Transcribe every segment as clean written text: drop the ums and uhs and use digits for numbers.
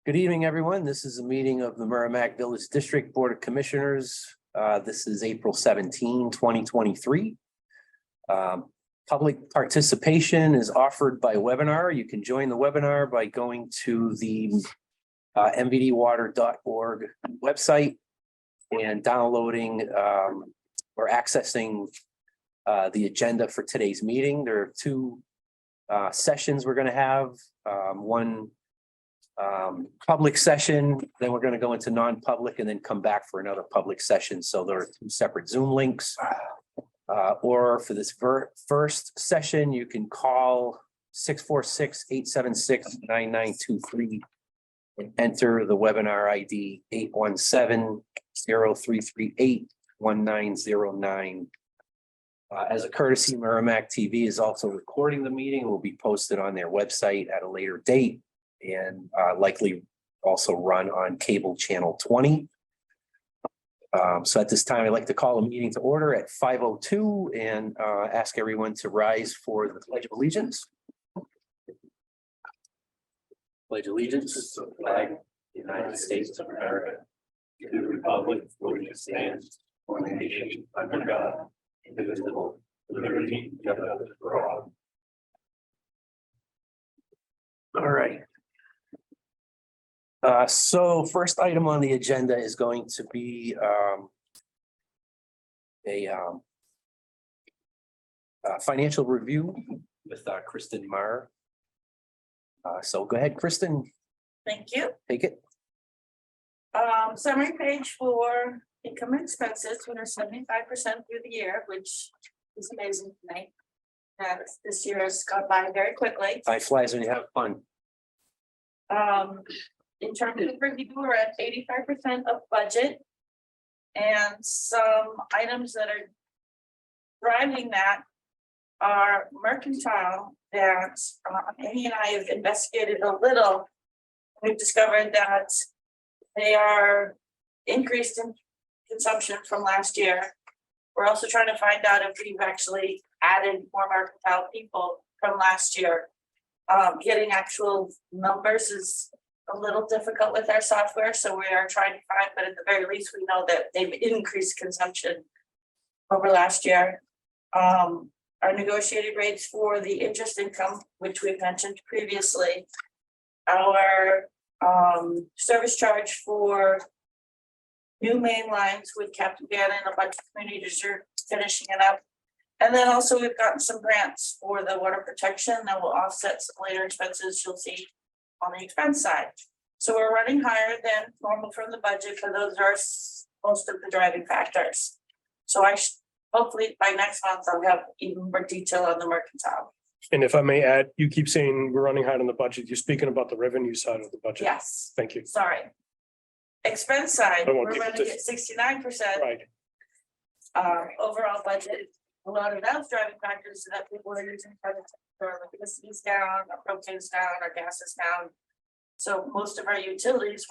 Good evening, everyone. This is a meeting of the Merrimack Village District Board of Commissioners. This is April 17, 2023. Public participation is offered by webinar. You can join the webinar by going to the mvdwater.org website and downloading or accessing the agenda for today's meeting. There are two sessions we're going to have. One public session, then we're going to go into non-public and then come back for another public session. So there are two separate Zoom links. Or for this first session, you can call 646-876-9923 and enter the webinar ID 817-0338-1909. As a courtesy, Merrimack TV is also recording the meeting. It will be posted on their website at a later date and likely also run on cable channel 20. So at this time, I'd like to call a meeting to order at 5:02 and ask everyone to rise for the Pledge of Allegiance. Pledge allegiance to the flag of the United States of America, to the republic for which it stands, one nation under God, indivisible, with liberty and justice for all. All right. So first item on the agenda is going to be a financial review with Kristen Marr. So go ahead, Kristen. Thank you. Take it. Summary page for income and expenses, 275% through the year, which is amazing to me. This year has gone by very quickly. Time flies when you have fun. In terms of review, we're at 85% of budget. And some items that are driving that are mercantile that Amy and I have investigated a little. We've discovered that they are increased in consumption from last year. We're also trying to find out if we've actually added more mercantile people from last year. Getting actual numbers is a little difficult with our software, so we are trying to find, but at the very least, we know that they've increased consumption over last year. Our negotiated rates for the interest income, which we've mentioned previously, our service charge for new main lines with Captain Gannon, a bunch of communities are finishing it up. And then also we've gotten some grants for the water protection that will offset some later expenses you'll see on the expense side. So we're running higher than normal from the budget, but those are most of the driving factors. So hopefully by next month, I'll have even more detail on the mercantile. And if I may add, you keep saying we're running high on the budget. You're speaking about the revenue side of the budget. Yes. Thank you. Sorry. Expense side, I won't we're keep it running to- at 69%. Right. Overall budget. A lot of those driving factors that people are using for electricity's down, our propane's down, our gas is down. So most of our utilities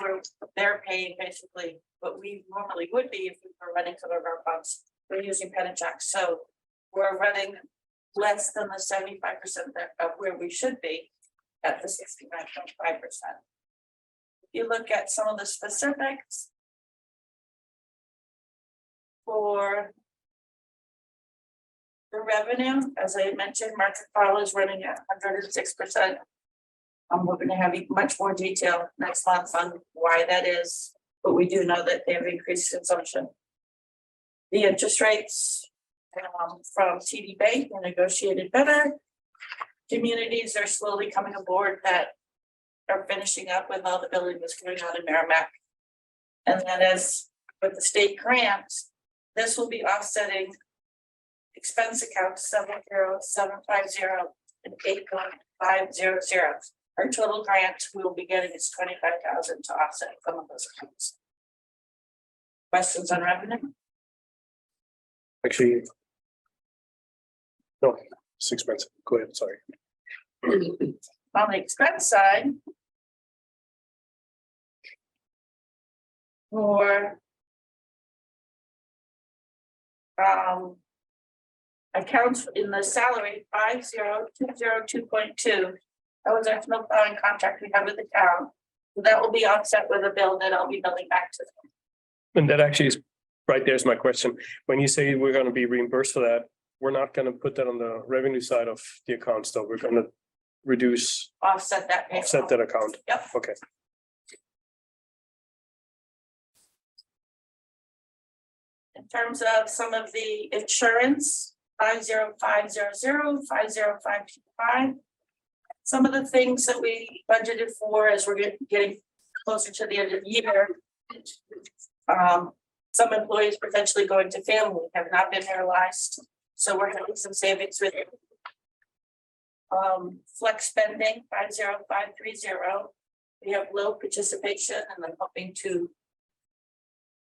they're paying basically what we normally would be if we were running some of our pumps. We're using Penachuk, so we're running less than the 75% of where we should be at the 69.5%. If you look at some of the specifics for the revenue, as I mentioned, mercantile is running at 106%. We're going to have much more detail next month on why that is, but we do know that they have increased consumption. The interest rates from TD Bank are negotiated better. Communities are slowly coming aboard that are finishing up with all the building that's going on in Merrimack. And then as with the state grants, this will be offsetting expense accounts 70750 and 8.500. Our total grant we will be getting is 25,000 to offset some of those accounts. Questions on revenue? Actually, no, it's expensive. Go ahead. Sorry. On the expense side, for accounts in the salary 50202.2. That was our snow plowing contract we have with the town. That will be offset with a bill that I'll be billing back to them. And that actually is, right there's my question. When you say we're gonna be reimbursed for that, we're not gonna put that on the revenue side of the accounts, though. We're gonna Offset that. payroll. offset that account. Yep. Okay. In terms of some of the insurance, 50500, 50525. Some of the things that we budgeted for as we're getting closer to the end of the year. Some employees potentially going to family have not been paralyzed, so we're having some savings with it. Flex spending, 50530. We have low participation and I'm hoping to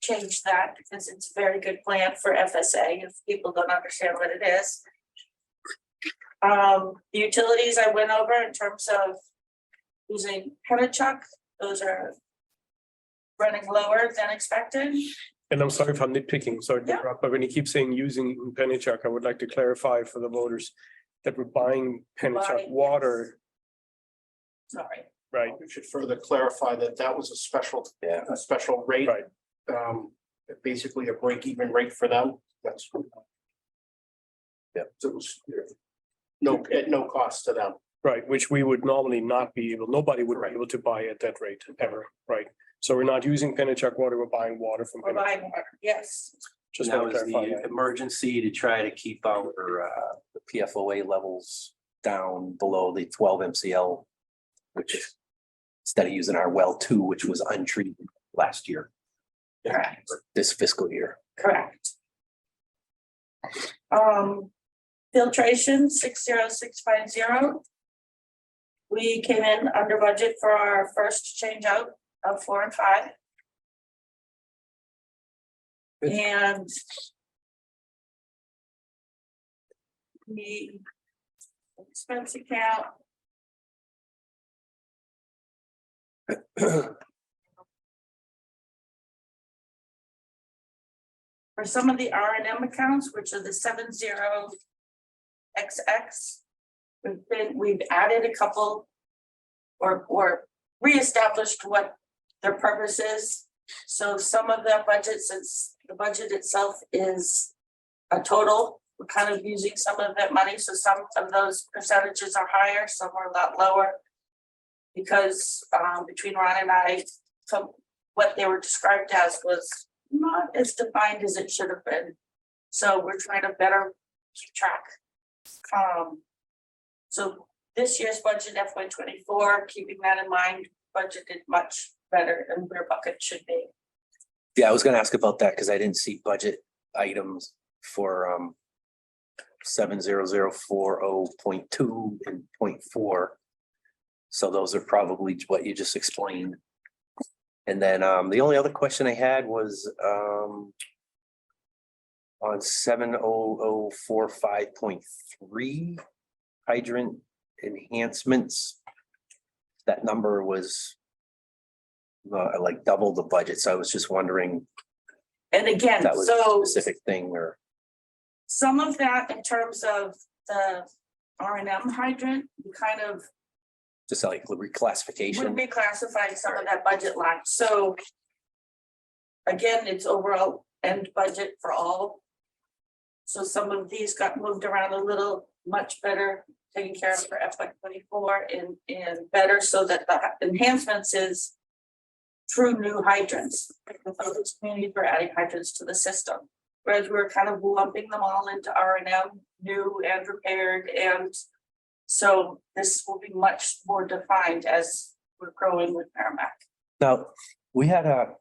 change that because it's a very good plan for FSA if people don't understand what it is. The utilities I went over in terms of using Penachuk, those are running lower than expected. And I'm sorry if I'm nitpicking, sorry to Yeah. interrupt, but when you keep saying using Penachuk, I would like to clarify for the voters that we're buying Penachuk Buying, water, Sorry, right? We should further clarify that that was a special, Yeah. a special rate. Right. Basically a break-even rate for them. That's. Yeah. So it was at no cost to them. Right, which we would normally not be able, nobody would be able to buy at that rate ever, right? So we're not using Penachuk water, we're buying water from we're Penachuk. buying water, yes. Just That want was to clarify the that. emergency to try to keep our the PFOA levels down below the 12 MCL, which is instead of using our well 2, which was untreated last year, Correct. or this fiscal year. Correct. Filtration 60650. We came in under budget for our first change out of 4 and 5. Good. And the expense account. For some of the R&M accounts, which are the 70XX, we've added a couple or reestablished what their purpose is. So some of the budget, since the budget itself is a total, we're kind of using some of that money. So some of those percentages are higher, some are a lot lower. Because between Ron and I, what they were described as was not as defined as it should have been. So we're trying to better keep track. So this year's budget FY24, keeping that in mind, budgeted much better than where bucket should be. Yeah, I was gonna ask about that because I didn't see budget items for 70040.2 and 0.4. So those are probably what you just explained. And then the only other question I had was on 70045.3 hydrant enhancements. That number was like double the budget, so I was just wondering And if again, that was so a specific thing or. some of that in terms of the R&M hydrant, we kind of Just like reclassification. would reclassify some of that budget line, so. Again, it's overall end budget for all. So some of these got moved around a little, much better taken care of for FY24 and better so that the enhancements is. True new hydrants, those communities were adding hydrants to the system, whereas we're kind of lumping them all into R&M, new and repaired, and. So this will be much more defined as we're growing with Merrimack. Now, we had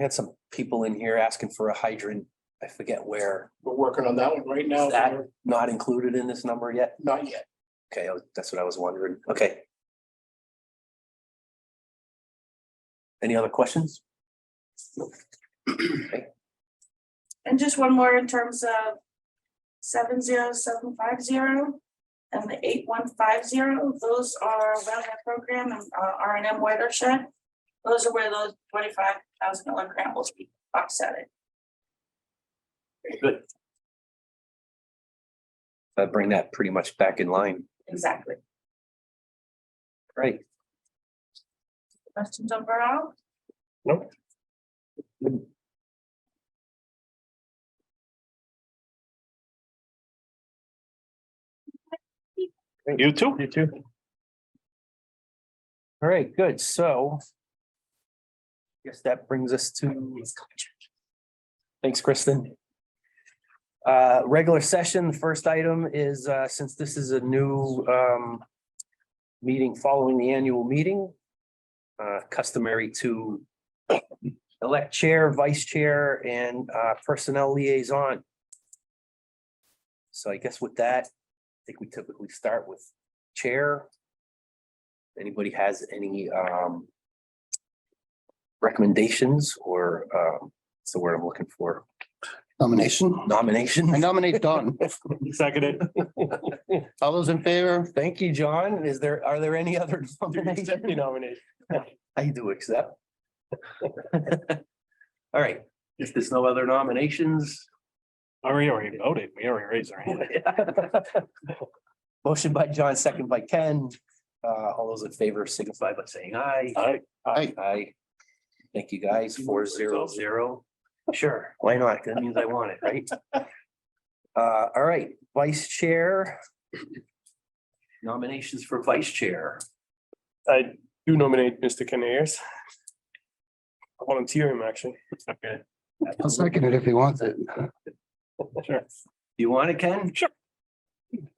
some people in here asking for a hydrant. I forget where. We're working on that one right now. Is that not included in this number yet? Not yet. Okay, that's what I was wondering. Okay. Any other questions? Okay. And just one more in terms of 70750 and the 8150, those are wellhead program and R&M watershed. Those are where those $25,000 grant will be offset. Good. That bring that pretty much back in line, Exactly. right? Questions overall? Nope. You too. You too. All right, good. So guess that brings us to. Thanks, Kristen. Regular session, the first item is, since this is a new meeting following the annual meeting, customary to elect chair, vice chair, and personnel liaison. So I guess with that, I think we typically start with chair. Anybody has any recommendations or what's the word I'm looking for? Nomination. Nomination? I nominate Don. Seconded. All those in favor? Thank you, John. Are there any other Accept the nominations? nomination. I do accept. All right, if there's no other nominations. Already voted. We already raised our hand. Motion by John, second by Ken. All those in favor signify by saying aye. Aye. Aye. Aye. Thank you, guys. 4-0-0. Sure, why not? That means I want it, right? All right, vice chair. Nominations for vice chair. I do nominate Mr. Ken Ayers. I volunteer him, actually. Okay. I'll second it if he wants it. Sure. You want it, Ken? Sure.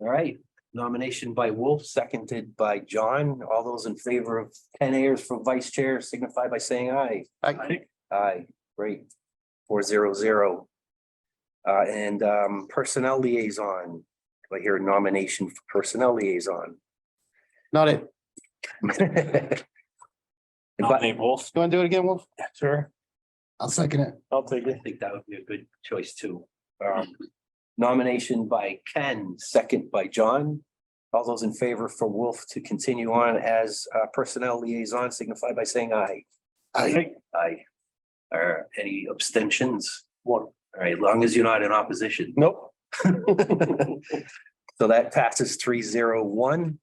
All right, nomination by Wolf, seconded by John. All those in favor of Ken Ayers for vice chair signify by saying aye. Aye. Aye, great. 4-0-0. And personnel liaison. Do I hear a nomination for personnel liaison? Not it. But Nominate Wolf. You want to do it again, Wolf? Sure, I'll second it. I'll take I it. think that would be a good choice too. Nomination by Ken, second by John. All those in favor for Wolf to continue on as personnel liaison signify by saying aye. Aye. Aye. Are any abstentions? One. All right, as long as you're not in opposition. Nope. So that passes 3-0-1.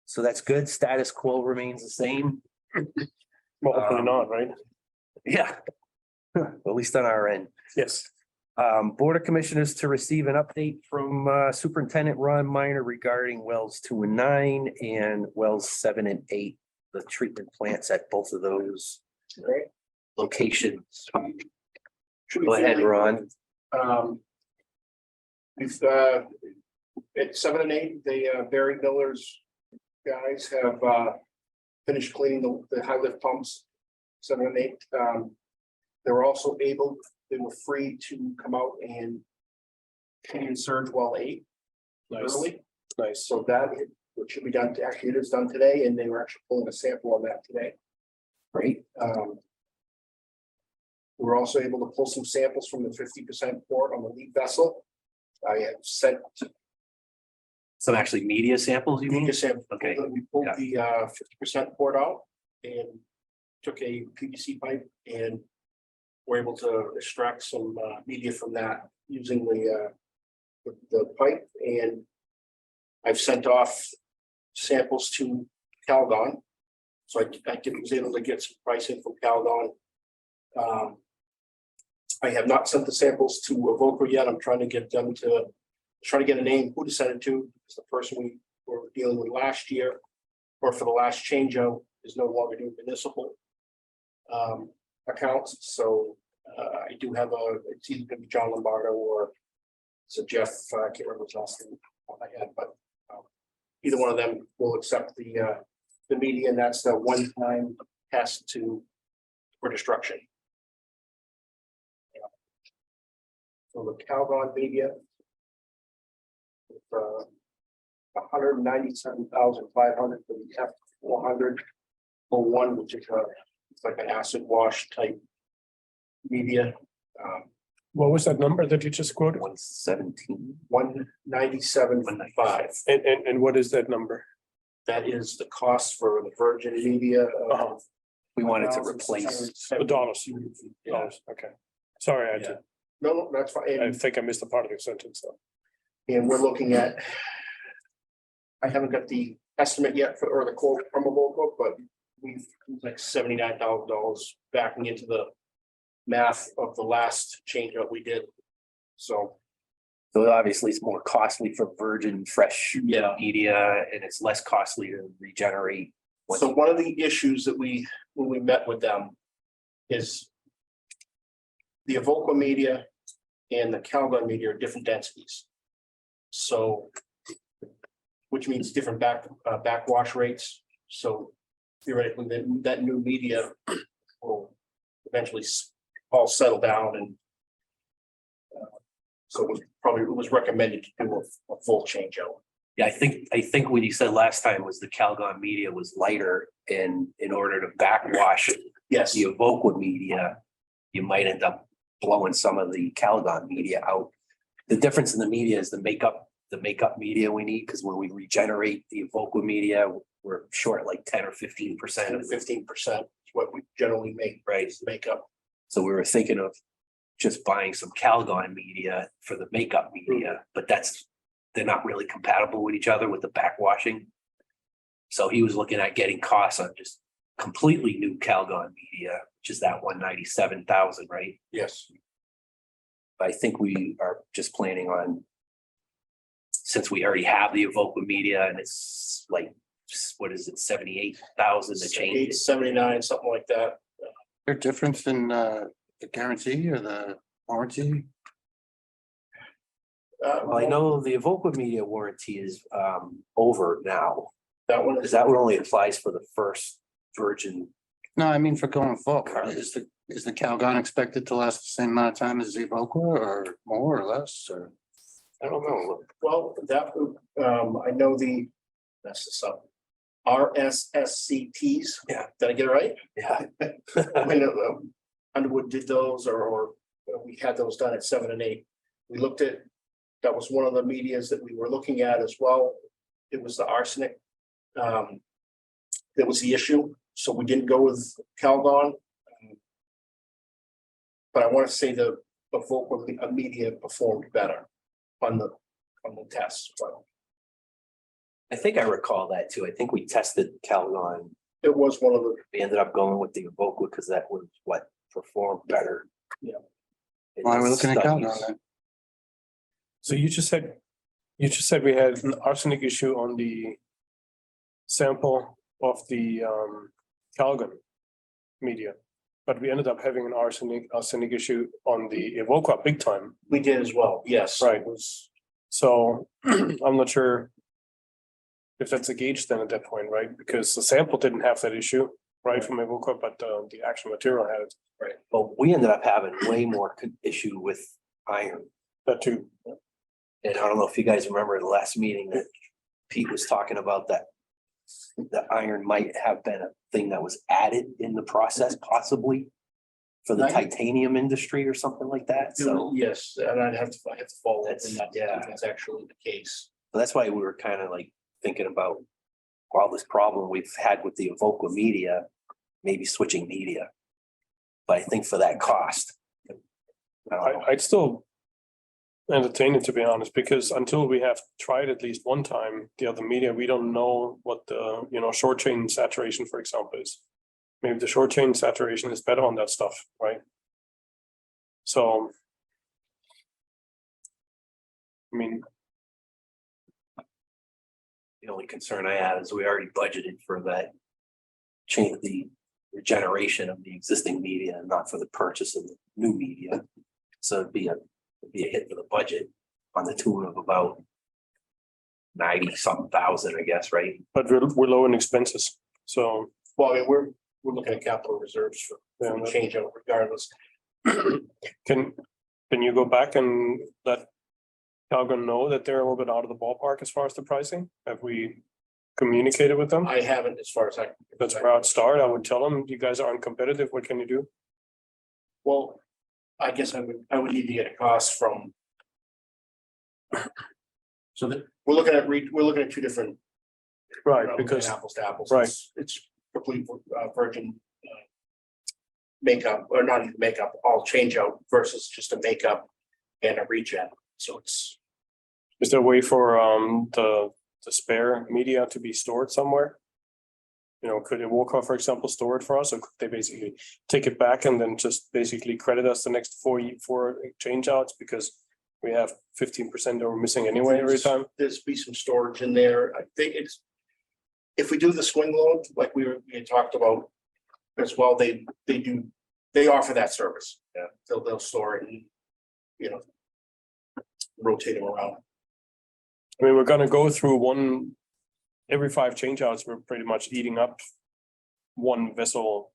So that's good. Status quo remains the same. Well, hopefully not, right? Yeah. At least on our end. Yes. Board of Commissioners to receive an update from Superintendent Ron Minor regarding wells 2 and 9 and wells 7 and 8. The treatment plants at both of those locations. Go ahead, Ron. We've at 7 and 8, the Barry Miller's guys have finished cleaning the high lift pumps. 7 and 8. They were also able, they were free to come out and clean surge well 8 Nice, early. nice. So that which should be done, actually it is done today, and they were actually pulling a sample on that today. Great. We were also able to pull some samples from the 50% port on the lead vessel. I have sent Some actually media samples, you mean? media sample. Okay. We pulled the 50% port out and took a PVC pipe and were able to extract some media from that using the pipe. And I've sent off samples to Calgon. So I was able to get some pricing from Calgon. I have not sent the samples to Evoker yet. I'm trying to get them to try to get a name who to send it to. It's the person we were dealing with last year, or for the last changeout, is no longer doing municipal accounts. So I do have it's either gonna be John Lombardo or it's a Jeff. I can't remember his last name on my head, but either one of them will accept the media, and that's the one-time test for destruction. So the Calgon media. $197,500 for the F400-01, which is it's like an acid wash type media. What was that number that you just quoted? 117. 197.5. And what is that number? That is the cost for the virgin media. We wanted to replace. $dollars. Yeah. Okay. Sorry, Yeah. No, that's fine. I think I missed a part of your sentence though. And we're looking at, I haven't got the estimate yet or the quote from a local, but we've like $79,000 backing into the math of the last change that we did. So, So obviously it's more costly for virgin, fresh yeah. media, and it's less costly to regenerate. So one of the issues that when we met with them is the Evoqua media and the Calgon media are different densities. So, which means different backwash rates. So theoretically, that new media will eventually all settle down and so it was recommended to do a full change out. Yeah, I think what you said last time was the Calgon media was lighter, and in order to backwash Yes, the Evoqua media, you might end up blowing some of the Calgon media out. The difference in the media is the makeup media we need, because when we regenerate the Evoqua media, we're short like 10 or 15%. 15% is what we generally make, Right. is makeup. So we were thinking of just buying some Calgon media for the makeup media, but they're not really compatible with each other with the backwashing. So he was looking at getting costs on just completely new Calgon media, which is that 197,000, right? Yes, I think we are just planning on, since we already have the Evoqua media and it's like, what is it, 78,000 to change it? 79, something like that. There difference in the guarantee or the warranty? Well, I know the Evoqua media warranty is over now, that one because is, that one only applies for the first virgin. No, I mean for going forward, is the Calgon expected to last the same amount of time as the Evoqua or more or less or? I don't know. well, that, I know that's the sub. RSSCTs. Yeah. Did I get it right? Yeah, I mean, Underwood did those or we had those done at 7 and 8. We looked at, that was one of the medias that we were looking at as well. It was the arsenic. That was the issue. So we didn't go with Calgon. But I want to say the Evoqua media performed better on the tests. But I think I recall that too. I think we tested Calgon. it was one of the, We ended up going with the Evoqua because that was what performed better. Yeah. in Why are we the looking at studies. Calgon then? So you just said we had an arsenic issue on the sample of the Calgon media, but we ended up having an arsenic issue on the Evoqua big time. we did as well. Yes. Right. So I'm not sure if that's a gauge then at that point, right? Because the sample didn't have that issue, right, from Evoqua, but the actual material had it. But we ended up having way more issue with iron. That too. And I don't know if you guys remember the last meeting that Pete was talking about, that the iron might have been a thing that was added in the process possibly for the Right. titanium industry or something like that. So Yes, and I have to follow up That's- in that. yeah. If that's actually the case. that's why we were kind of like thinking about all this problem we've had with the Evoqua media, maybe switching media. But I think for that cost. I don't know. I'd still entertain it, to be honest, because until we have tried at least one time the other media, we don't know what the, short chain saturation, for example, is. Maybe the short chain saturation is better on that stuff, right? So. I mean, The only concern I have is we already budgeted for that change, the regeneration of the existing media and not for the purchase of the new media. So it'd be a hit for the budget on the tune of about 90-something thousand, I guess, right? but we're low in expenses, so. Well, I mean, we're looking at capital reserves for Yeah, the change out regardless. Can you go back and let Calgon know that they're a little bit out of the ballpark as far as the pricing? Have we communicated with them? I haven't as far as I. That's where I'd start. I would tell them, you guys are uncompetitive. What can you do? Well, I guess I would need to get a cost from. So that, we're looking at two different. Right, you know, because, apples to apples. right. It's complete virgin. Makeup, or not even makeup, all change out versus just a makeup and a regen. So it's, is there a way for the spare media to be stored somewhere? Could Evoqua, for example, store it for us, or could they basically take it back and then just basically credit us the next four change outs because we have 15% that we're missing anyway every time? There's be some storage in there. I think it's. If we do the swing load, like we had talked about as well, they offer that service. Yeah. They'll store it and, rotate them around. I mean, we're gonna go through one, every 5 change outs, we're pretty much eating up one vessel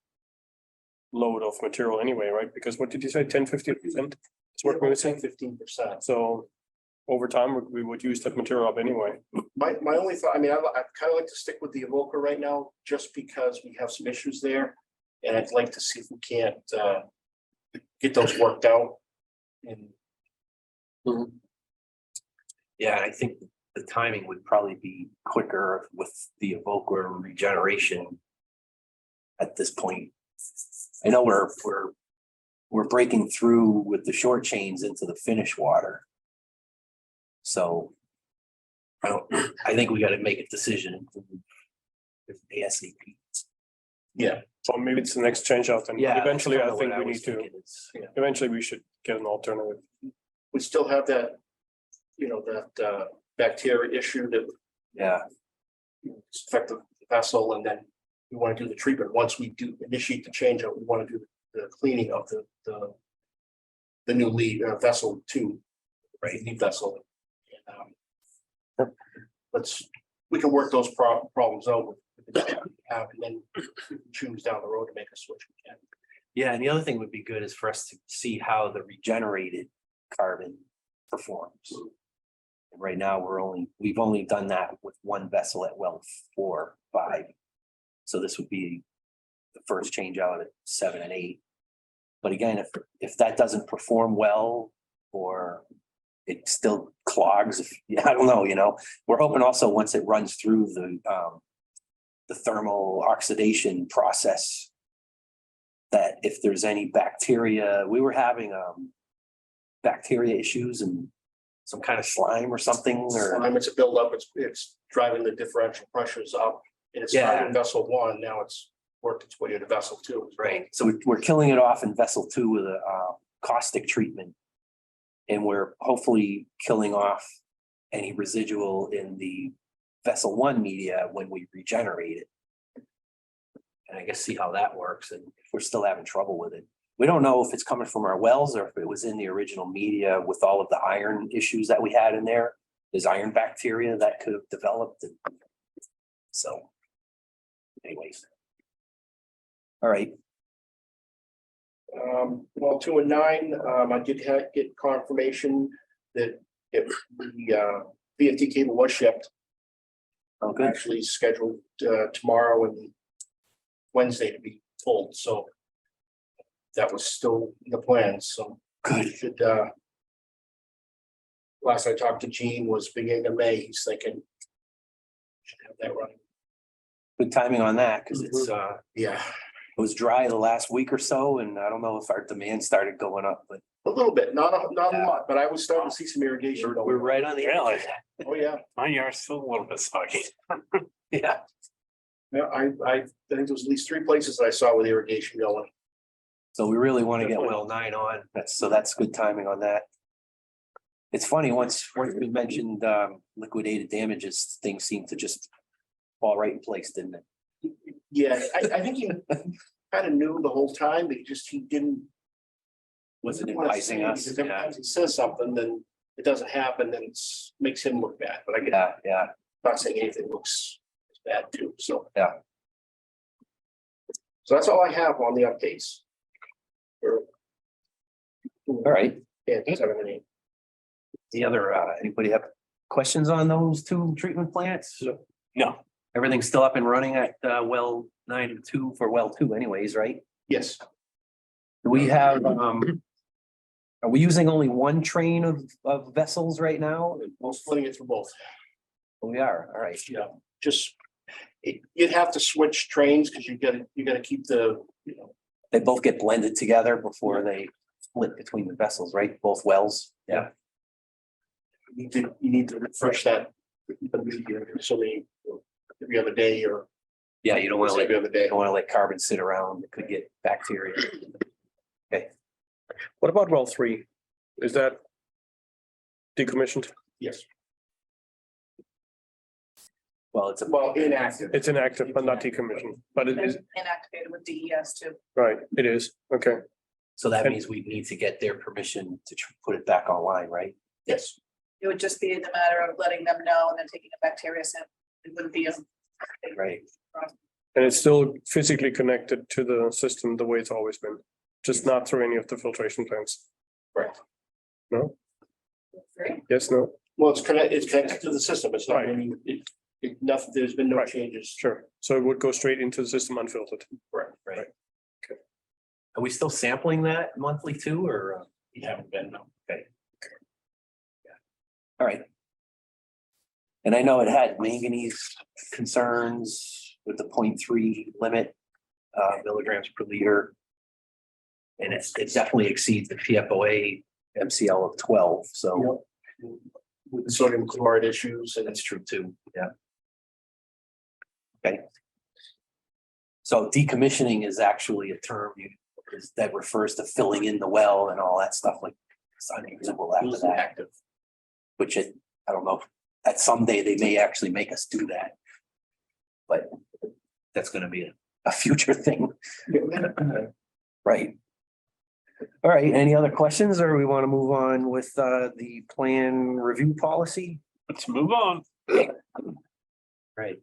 load of material anyway, right? Because what did you say, 10-15%? It's what we're missing. 15%. So over time, we would use that material up anyway. My only thought, I mean, I'd kind of like to stick with the Evoqua right now, just because we have some issues there. And I'd like to see if we can't get those worked out. And Yeah, I think the timing would probably be quicker with the Evoqua regeneration. At this point, I know we're breaking through with the short chains into the Finnish water. So I think we got to make a decision. ASAP. yeah, So maybe it's the next change out, and Yeah. eventually I that's kinda think what we was need to, thinking. It's- yeah. eventually we should get an alternative. we still have that, that bacteria issue that Yeah, affect the vessel, and then we want to do the treatment. Once we do initiate the change out, we want to do the cleaning of the new lead vessel too, right? New vessel. And, we can work those problems out with and then choose down the road to make a switch. We can. yeah, and the other thing would be good is for us to see how the regenerated carbon performs. And right now, we've only done that with one vessel at well 4, 5. So this would be the first change out at 7 and 8. But again, if that doesn't perform well, or it still clogs, I don't know, we're hoping also once it runs through the thermal oxidation process, that if there's any bacteria, we were having bacteria issues and some kind of slime or something, or Slime, it's a buildup, it's driving the differential pressures up, and it's starting in vessel 1, now it's worked its way into vessel 2. right. So we're killing it off in vessel 2 with a caustic treatment. And we're hopefully killing off any residual in the vessel 1 media when we regenerate it. And I guess see how that works, and if we're still having trouble with it. We don't know if it's coming from our wells or if it was in the original media with all of the iron issues that we had in there. There's iron bacteria that could have developed. So anyways. All right. Well, 2 and 9, I did get confirmation that the VFD cable was shipped. Oh, good. Actually scheduled tomorrow and Wednesday to be pulled, so that was still in the plans, so. Good. Should, last I talked to Gene was beginning of May, he's thinking. Should have that running. Good timing on that, because it's Yeah, it was dry the last week or so, and I don't know if our demand started going up, but a little bit, not a Yeah. lot, but I was starting to see some irrigation. going we're on. right on the Really? edge. Oh, yeah, My yard's still a little bit soggy. Yeah, yeah, I think there was at least 3 places that I saw with irrigation going. so we really want to get Definitely. well 9 on. That's good timing on that. It's funny, once we mentioned liquidated damages, things seem to just fall right in place, didn't it? Yeah, I think he kind of knew the whole time, but he didn't. Wasn't wanna advising say, us. because Yeah, sometimes he says something, then it doesn't happen, then it's makes him look bad, but I get, yeah. not saying anything looks bad too, so. Yeah. So that's all I have on the updates. All right. Yeah, 7 and 8. The other, anybody have questions on those 2 treatment plants? No, Everything's still up and running at well 9 and 2 for well 2 anyways, right? Yes, Do we have, are we using only one train of vessels right now? I'm splitting it for both. We are, all right. Yeah, just, you'd have to switch trains because you gotta keep the, They both get blended together before they split between the vessels, right? Both wells. Yeah. you need to refresh that. So every other day or Yeah, you don't want to let, The other day. you don't want to let carbon sit around. It could get bacteria. What about well 3? Is that decommissioned? Yes, Well, it's a, well, inactive. It's inactive, but not decommissioned, but it is, Inactivated with DES too. right, it is, okay. so that And- means we need to get their permission to put it back online, right? Yes, It would just be the matter of letting them know and then taking a bacteria sample. It wouldn't be a. Right. And it's still physically connected to the system the way it's always been, just not through any of the filtration plants. correct. No? Great. Yes, no? Well, it's connected to the system. It's not, Right. really- nothing, there's been no Right. changes. Sure. So it would go straight into the system unfiltered. Correct. Right. Okay. Are we still sampling that monthly too, or? We haven't been, no. Okay. All right. And I know it had manganese concerns with the 0.3 limit, milligrams per liter. And it definitely exceeds the PFOA MCL of 12, so With the sodium chloride issues and that's true too, yeah. Okay. So decommissioning is actually a term that refers to filling in the well and all that stuff, like it's unusable after that, active. which I don't know, that someday they may actually make us do that. But that's gonna be a future thing, right? All right, any other questions, or we want to move on with the plan review policy? Let's move on. Right.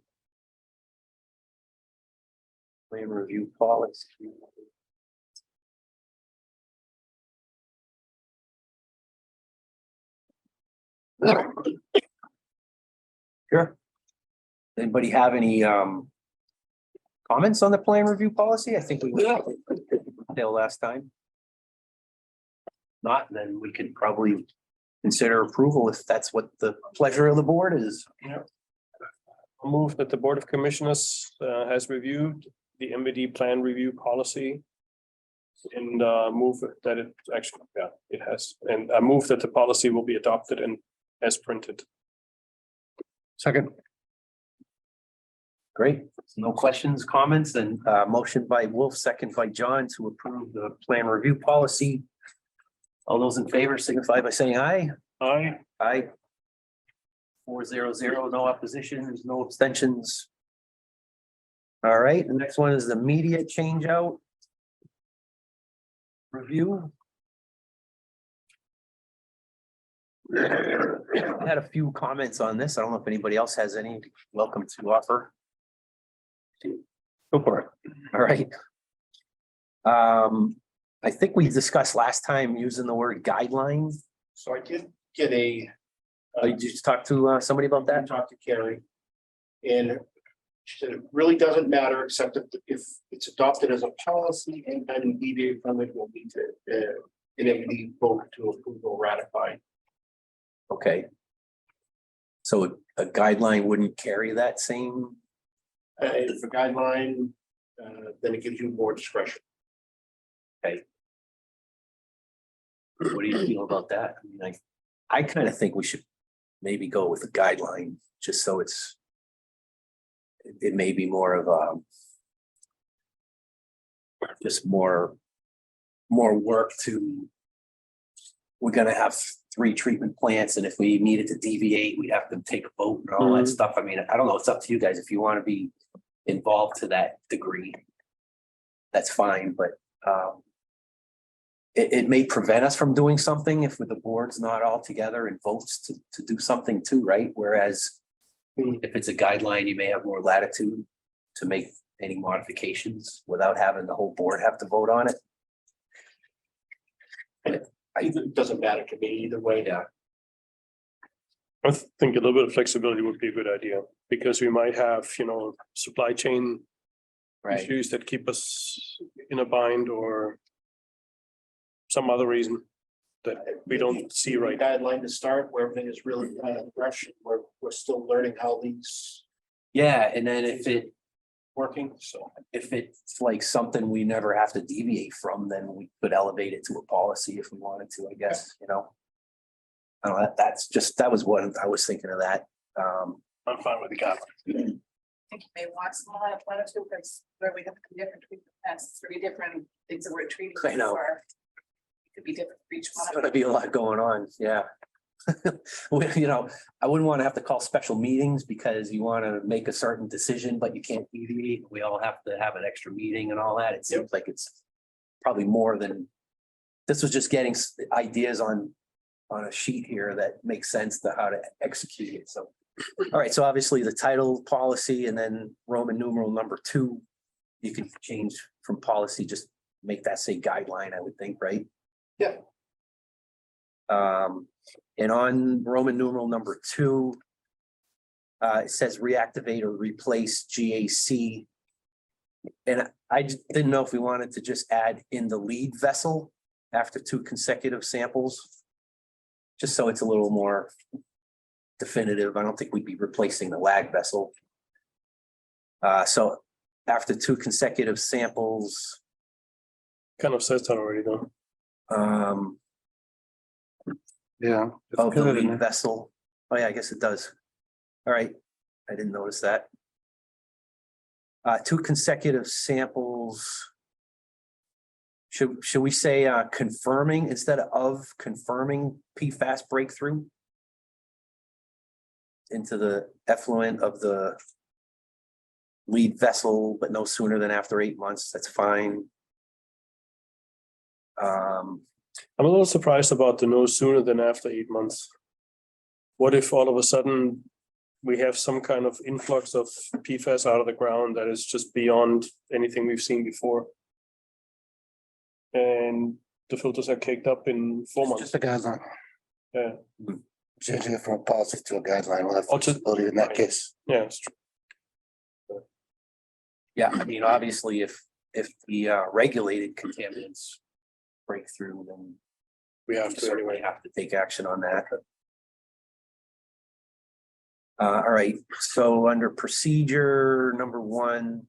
Plan review policy. Sure. Anybody have any comments on the plan review policy? I think we went detail last time. Not, then we could probably consider approval if that's what the pleasure of the board is. I'll move that the Board of Commissioners has reviewed the MVD plan review policy. And move that it actually, yeah, it has, and I move that the policy will be adopted and as printed. Second. Great. No questions, comments, and motion by Wolf, second by John to approve the plan review policy. All those in favor signify by saying aye. Aye. Aye. 400, no oppositions, no abstentions. All right, the next one is the media change out. Review. I had a few comments on this. I don't know if anybody else has any. Welcome to offer. Go for it. All right. I think we discussed last time using the word guideline. So I did get a. Did you just talk to somebody about I that? talked to Carrie. And she said it really doesn't matter, except if it's adopted as a policy and then deviate from it will be to, an MVD vote to approve or ratify. Okay. So a guideline wouldn't carry that same, If a guideline, then it gives you more discretion. what do you feel about that? I mean, I kind of think we should maybe go with a guideline, just so it may be more of a just more work to, we're gonna have 3 treatment plants, and if we needed to deviate, we'd have to take a vote and all that stuff. I mean, I don't know, it's up to you guys if you want to be involved to that degree. That's fine, but it may prevent us from doing something if the board's not all together and votes to do something too, right? Whereas if it's a guideline, you may have more latitude to make any modifications without having the whole board have to vote on it. It doesn't matter to me either way. Yeah. I think a little bit of flexibility would be a good idea, because we might have, supply chain Right, issues that keep us in a bind, or some other reason that we don't see right. Guideline to start where everything is really fresh. We're still learning how these yeah, and then working, so. if it's like something we never have to deviate from, then we could elevate it to a policy if we wanted to, I guess, I don't know, that was what I was thinking of that. I'm fine with the guideline. I think think you may want some of that one or two, because where we have different treatment, that's 3 different things that we're treating. I know. for. It could be different for each one It's of gonna them. be a lot going on, yeah. You know, I wouldn't want to have to call special meetings because you want to make a certain decision, but you can't deviate. We all have to have an extra meeting and all that. It seems like it's probably more than. This was just getting ideas on a sheet here that makes sense to how to execute it, so. All right, so obviously the title, policy, and then Roman numeral number 2. You can change from policy, just make that say guideline, I would think, right? Yeah. And on Roman numeral number 2. It says reactivate or replace GAC. And I just didn't know if we wanted to just add in the lead vessel after 2 consecutive samples. Just so it's a little more definitive. I don't think we'd be replacing the lag vessel. So after 2 consecutive samples, Kind of says that already though. Yeah. of the Good, lead isn't it? vessel. Oh, yeah, I guess it does. All right, I didn't notice that. 2 consecutive samples. Should we say confirming instead of confirming PFAS breakthrough? Into the effluent of the lead vessel, but no sooner than after 8 months, that's fine. I'm a little surprised about the no sooner than after 8 months. What if all of a sudden we have some kind of influx of PFAS out of the ground that is just beyond anything we've seen before? And the filters are caked up in 4 months. Just a guideline. Yeah. Changing it from a policy to a guideline, we'll have Oh, just- flexibility in that case. Yeah, it's true. Yeah, I mean, obviously, if the regulated contaminants break through, then We have we to certainly anyway. have to take action on that. All right, so under procedure number 1.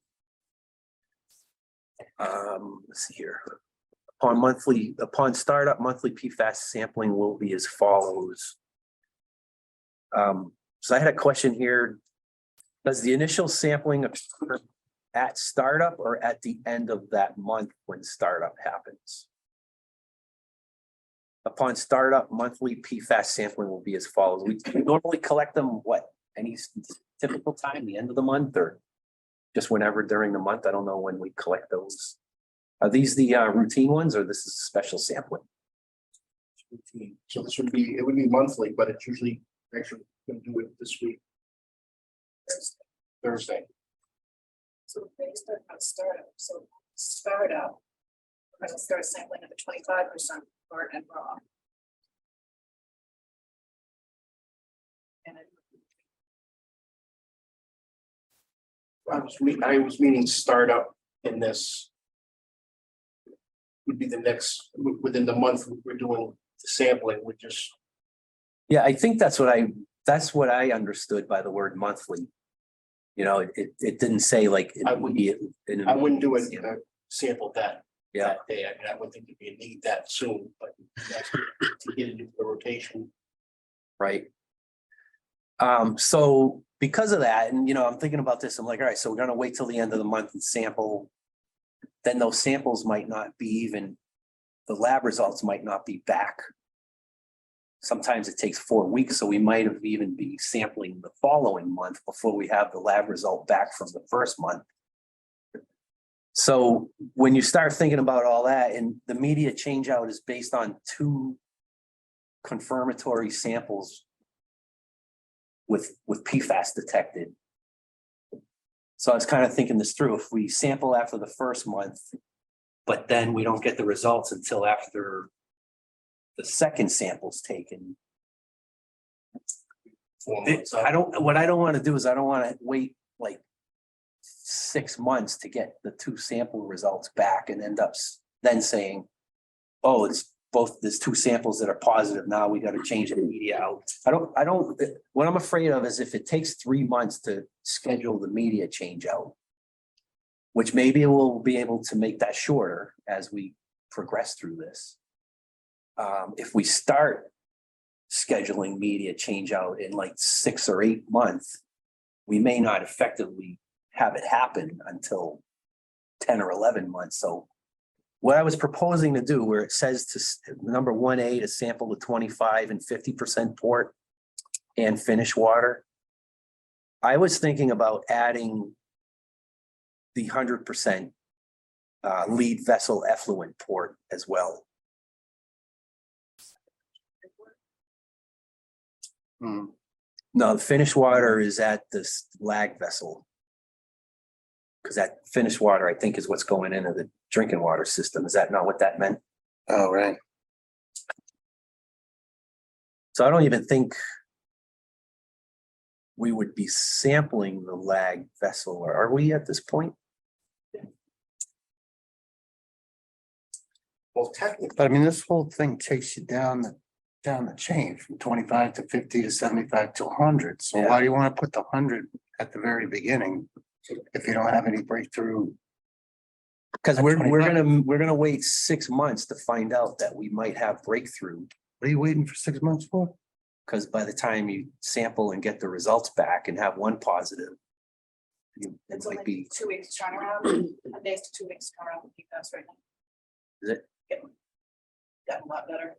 Let's see here. Upon startup, monthly PFAS sampling will be as follows. So I had a question here. Does the initial sampling occur at startup or at the end of that month when startup happens? Upon startup, monthly PFAS sampling will be as follows. We normally collect them, what, any typical time, the end of the month or just whenever during the month? I don't know when we collect those. Are these the routine ones or this is special sampling? So this would be, it would be monthly, but it's usually actually gonna do it this week. Thursday. So based on startup, we're gonna start sampling at the 25% for and raw. And it- I was meaning startup in this. Would be the next, within the month, we're doing the sampling, we just, Yeah, I think that's what I understood by the word monthly. You know, it didn't say like. I wouldn't- immediate- I wouldn't do it, sample that. Yeah, That day, I mean, I wouldn't think there'd be a need that soon, but that's to get it into the rotation. right. So because of that, and you know, I'm thinking about this, I'm like, all right, so we're gonna wait till the end of the month and sample. Then those samples might not be even, the lab results might not be back. Sometimes it takes 4 weeks, so we might have even be sampling the following month before we have the lab result back from the first month. So when you start thinking about all that, and the media change out is based on 2 confirmatory samples with PFAS detected. So I was kind of thinking this through. If we sample after the first month, but then we don't get the results until after the second sample's taken. 4 months. What I don't want to do is I don't want to wait like 6 months to get the 2 sample results back and end up then saying, oh, it's both, there's 2 samples that are positive. Now we got to change the media out. What I'm afraid of is if it takes 3 months to schedule the media change out, which maybe we'll be able to make that shorter as we progress through this. If we start scheduling media change out in like 6 or 8 months, we may not effectively have it happen until 10 or 11 months. So what I was proposing to do, where it says number 1A to sample the 25 and 50% port and finish water, I was thinking about adding the 100% lead vessel effluent port as well. Hmm, No, the finished water is at this lag vessel. Because that finished water, I think, is what's going into the drinking water system. Is that not what that meant? oh, right. So I don't even think we would be sampling the lag vessel, or are we at this point? Well, technically, But I mean, this whole thing takes you down the chain from 25 to 50 to 75 to 100. So Yeah. why do you want to put the 100 at the very beginning if you don't have any breakthrough? Because At we're 25. gonna wait 6 months to find out that we might have breakthrough. What are you waiting for 6 months for? Because by the time you sample and get the results back and have one positive, it It's might only be, 2 weeks turnaround, a days to 2 weeks turnaround with PFAS right now. is it? Gotten a lot better.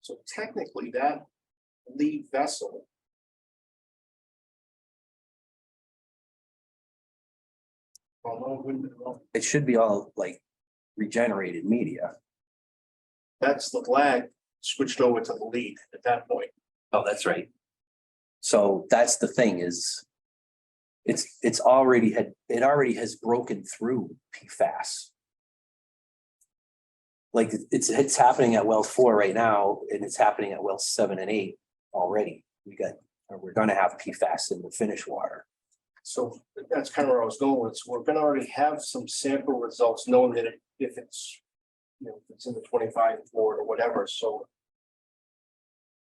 so technically that lead vessel. Well, It should be all like regenerated media. that's the lag switched over to the lead at that point. Oh, that's right. So that's the thing is. It already has broken through PFAS. Like it's happening at well 4 right now, and it's happening at well 7 and 8 already. We're gonna have PFAS in the finished water. So that's kind of where I was going with. So we're gonna already have some sample results, knowing that if it's, if it's in the 25 board or whatever, so.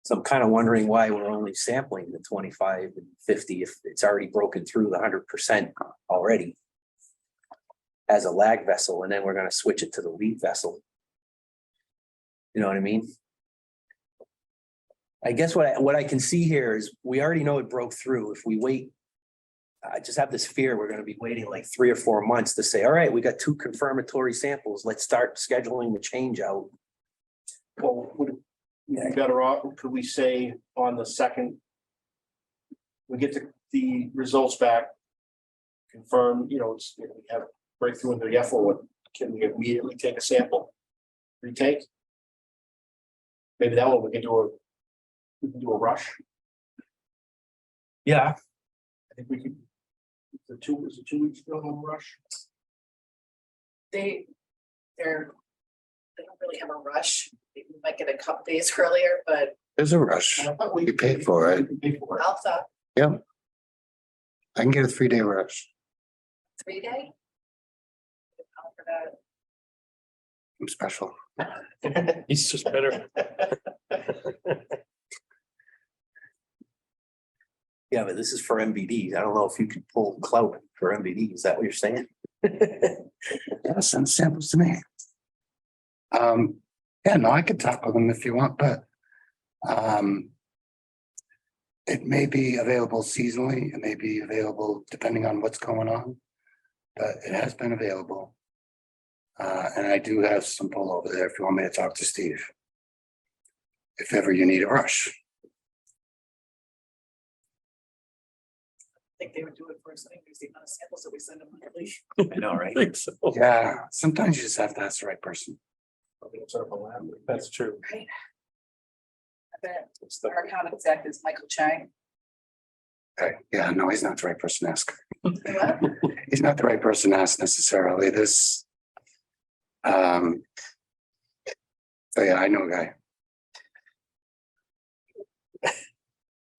So I'm kind of wondering why we're only sampling the 25 and 50 if it's already broken through the 100% already. As a lag vessel, and then we're gonna switch it to the lead vessel. You know what I mean? I guess what I can see here is we already know it broke through. If we wait, I just have this fear we're gonna be waiting like 3 or 4 months to say, all right, we got 2 confirmatory samples. Let's start scheduling the change out. Well, would it be better off, could we say on the second? We get the results back. Confirm, we have breakthrough into the effluent, can we immediately take a sample? Retake? Maybe that one we can do a rush. Yeah. I think we could. The 2 weeks ago on rush. They don't really have a rush. You might get a couple days earlier, but There's a rush. You paid for it. We paid for it. Alpha, Yep. I can get a 3-day rush. 3-day. For that. I'm special. He's just better. Yeah, but this is for MVD. I don't know if you can pull clout for MVD. Is that what you're saying? Yeah, send samples to me. Yeah, no, I could talk with them if you want, but it may be available seasonally, it may be available depending on what's going on, but it has been available. And I do have some pull over there if you want me to talk to Steve. If ever you need a rush. I think they would do it for us anyways, the amount of samples that we send them monthly. I know, right? Think so. Yeah, sometimes you just have to ask the right person. Probably set up a lab. That's true. Right. I bet It's the- our account exec is Michael Chang. Okay, yeah, no, he's not the right person to ask. What? He's not the right person to ask necessarily. This. So yeah, I know a guy.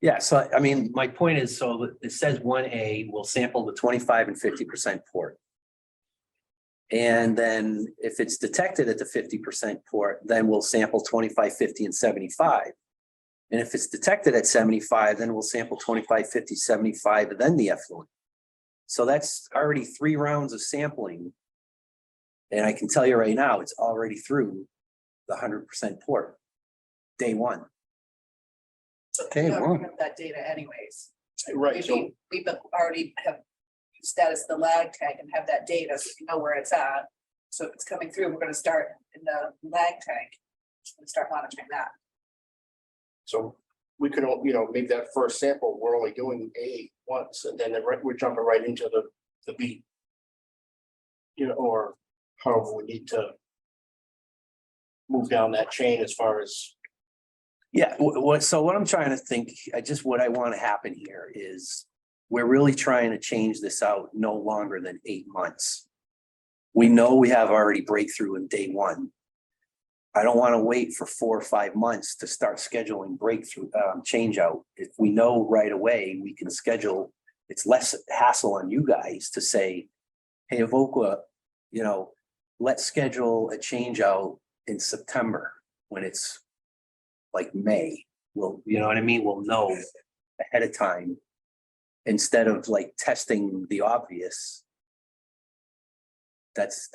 Yeah, so I mean, my point is, so it says 1A will sample the 25 and 50% port. And then if it's detected at the 50% port, then we'll sample 25, 50, and 75. And if it's detected at 75, then we'll sample 25, 50, 75, and then the effluent. So that's already 3 rounds of sampling. And I can tell you right now, it's already through the 100% port. Day 1. So Day we don't one. have that data anyways. Right, so, We've already have status the lag tag and have that data, so you know where it's at. So if it's coming through, we're gonna start in the lag tag and start monitoring that. so we could, maybe that first sample, we're only doing A once, and then we're jumping right into the B. Or however we need to move down that chain as far as, Yeah, so what I'm trying to think, what I want to happen here is we're really trying to change this out no longer than 8 months. We know we have already breakthrough in day one. I don't want to wait for 4 or 5 months to start scheduling breakthrough, change out. If we know right away, we can schedule, it's less hassle on you guys to say, hey, Evoqua, let's schedule a change out in September when it's like May. Well, you know what I mean? We'll know ahead of time instead of like testing the obvious. That's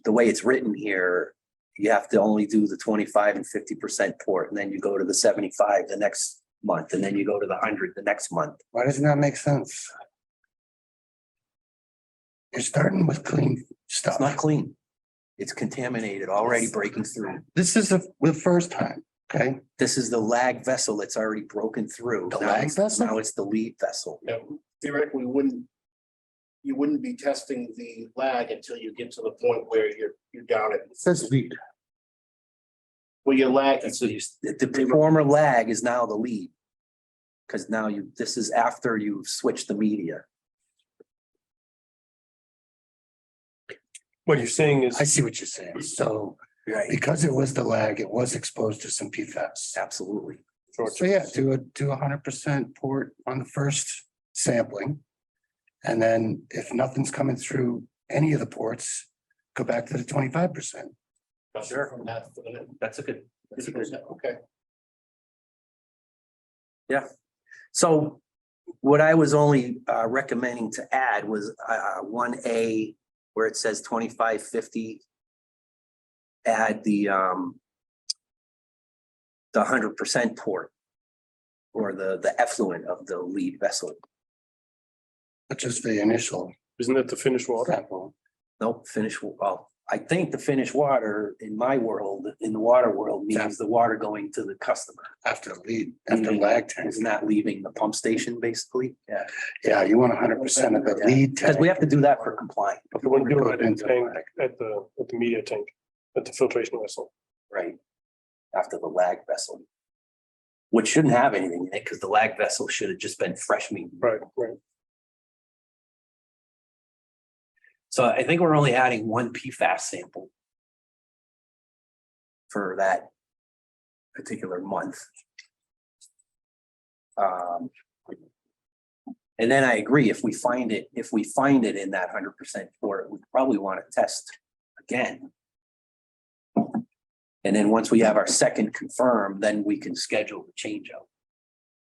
the way it's written here. You have to only do the 25 and 50% port, and then you go to the 75 the next month, and then you go to the 100 the next month. Why doesn't that make sense? You're starting with clean stuff. It's not clean. It's contaminated, already breaking through. This is the first time, okay? This is the lag vessel that's already broken through. The Now lag it's- vessel? Now it's the lead vessel. theoretically, you wouldn't be testing the lag until you get to the point where you're down at, It says lead. well, your lag, So the former lag is now the lead. Because now this is after you've switched the media. What you're saying is, I see what you're saying. So Right. because it was the lag, it was exposed to some PFAS. Absolutely. So yeah, do a 100% port on the first sampling. And then if nothing's coming through any of the ports, go back to the 25%. Sure. from that, for the That's a good. 50%, okay. So what I was only recommending to add was 1A where it says 2550. Add the 100% port or the effluent of the lead vessel. But just the initial isn't that the finished water? sample. Nope, well, I think the finished water in my world, in the water world, means the water going to the customer. After lead, after lag tank. It's not leaving the pump station, basically. Yeah. Yeah, you want 100% of the lead Because tank. we have to do that for compliance. You wouldn't do Go it at into the the tank, lag. at the media tank, at the filtration vessel. Right. After the lag vessel. Which shouldn't have anything in it because the lag vessel should have just been fresh meat. Right. So I think we're only adding one PFAS sample. For that particular month. And then I agree, if we find it in that 100% port, we probably want to test again. And then once we have our second confirmed, then we can schedule the change out.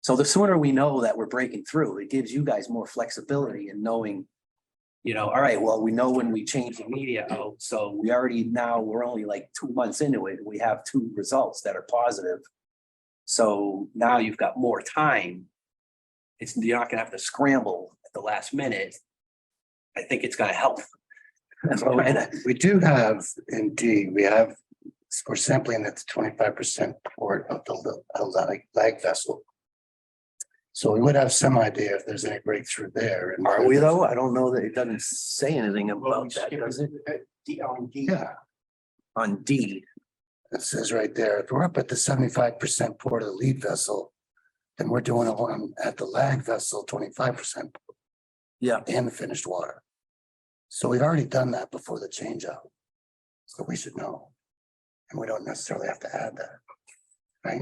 So the sooner we know that we're breaking through, it gives you guys more flexibility in knowing, all right, well, we know when we change the media out, so we're only like 2 months into it, we have 2 results that are positive. So now you've got more time. You're not gonna have to scramble at the last minute. I think it's gonna help. We do have in D, we're sampling that's 25% port of the lag vessel. So we would have some idea if there's any breakthrough there. And Are we though? I don't know that it doesn't say anything Well, we about that, skip does it? on D. Yeah, On D, it says right there, if we're up at the 75% port of the lead vessel, then we're doing it on at the lag vessel, 25% yeah, and the finished water. So we've already done that before the change out. So we should know. And we don't necessarily have to add that, right?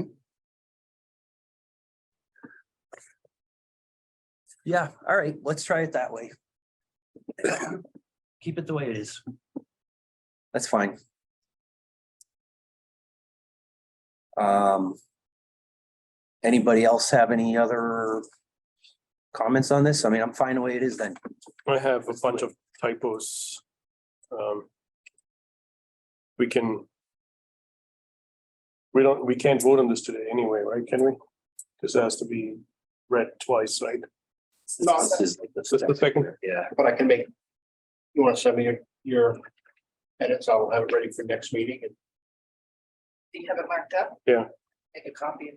yeah, all right, let's try it that way. Keep it the way it is. That's fine. Anybody else have any other comments on this? I mean, I'm fine the way it is then. I have a bunch of typos. We can't vote on this today anyway, right? Can we? This has to be read twice, right? No, This is like Just a second. Yeah, but I can make, you want to send me your edits, I'll have it ready for next meeting and Do you have it marked up? Yeah. Make a copy.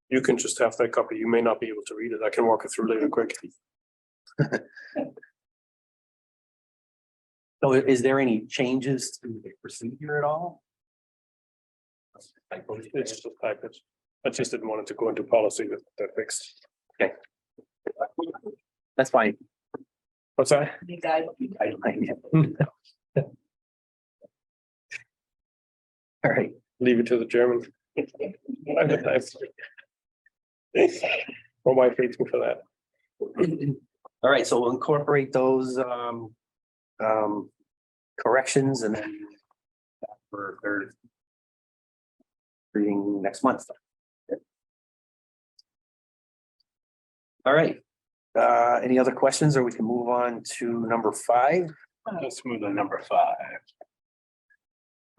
You can just have that copy. You may not be able to read it. I can walk it through later quick. so is there any changes to the procedure at all? It's just a type. I just didn't want it to go into policy that fixed. That's fine. What's that? Any guide? All right, Leave it to the German. My wife hates me for that. all right, so we'll incorporate those corrections and then for third reading next month. All right, any other questions, or we can move on to number 5? Let's move to number 5.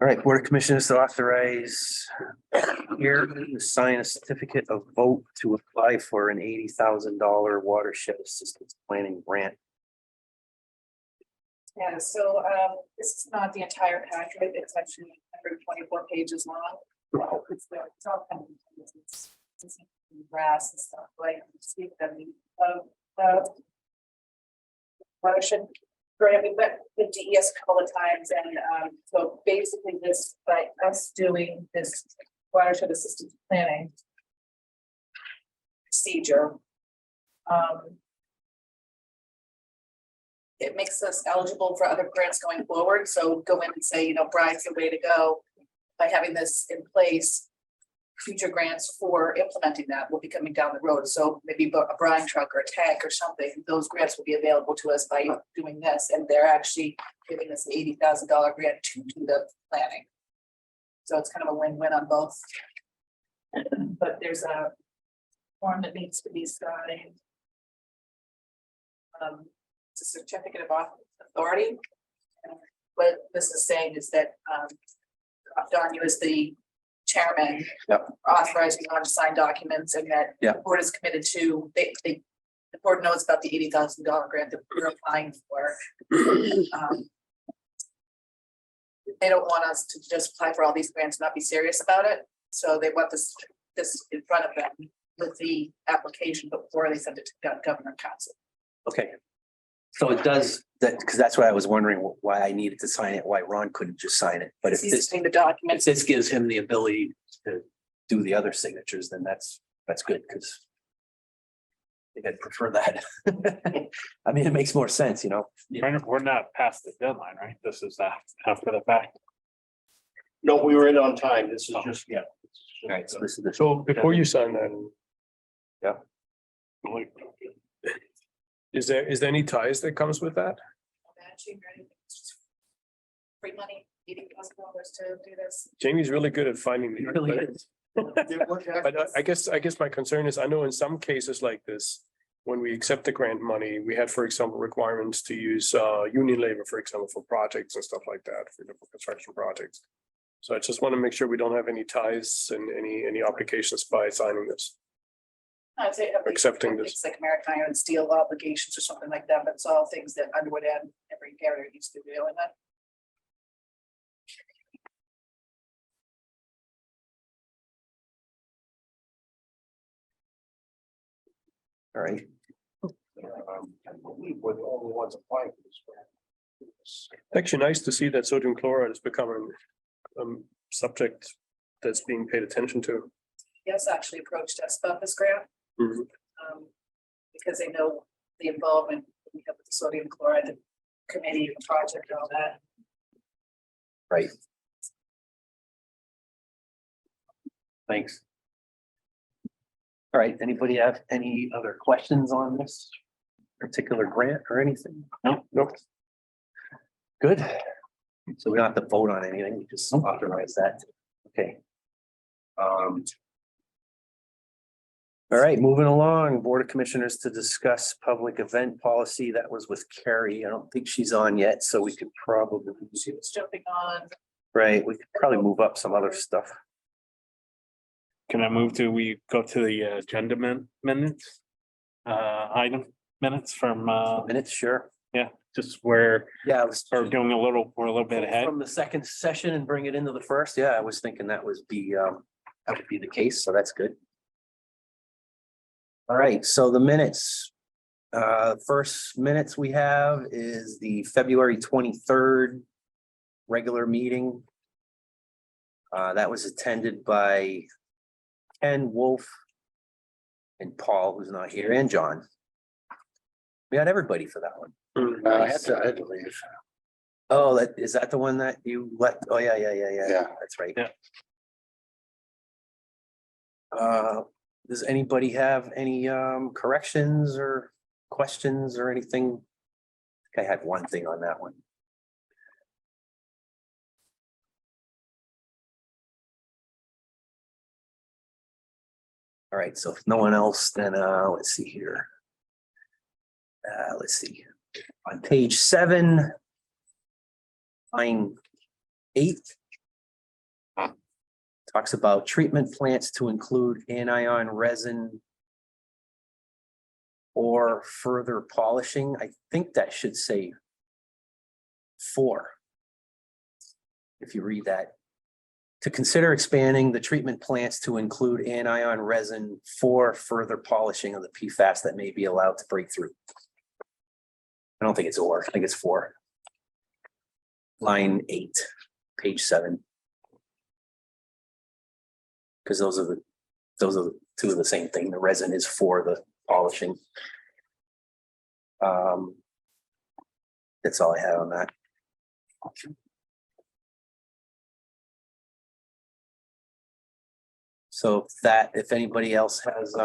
All right, Board of Commissioners to authorize here to sign a certificate of vote to apply for an $80,000 watershed assistance planning grant. Yeah, so this is not the entire packet, it's actually 124 pages long. It's all kind of it's grass and stuff, like speak watershed grant. We met with DES a couple of times, and so basically this, by us doing this watershed assistance planning procedure, it makes us eligible for other grants going forward. So go in and say, you know, Brian's the way to go. By having this in place, future grants for implementing that will be coming down the road. So maybe a brine truck or a tank or something, those grants will be available to us by doing this. And they're actually giving us an $80,000 grant to do the planning. So it's kind of a win-win on both. But there's a form that needs to be signed. It's a certificate of authority. What this is saying is that Don, you as the chairman, Yep. authorizing you to sign documents, and that Yep. the board is committed to, the board knows about the $80,000 grant that we're applying for. They don't want us to just apply for all these grants and not be serious about it, so they want this in front of them with the application before they send it to governor council. Okay. So it does that, because that's why I was wondering why I needed to sign it, why Ron couldn't just sign it. But if He's this, doing the if documents. this gives him the ability to do the other signatures, then that's good, because I think I'd prefer that. I mean, it makes more sense, you know? We're not past the deadline, right? This is after the fact. no, we were in on time. This is just, yeah. All right, so this is the. So before you sign that, is there any ties that comes with that? Matching or anything, it's just free money, $80,000 to do this. Jamie's really good at finding It the. really is. But I guess my concern is, I know in some cases like this, when we accept the grant money, we had, for example, requirements to use union labor, for example, for projects and stuff like that, for construction projects. So I just want to make sure we don't have any ties and any obligations by signing this. I'd say Accepting this. It's like American Iron and Steel obligations or something like that, but it's all things that Underwood and every carrier needs to be doing that. All right. I believe we're the only ones applying for this grant. It's actually nice to see that sodium chloride is becoming subject that's being paid attention to. Yes, actually approached us about this grant, Mhm. because they know the involvement we have with the sodium chloride committee, the project, and all that. Right. Thanks. All right, anybody have any other questions on this particular grant or anything? No. Nope. Good. So we don't have to vote on anything, we just authorize that. Okay. All right, moving along, Board of Commissioners to discuss public event policy. That was with Carrie. I don't think she's on yet, so we could probably, She was jumping on. right, we could probably move up some other stuff. Can I move we go to the agenda minutes? Item, minutes from, Minutes, sure. yeah, just where Yeah, I was. we're doing we're a little bit ahead. From the second session and bring it into the first. Yeah, I was thinking that would be the case, so that's good. All right, so the minutes. First minutes we have is the February 23rd regular meeting. That was attended by Ken, Wolf, and Paul, who's not here, and John. We had everybody for that one. I had to leave. Oh, is that the one that you let? Oh, yeah, Yeah. that's right. Yeah. Does anybody have any corrections or questions or anything? I had one thing on that one. All right, so if no one else, then let's see here. Let's see. On page 7, line 8. Talks about treatment plants to include anion resin or further polishing. I think that should say 4. If you read that. To consider expanding the treatment plants to include anion resin for further polishing of the PFAS that may be allowed to break through. I don't think it's or, I think it's 4. Line 8, page 7. Because those are two of the same thing. The resin is for the polishing. That's all I have on that. So if anybody else has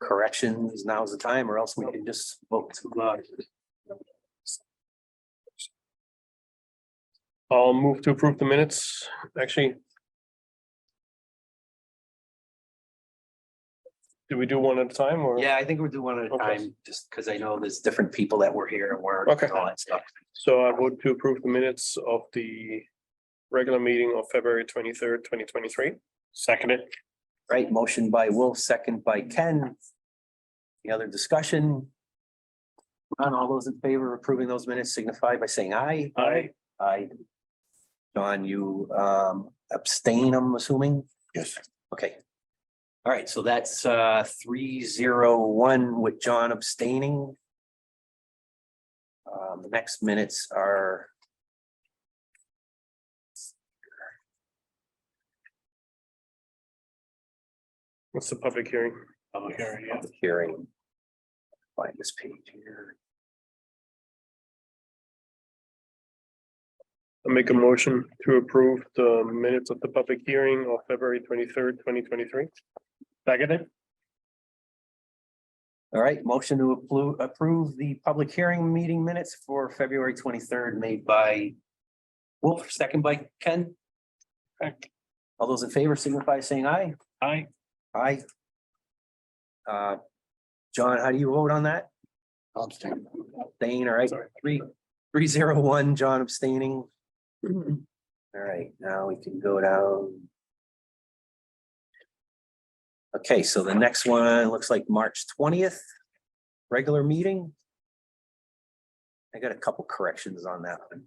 corrections, now's the time, or else we can just vote to I'll move to approve the minutes, actually. Do we do one at a time or? Yeah, I think we'll do one at a Okay. time, just because I know there's different people that were here and weren't. Okay. And all that stuff. So I vote to approve the minutes of the regular meeting of February 23rd, 2023. Seconded. Right, motion by Wolf, second by Ken. The other discussion? On all those in favor of approving those minutes signify by saying aye. Aye. Aye. John, you abstain, I'm assuming? Yes. Okay. All right, so that's 3-0-1 with John abstaining. The next minutes are. What's the public hearing? Public hearing, yeah. Public hearing. Find this page here. I make a motion to approve the minutes of the public hearing of February 23rd, 2023. Seconded. All right, motion to approve the public hearing meeting minutes for February 23rd made by Wolf, second by Ken. All those in favor signify by saying aye. Aye. Aye. John, how do you vote on that? I'll abstain. Abstain, all right, Sorry. 3-0-1, John abstaining. All right, now we can go down. Okay, so the next one looks like March 20th, regular meeting. I got a couple corrections on that one.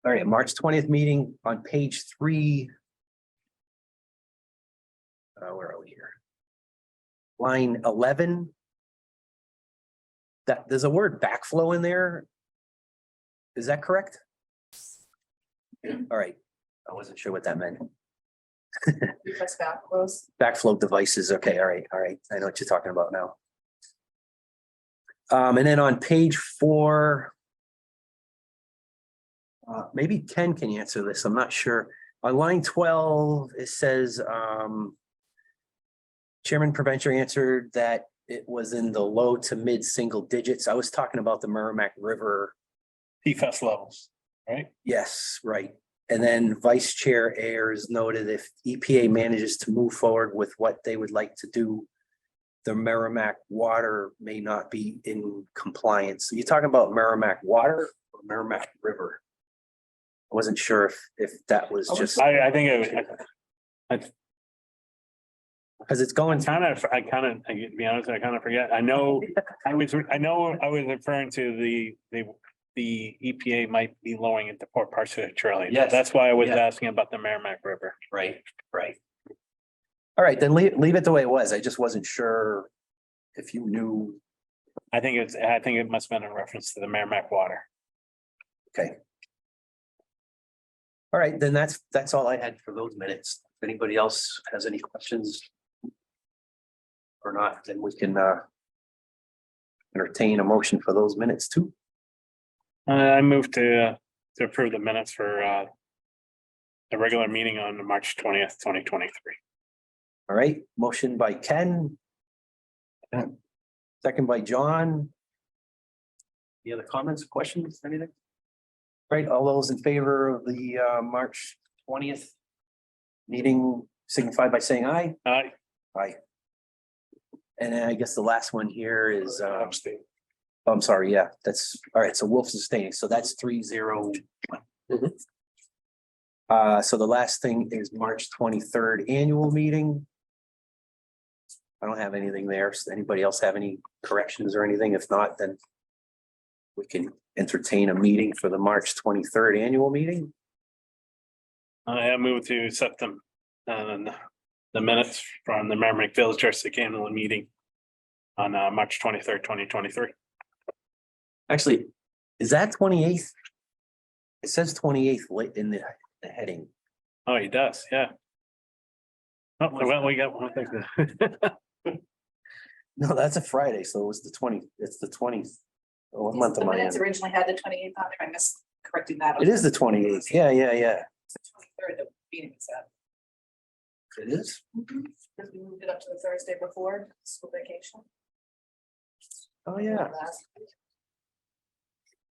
All right, March 20th meeting on page 3. Where are we here? Line 11. That there's a word backflow in there. Is that correct? All right, I wasn't sure what that meant. Because back close. Backflow devices, okay, all right, I know what you're talking about now. And then on page 4. Maybe Ken can answer this, I'm not sure. On line 12, it says, Chairman Preventure answered that it was in the low to mid single digits. I was talking about the Merrimack River. PFAS levels, right? Yes, right. And then Vice Chair Ayers noted if EPA manages to move forward with what they would like to do, the Merrimack water may not be in compliance. You're talking about Merrimack water or Merrimack River? I wasn't sure if that was just, I think Because it's going, I to be honest, I kind of forget. I know, I was referring to the EPA might be lowering it to Port Parsippany early. Yes. That's why I was Yeah. asking about the Merrimack River. right. All right, then leave it the way it was. I just wasn't sure if you knew. I think it must have been in reference to the Merrimack water. Okay. All right, then that's all I had for those minutes. If anybody else has any questions? Or not, then we can entertain a motion for those minutes too. I moved to approve the minutes for the regular meeting on March 20th, 2023. All right, motion by Ken. Second by John. Any other comments, questions, anything? Right, all those in favor of the March 20th meeting signify by saying aye. Aye. And then I guess the last one here is, Abstain. I'm sorry, yeah, that's, all right, so Wolf's abstaining, so that's 3-0. So the last thing is March 23rd annual meeting. I don't have anything there. Does anybody else have any corrections or anything? If not, then we can entertain a meeting for the March 23rd annual meeting. I moved to accept them, the minutes from the Merrimack Village Church annual meeting on March 23rd, 2023. Actually, is that 28th? It says 28th late in the heading. Oh, he does, yeah. Oh, well, we got one thing. No, that's a Friday, so it was the 20th. It's the 20th. Oh, what month The am I in? minutes originally had the 28th on there. I missed correcting that. It is the 28th. Yeah. 23rd, the meeting was at. It is? Because we moved it up to the Thursday before school vacation. Oh, yeah.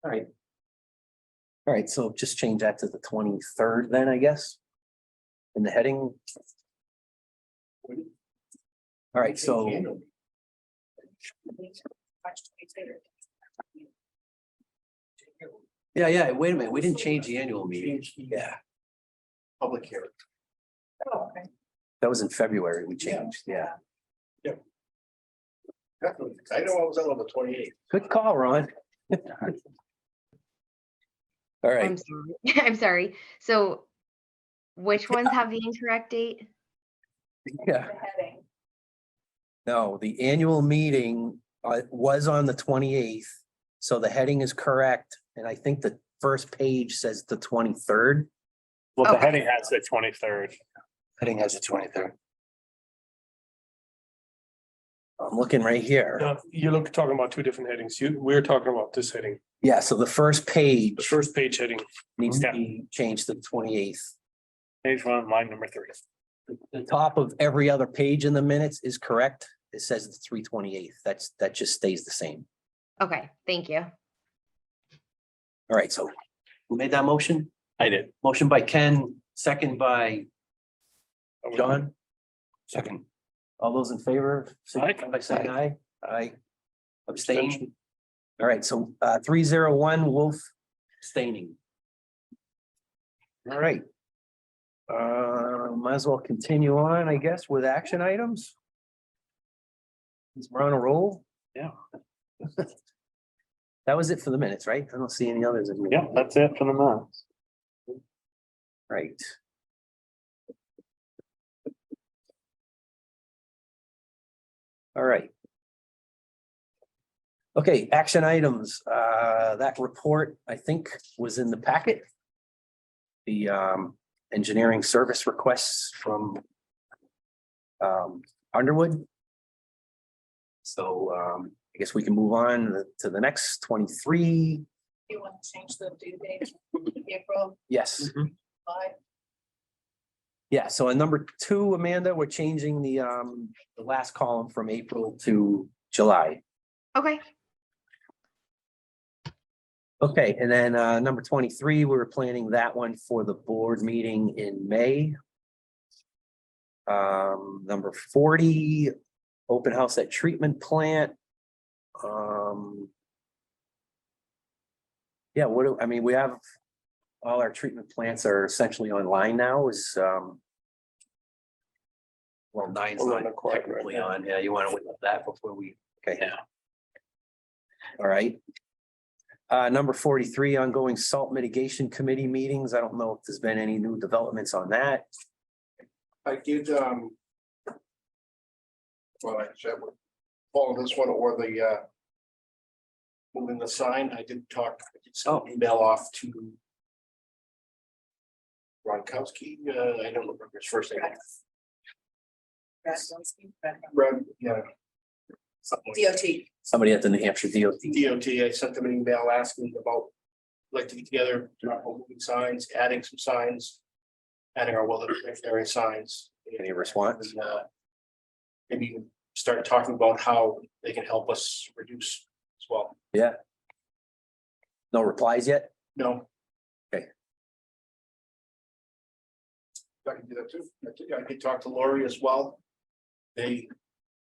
All right. All right, so just change that to the 23rd then, I guess. In the heading. All right, so March 23rd. yeah, wait a minute. We didn't change the annual meeting. Change the Yeah, public hearing. Oh, okay. that was in February. We changed. Yeah. Definitely. I know I was out on the 28th. Good call, Ron. All right. I'm sorry. I'm sorry. So which ones have the incorrect date? Yeah. The heading. No, the annual meeting was on the 28th. So the heading is correct. And I think the first page says the 23rd. Well, the Okay. heading has the 23rd. Heading has the 23rd. I'm looking right here. No, you're talking about two different headings. We're talking about this heading. Yeah, so the first The page first page heading. needs to be changed to the 28th. Page 1, line number 3. The top of every other page in the minutes is correct. It says it's 3/28. That just stays the same. Okay, thank you. All right, so who made that motion? I did. Motion by Ken, second by John. Second. All those in favor, signify by saying aye. Aye. Abstain. All right, so 301 Wolf abstaining. All right. Might as well continue on, I guess, with action items. Since we're on a roll. Yeah. That was it for the minutes, right? I don't see any others. in here. Yeah, that's it for the month. Right. All right. Okay, action items. That report, I think, was in the packet. The engineering service requests from Underwood. So I guess we can move on to the next 23. You want to change the due date, April Yes. 5? Yeah, so on number 2, Amanda, we're changing the last column from April to July. Okay, Okay, and then number 23, we were planning that one for the board meeting in May. Number 40, open house at treatment plant. Yeah, I mean, we have all our treatment plants are essentially online now. Is Well, nine's 11 not o'clock, right, technically yeah. on. Yeah, you want to wait with that before we, okay. Yeah. All right. Number 43, ongoing salt mitigation committee meetings. I don't know if there's been any new developments on that. I did, well, I said, follow this one or the, moving the sign, I did talk, I did send an email off to Gronkowski, I don't remember his first name. Brad, yeah. Something like DOT. Somebody at the New Hampshire DOT. DOT, I sent them an email asking about, like to get together, moving signs, adding some signs. Adding our wilderness area signs. Any response? And, maybe start talking about how they can help us reduce as well. Yeah. No replies yet? No. Okay. I can do that too. I did talk to Lori as well.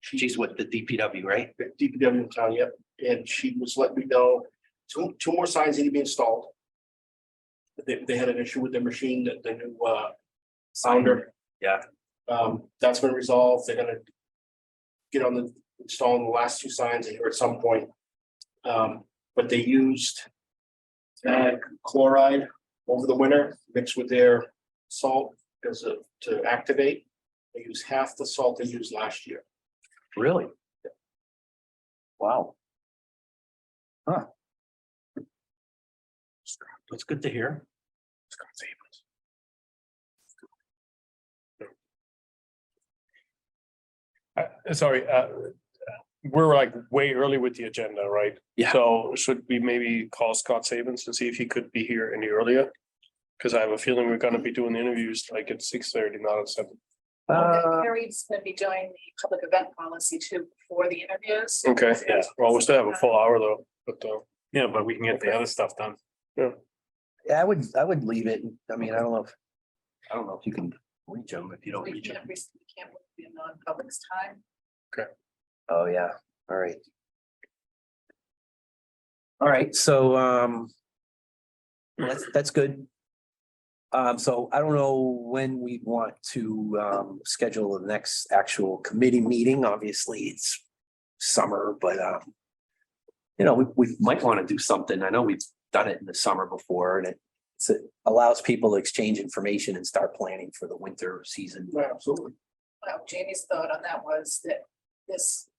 She's with the DPW, right? DPW in town, yep, and she was letting me know two more signs need to be installed. They had an issue with their machine, that the new sounder. Yeah. That's been resolved. They're gonna get on the installing the last two signs here at some point. But they used chloride over the winter mixed with their salt to activate. They use half the salt they used last year. Really? Wow. Huh. That's good to hear. Sorry, we're like way early with the agenda, right? Yeah. So should we maybe call Scott Sabins and see if he could be here any earlier? Because I have a feeling we're gonna be doing the interviews like at 6:30, not at 7. Carrie's gonna be doing the public event policy too before the interviews. Okay, yeah, well, we still have a full hour though, but Yeah, but we can get the other stuff done. Yeah, I would leave it. I mean, I don't know if you can reach them if you don't We reach them. can't be in non-public's time. Oh, yeah. All right. All right, so that's good. So I don't know when we want to schedule the next actual committee meeting. Obviously, it's summer, but you know, we might want to do something. I know we've done it in the summer before, and it allows people to exchange information and start planning for the winter season. Yeah, absolutely. Well, Jamie's thought on that was that this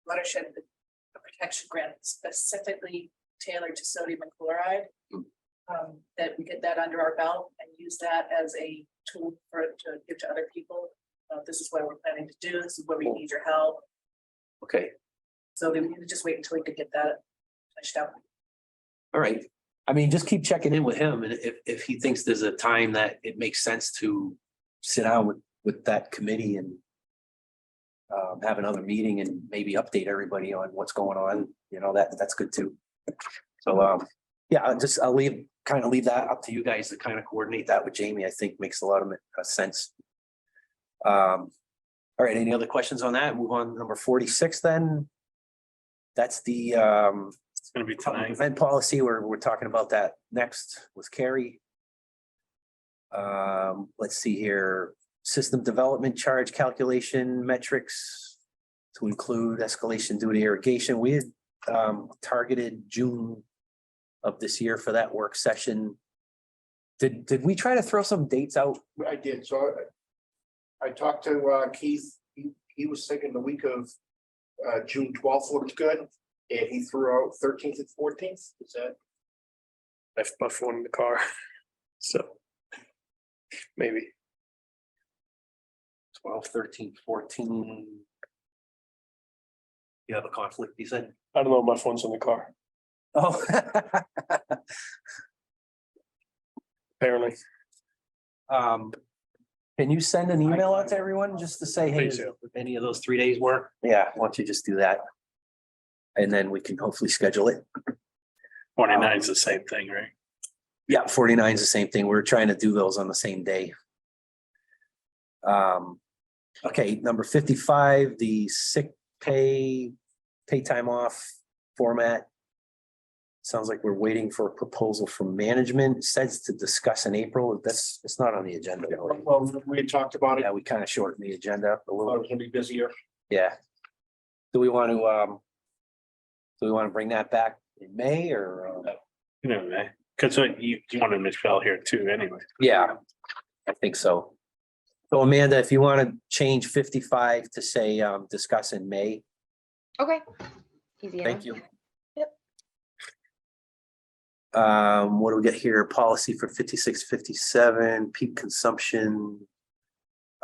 watershed protection grant is specifically tailored to sodium and chloride. That we get that under our belt and use that as a tool to give to other people. This is what we're planning to do. This is where we need your help. Okay, So we need to just wait until we could get that fleshed out. all right. I mean, just keep checking in with him, and if he thinks there's a time that it makes sense to sit down with that committee and have another meeting and maybe update everybody on what's going on, you know, that's good too. So yeah, I'll leave that up to you guys to kind of coordinate that with Jamie. I think makes a lot of sense. All right, any other questions on that? Move on to number 46 then. That's the It's gonna be tonight. event policy, we're talking about that next with Carrie. Let's see here, system development charge calculation metrics to include escalation due to irrigation. We had targeted June of this year for that work session. Did we try to throw some dates out? I did, so I talked to Keith, he was thinking the week of June 12th looked good, and he threw out 13th and 14th, is that? I left my phone in the car, so maybe. 12, 13, 14. You have a conflict, you said? I don't know, my phone's in the car, Oh. apparently. Can you send an email out to everyone just to say, hey, Please do. if any of those 3 days work? Yeah, why don't you just do that? And then we can hopefully schedule it. 49 is the same thing, right? Yeah, 49 is the same thing. We're trying to do those on the same day. Okay, number 55, the sick pay time off format. Sounds like we're waiting for a proposal from management. It says to discuss in April. It's not on the agenda. really. Well, we had talked about it. Yeah, we kind of shortened the agenda up a I little. was gonna be busier. Yeah. Do we want to bring that back in May or? You know, because you wanted Michelle here too anyway. Yeah, I think so. So Amanda, if you want to change 55 to say, discuss in May, Okay. Easy enough. thank you. Yep. What do we get here? Policy for 56, 57, peak consumption.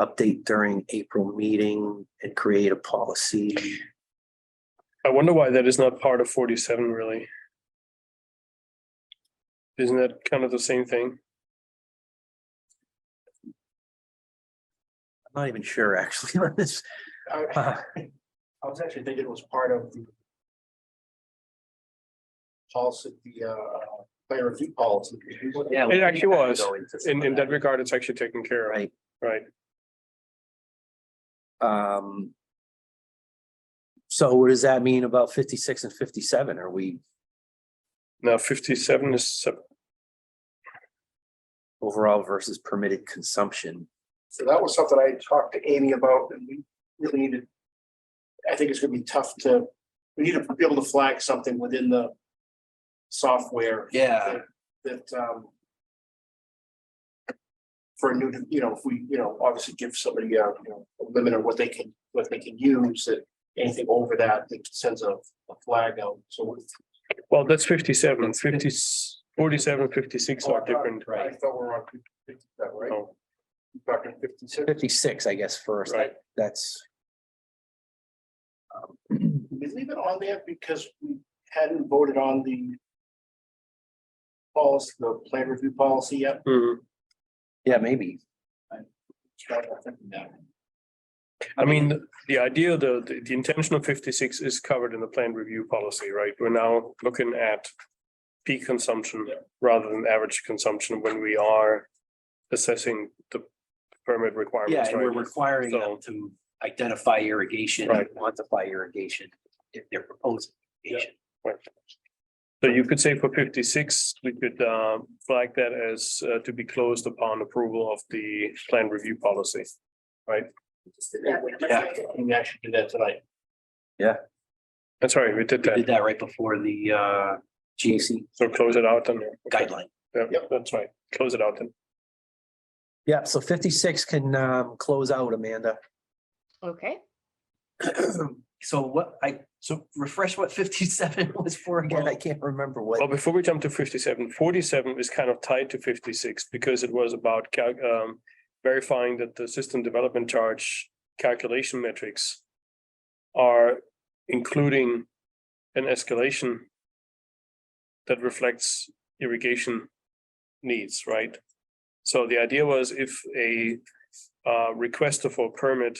Update during April meeting and create a policy. I wonder why that is not part of 47 really. Isn't that kind of the same thing? I'm not even sure actually on this. I was actually thinking it was part of the policy, the plan review policy. Yeah. It actually was. Go into some In of that regard, it's actually taken care of, Right. right? So what does that mean about 56 and 57? Are we Now 57 is, overall versus permitted consumption? So that was something I talked to Amy about, and we really needed. I think it's gonna be tough we need to be able to flag something within the software. Yeah. That for a new, if we, obviously give somebody, a limit of what they can use, that anything over that sends a flag out, so. well, that's 57, 50, 47, 56 are different. I thought we were on 50, right? Oh, Talking 56. 56, I guess, first. Right. That's. We leave it on there because we hadn't voted on the policy, the plan review policy yet. mhm. Yeah, maybe. I mean, the idea, the intention of 56 is covered in the planned review policy, right? We're now looking at peak consumption rather than average consumption when we are assessing the permit Yeah, requirements, and we're right? requiring them So- to identify irrigation, and Right. quantify irrigation if they're proposing irrigation. So you could say for 56, we could flag that as to be closed upon approval of the plan review policy, right? Yeah, we actually did that tonight. That's right, we did We did that. that right before the GAC So close it out and. guideline. Yeah, Yep. that's right. Close it out then. Yeah, so 56 can close out, Amanda. Okay. So refresh what 57 was for again. I can't remember Well, what. before we jump to 57, 47 is kind of tied to 56 because it was about verifying that the system development charge calculation metrics are including an escalation that reflects irrigation needs, right? So the idea was if a requester for a permit,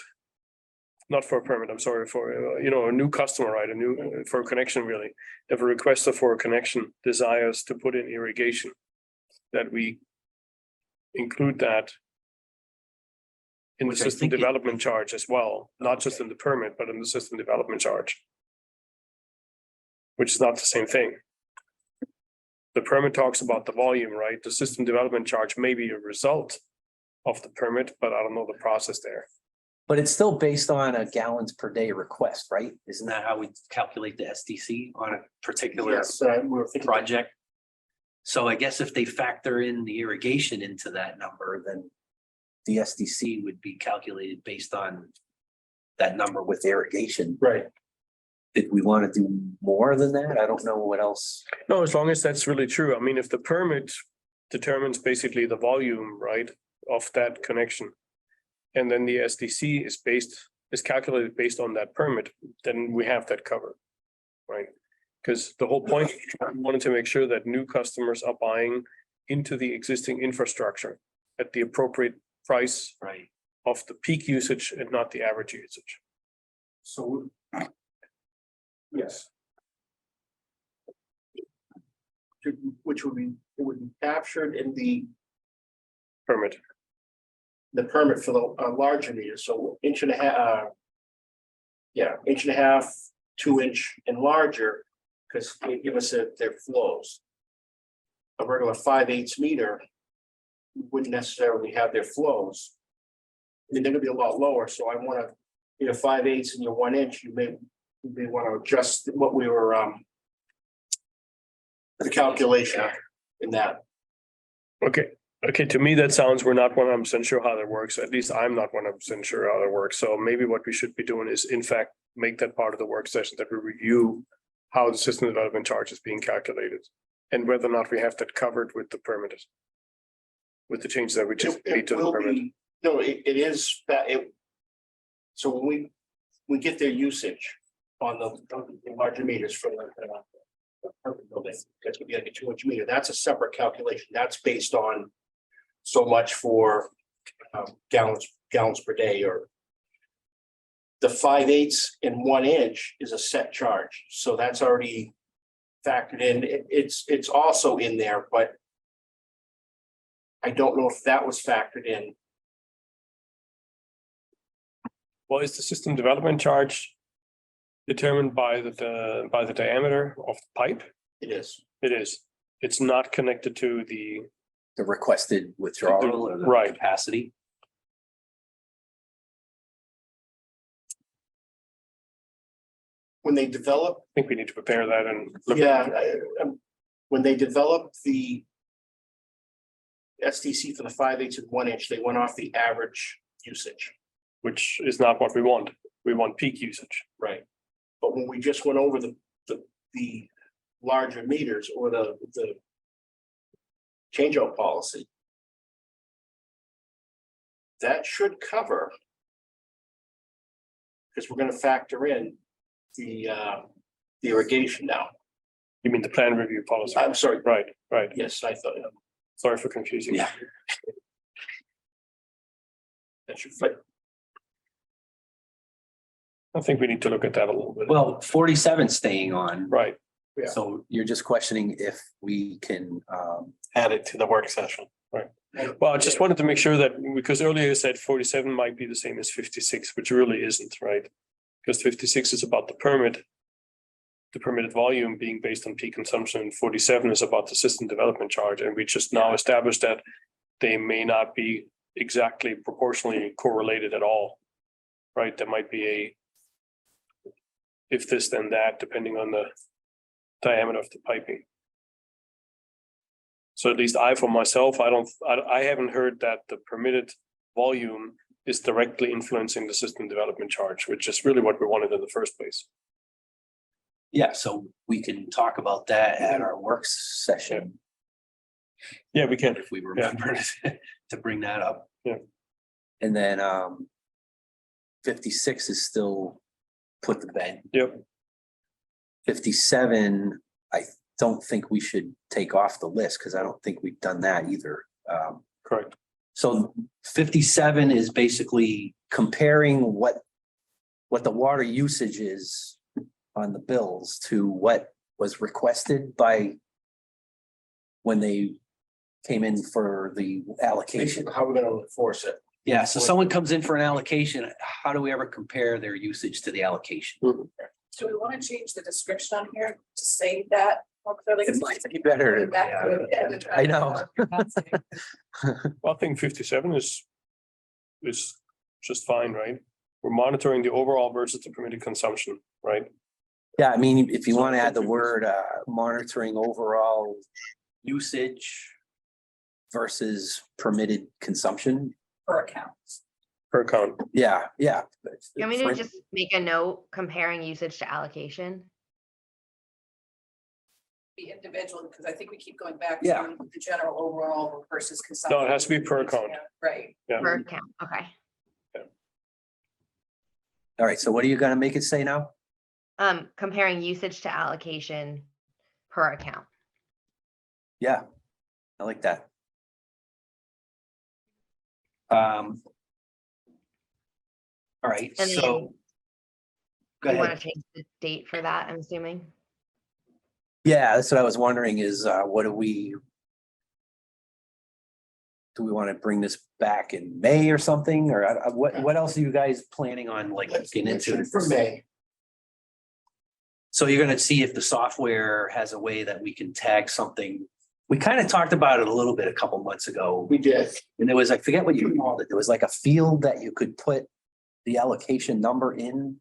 not for a permit, I'm sorry, for, a new customer, right, for a connection really. If a requester for a connection desires to put in irrigation, that we include that in the Which I system think it- development charge as well, not just in the permit, but in the system development charge. Which is not the same thing. The permit talks about the volume, right? The system development charge may be a result of the permit, but I don't know the process there. But it's still based on a gallons per day request, right? Isn't that how we calculate the SDC on a particular Yes, we were thinking. project? So I guess if they factor in the irrigation into that number, then the SDC would be calculated based on that number with irrigation. Right. Did we want to do more than that? I don't know what else. No, as long as that's really true. I mean, if the permit determines basically the volume, right, of that connection. And then the SDC is calculated based on that permit, then we have that covered. Right? Because the whole point, we wanted to make sure that new customers are buying into the existing infrastructure at the appropriate price Right. of the peak usage and not the average usage. So. Yes. Which would be, it would be captured in the Permit. permit for the larger meter, so inch and a half. Yeah, inch and a half, 2 inch and larger, because they give us their flows. A regular 5/8 meter wouldn't necessarily have their flows. I mean, they're gonna be a lot lower, so I wanna, your 5/8 and your 1 inch, you may want to adjust what we were, the calculation in that. Okay, to me, that sounds, we're not 100% sure how that works. At least I'm not 100% sure how that works. So maybe what we should be doing is, in fact, make that part of the work session, that we review how the system development charge is being calculated and whether or not we have that covered with the permit. With the changes that we just made to the will permit. be, no, it is that it. So when we get their usage on the larger meters for the apartment building, that's gonna be like a 2-inch meter. That's a separate calculation. That's based on so much for gallons per day, or the 5/8 and 1 inch is a set charge. So that's already factored in. It's also in there, but I don't know if that was factored in. Well, is the system development charge determined by the diameter of the pipe? It is. It is. It's not connected to the, The requested withdrawal or the Right. capacity. When they develop, I think we need to prepare that and look. yeah, when they developed the STC for the 5/8 and 1 inch, they went off the average usage, Which is not what we want. We want peak usage. right? But when we just went over the larger meters or the changeout policy, that should cover, because we're gonna factor in the irrigation now. You mean the plan review policy? I'm sorry, Right. yes, I thought. Sorry for confusing. Yeah. That should fit. I think we need to look at that a little bit. Well, 47 staying on. Right. Yeah. So you're just questioning if we can, Add it to the work session. Well, I just wanted to make sure that, because earlier you said 47 might be the same as 56, which really isn't, right? Because 56 is about the permit. The permitted volume being based on peak consumption, and 47 is about the system development charge, and we just now established that they may not be exactly proportionally correlated at all. Right, there might be a if this then that, depending on the diameter of the piping. So at least for myself, I haven't heard that the permitted volume is directly influencing the system development charge, which is really what we wanted in the first place. yeah, so we can talk about that at our work session Yeah, we can. if we remember to bring that up. Yeah. And then 56 is still put to bed. Yep. 57, I don't think we should take off the list because I don't think we've done that either. Correct. So 57 is basically comparing what the water usage is on the bills to what was requested by when they came in for the allocation. How we're gonna enforce it. Yeah, so someone comes in for an allocation, how do we ever compare their usage to the allocation? Do we want to change the description on here to say that more clearly? It might be better. Back to it. I know. Well, I think 57 is just fine, right? We're monitoring the overall versus the permitted consumption, right? Yeah, I mean, if you want to add the word monitoring overall usage versus permitted consumption. Per account. Per count. Yeah. You want me to just make a note comparing usage to allocation? Be individual, because I think we keep going back Yeah. to the general overall versus consumption. No, it has to be per account. Right. Yeah. Per account, okay. All right, so what are you gonna make it say now? Comparing usage to allocation per account. Yeah, I like that. All right, And so. then Go you want ahead. to change the date for that, I'm assuming? Yeah, that's what I was wondering is, what do we want to bring this back in May or something? Or what else are you guys planning on like looking into? For May. So you're gonna see if the software has a way that we can tag something. We kind of talked about it a little bit a couple months ago. We did. And there was, I forget what you called it. There was like a field that you could put the allocation number in.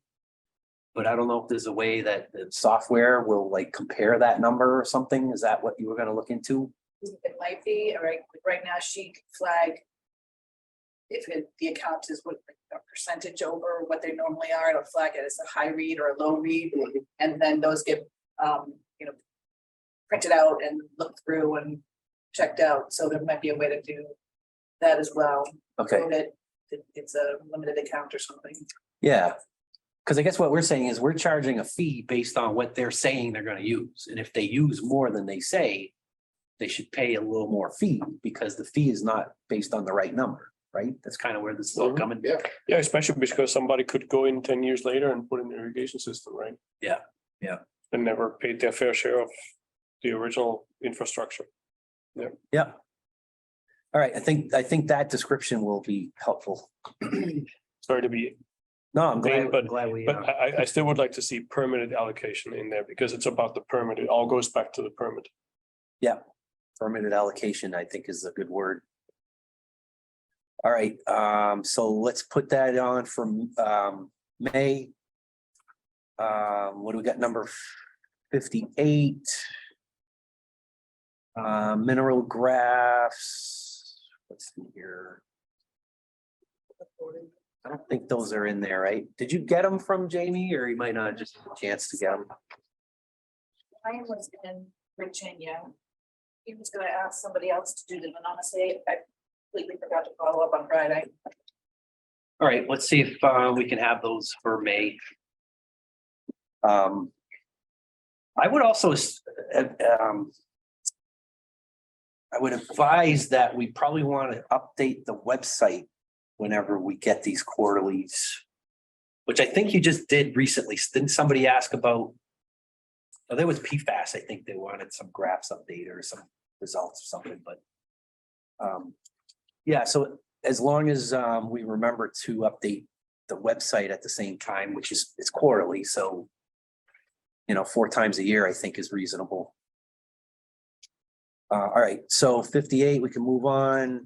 But I don't know if there's a way that the software will like compare that number or something. Is that what you were gonna look into? It might be, all right, right now she can flag. If the account is what a percentage over what they normally are, it'll flag it as a high read or a low read. And then those get, printed out and looked through and checked out. So there might be a way to do that as well. Okay, So that it's a limited account or something. yeah. Cause I guess what we're saying is we're charging a fee based on what they're saying they're gonna use. And if they use more than they say, they should pay a little more fee because the fee is not based on the right number, right? That's kind of where this is all coming. Yeah. Yeah, especially because somebody could go in 10 years later and put in an irrigation system, right? Yeah, yeah. And never paid their fair share of the original infrastructure. Yeah. All right, I think that description will be helpful. Sorry to be, No, I'm glad, But- glad we, but I still would like to see permitted allocation in there because it's about the permit. It all goes back to the permit. permitted allocation, I think is a good word. All right, so let's put that on from May. What do we got? Number 58. Mineral graphs. What's in here? I don't think those are in there, right? Did you get them from Jamie or you might not just have a chance to get them? Ryan was in Virginia. He was gonna ask somebody else to do them, and honestly, I completely forgot to follow up on Friday. All right, let's see if we can have those for May. I would also I would advise that we probably want to update the website whenever we get these quarterlies. Which I think you just did recently. Didn't somebody ask about? Oh, there was PFAS. I think they wanted some graphs update or some results or something, but. Yeah, so as long as we remember to update the website at the same time, which is it's quarterly, so. 4 times a year, I think is reasonable. All right, so 58, we can move on.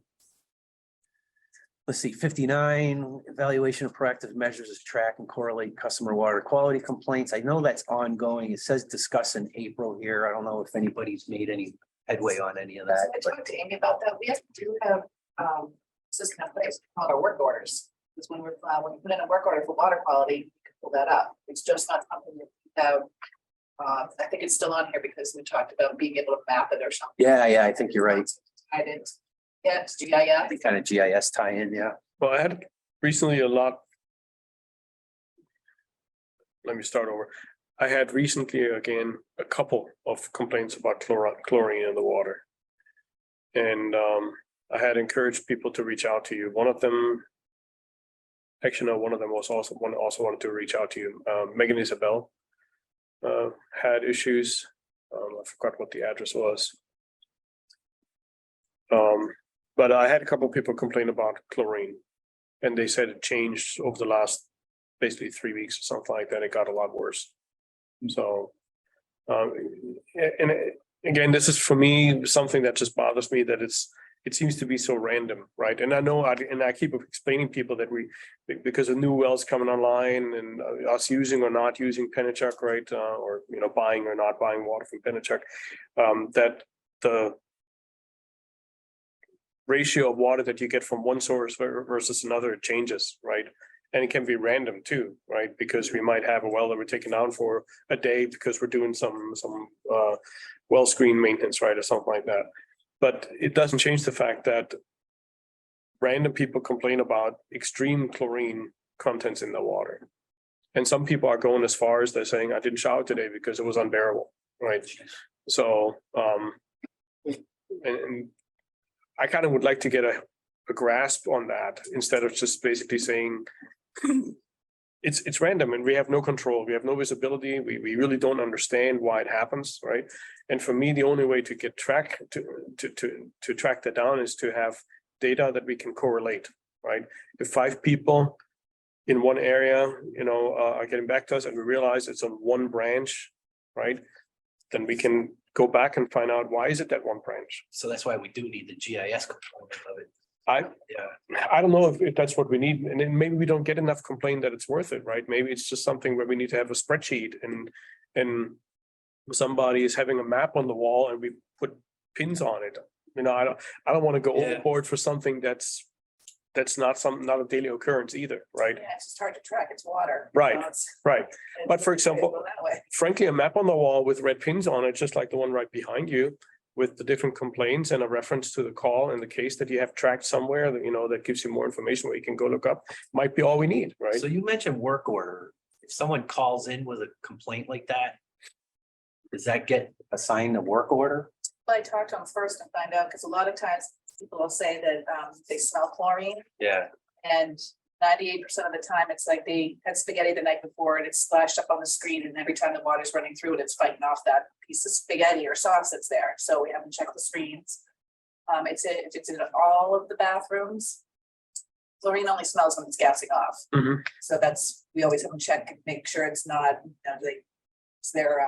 Let's see, 59, evaluation of proactive measures to track and correlate customer water quality complaints. I know that's ongoing. It says discuss in April here. I don't know if anybody's made any headway on any of So that. I but- talked to Amy about that. We do have system in place called our work orders. Because when we put in a work order for water quality, you can pull that up. It's just not something that we have. I think it's still on here because we talked about being able to map it or something. Yeah, I think you're right. I did. Yeah, it's GIS. Any kind of GIS tie-in, yeah. Well, I had recently a lot. Let me start over. I had recently again a couple of complaints about chlorine in the water. And I had encouraged people to reach out to you. One of them. Actually, no, one of them was also wanted to reach out to you. Megan Isabel had issues. I forgot what the address was. But I had a couple of people complain about chlorine. And they said it changed over the last basically 3 weeks or something like that. It got a lot worse. So, and again, this is for me, something that just bothers me that it seems to be so random, right? And I know, I keep explaining people that because of new wells coming online and us using or not using Penachuk, right? Or, buying or not buying water from Penachuk, that the ratio of water that you get from one source versus another changes, right? And it can be random too, right? Because we might have a well that we're taking down for a day because we're doing some well screen maintenance, right? Or something like that. But it doesn't change the fact that random people complain about extreme chlorine contents in the water. And some people are going as far as they're saying, I didn't shower today because it was unbearable, right? So, and I kind of would like to get a grasp on that instead of just basically saying it's random and we have no control, we have no visibility, we really don't understand why it happens, right? And for me, the only way to get track to track that down is to have data that we can correlate, right? If 5 people in one area, are getting back to us and we realize it's on one branch, right? Then we can go back and find out why is it that one branch? So that's why we do need the GIS component of it. I don't know if that's what we need, and then maybe we don't get enough complaint that it's worth it, right? Maybe it's just something where we need to have a spreadsheet and somebody is having a map on the wall and we put pins on it. I don't want to go Yeah. overboard for something that's not a daily occurrence either, right? Yeah, it's just hard to track, it's water. Right, right. it's- But for it's example, go that way. frankly, a map on the wall with red pins on it, just like the one right behind you, with the different complaints and a reference to the call and the case that you have tracked somewhere that, that gives you more information where you can go look up, might be all we need, right? So you mentioned work order. If someone calls in with a complaint like that, does that get assigned a work order? But I talked to them first and find out, because a lot of times people will say that they smell chlorine, Yeah. and 98% of the time, it's like they had spaghetti the night before and it's splashed up on the screen, and every time the water's running through it, it's fighting off that piece of spaghetti or sauce that's there. So we haven't checked the screens. If it's in all of the bathrooms, chlorine only smells when it's gassing off. Mhm. So we always have them check and make sure it's not, it's their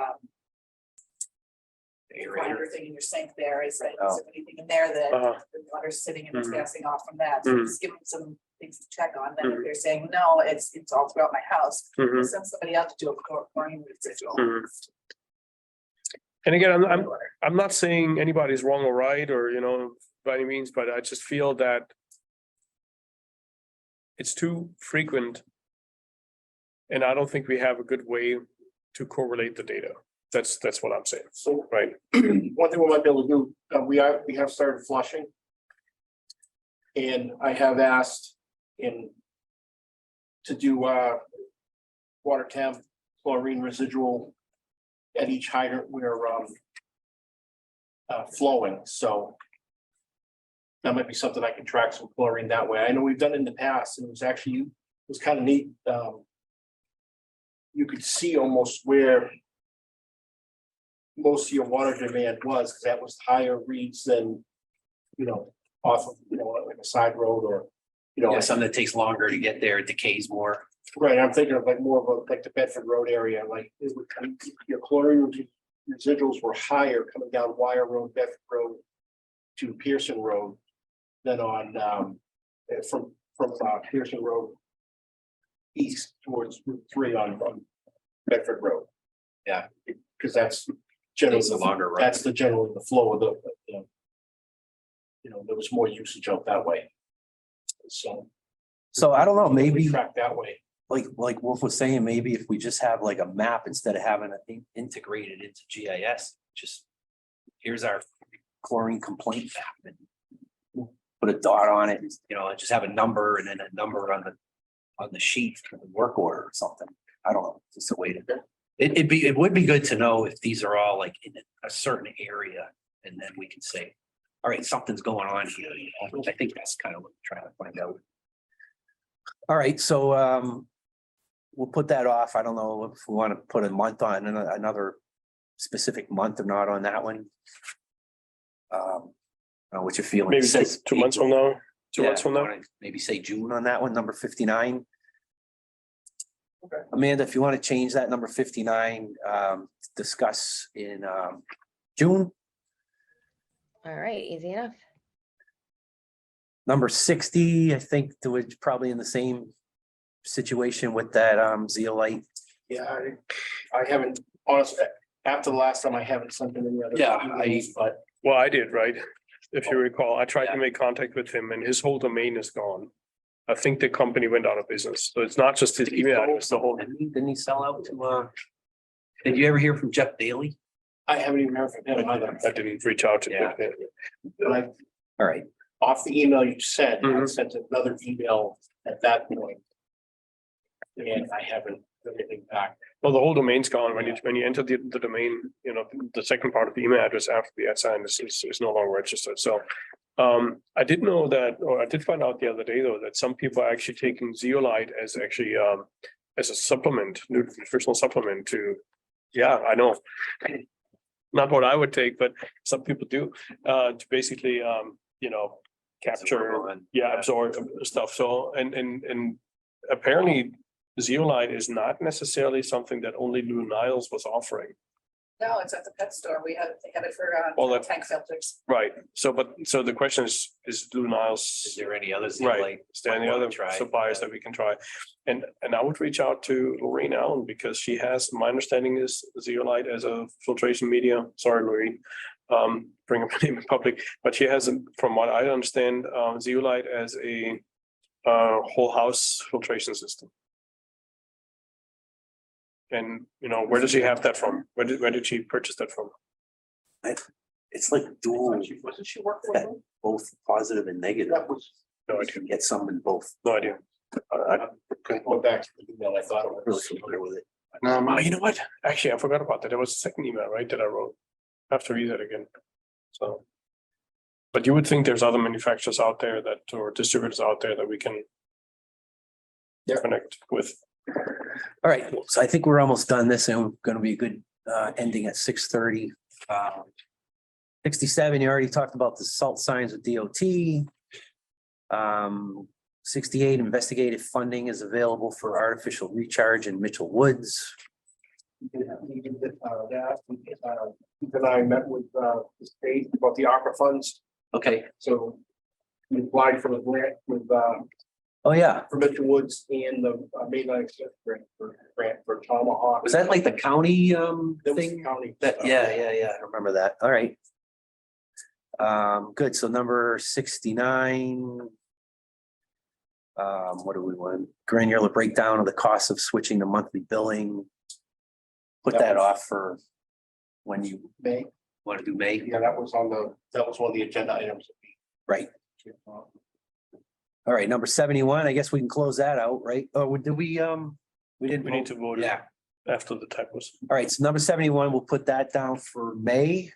grinder thing in your sink there, is there anything in there that Uh-huh. the water's sitting and it's Mhm. gassing off from that? So Mhm. just give them some things to check on. Then if they're saying, no, it's all throughout my house, we'll Mhm. send somebody out to do a chlorine residual. Mhm. And again, I'm not saying anybody's wrong or right, or, by any means, but I just feel that it's too frequent. And I don't think we have a good way to correlate the data. That's what I'm saying, So right? one thing we might be able to do, we have started flushing. And I have asked to do water temp, chlorine residual at each hydrant where flowing, so that might be something I can track some chlorine that way. I know we've done it in the past, and it was kind of neat. You could see almost where most of your water demand was, because that was higher reads than, off of, like a side road or, Yeah, something that takes longer to get there, it decays more. right, I'm thinking of like more of a, like the Bedford Road area, like your chlorine residuals were higher coming down Wire Road, Bedford Road to Pearson Road than on, from Pearson Road east towards Route 3 on Bedford Road. Yeah. Because that's generally, It's a longer road. that's the flow of the, there was more usage out that way. So I don't know, we maybe track that way. like Wolf was saying, maybe if we just have like a map instead of having it integrated into GIS, just here's our chlorine complaint map and put a dot on it, and just have a number and then a number on the sheet for the work order or something. I don't know, just a way to. It would be good to know if these are all like in a certain area, and then we can say, all right, something's going on here. I think that's kind of what we're trying to find out. All right, so we'll put that off. I don't know if we want to put a month on another specific month or not on that one. I don't know what you're feeling. Maybe It says 2 months from now, 2 Yeah, months from now. wanna Maybe say June on that one, number 59. Okay. Amanda, if you want to change that number 59, discuss in June. All right, easy enough. Number 60, I think there was probably in the same situation with that zeolite. Yeah, I haven't, honestly, after the last time, I haven't sent them any other. Yeah, emails, But Well, I did, right? If you recall, I tried Yeah. to make contact with him and his whole domain is gone. I think the company went out of business. So it's not just his email address, the whole. Didn't he sell out to did you ever hear from Jeff Daly? I haven't even heard from him either. I didn't reach out to Yeah. him. Like, All right, off the email you sent, I Mhm. sent another email at that point. And I haven't done anything back. Well, the whole domain's gone. When you enter the domain, the second part of the email address after the @ is no longer registered. So I did know that, or I did find out the other day though, that some people are actually taking zeolite as actually as a supplement, nutritional supplement to, yeah, I know. Not what I would take, but some people do, to basically, capture, on. absorb stuff. So, and apparently zeolite is not necessarily something that only Lou Niles was offering. No, it's at the pet store. They have it for Well, that- tank filters. Right, so the question is Lou Is Niles, there any other right, zeolite? is there any might wanna other try? suppliers that we can try? And I would reach out to Lorraine Allen, because she has, my understanding is zeolite as a filtration media, sorry, Lorraine. Bring up her name in public, but she has, from what I understand, zeolite as a whole house filtration system. And, where does she have that from? Where did she purchase that from? It's like dual, Wasn't she working with that them? both positive and negative. That was, No You idea, can get some in both. no idea. I couldn't go back to the email, I thought it I'm really was. familiar with it. Oh, you know what? Actually, I forgot about that. There was a second email, right, that I wrote. I have to read that again. So. But you would think there's other manufacturers out there or distributors out there that we can. Yeah. Connect with. All right, so I think we're almost done this and gonna be a good ending at 6:30. 67, you already talked about the salt signs with DOT. 68, investigative funding is available for artificial recharge in Mitchell Woods. Keith and I met with the state about the ARPA funds, Okay, so we applied for the grant with oh yeah, for Mitchell Woods and the Mainline grant for Tomahawk. was that like the county That was the thing? county. That, yeah, I remember that. All right. Good, so number 69. What do we want? Granular breakdown of the cost of switching to monthly billing. Put that off for when you May, want to do May, yeah, that was one of the agenda items. right? All right, number 71, I guess we can close that out, right? Oh, did we didn't. We need to vote it Yeah, after the typos. all right, so number 71, we'll put that down for May.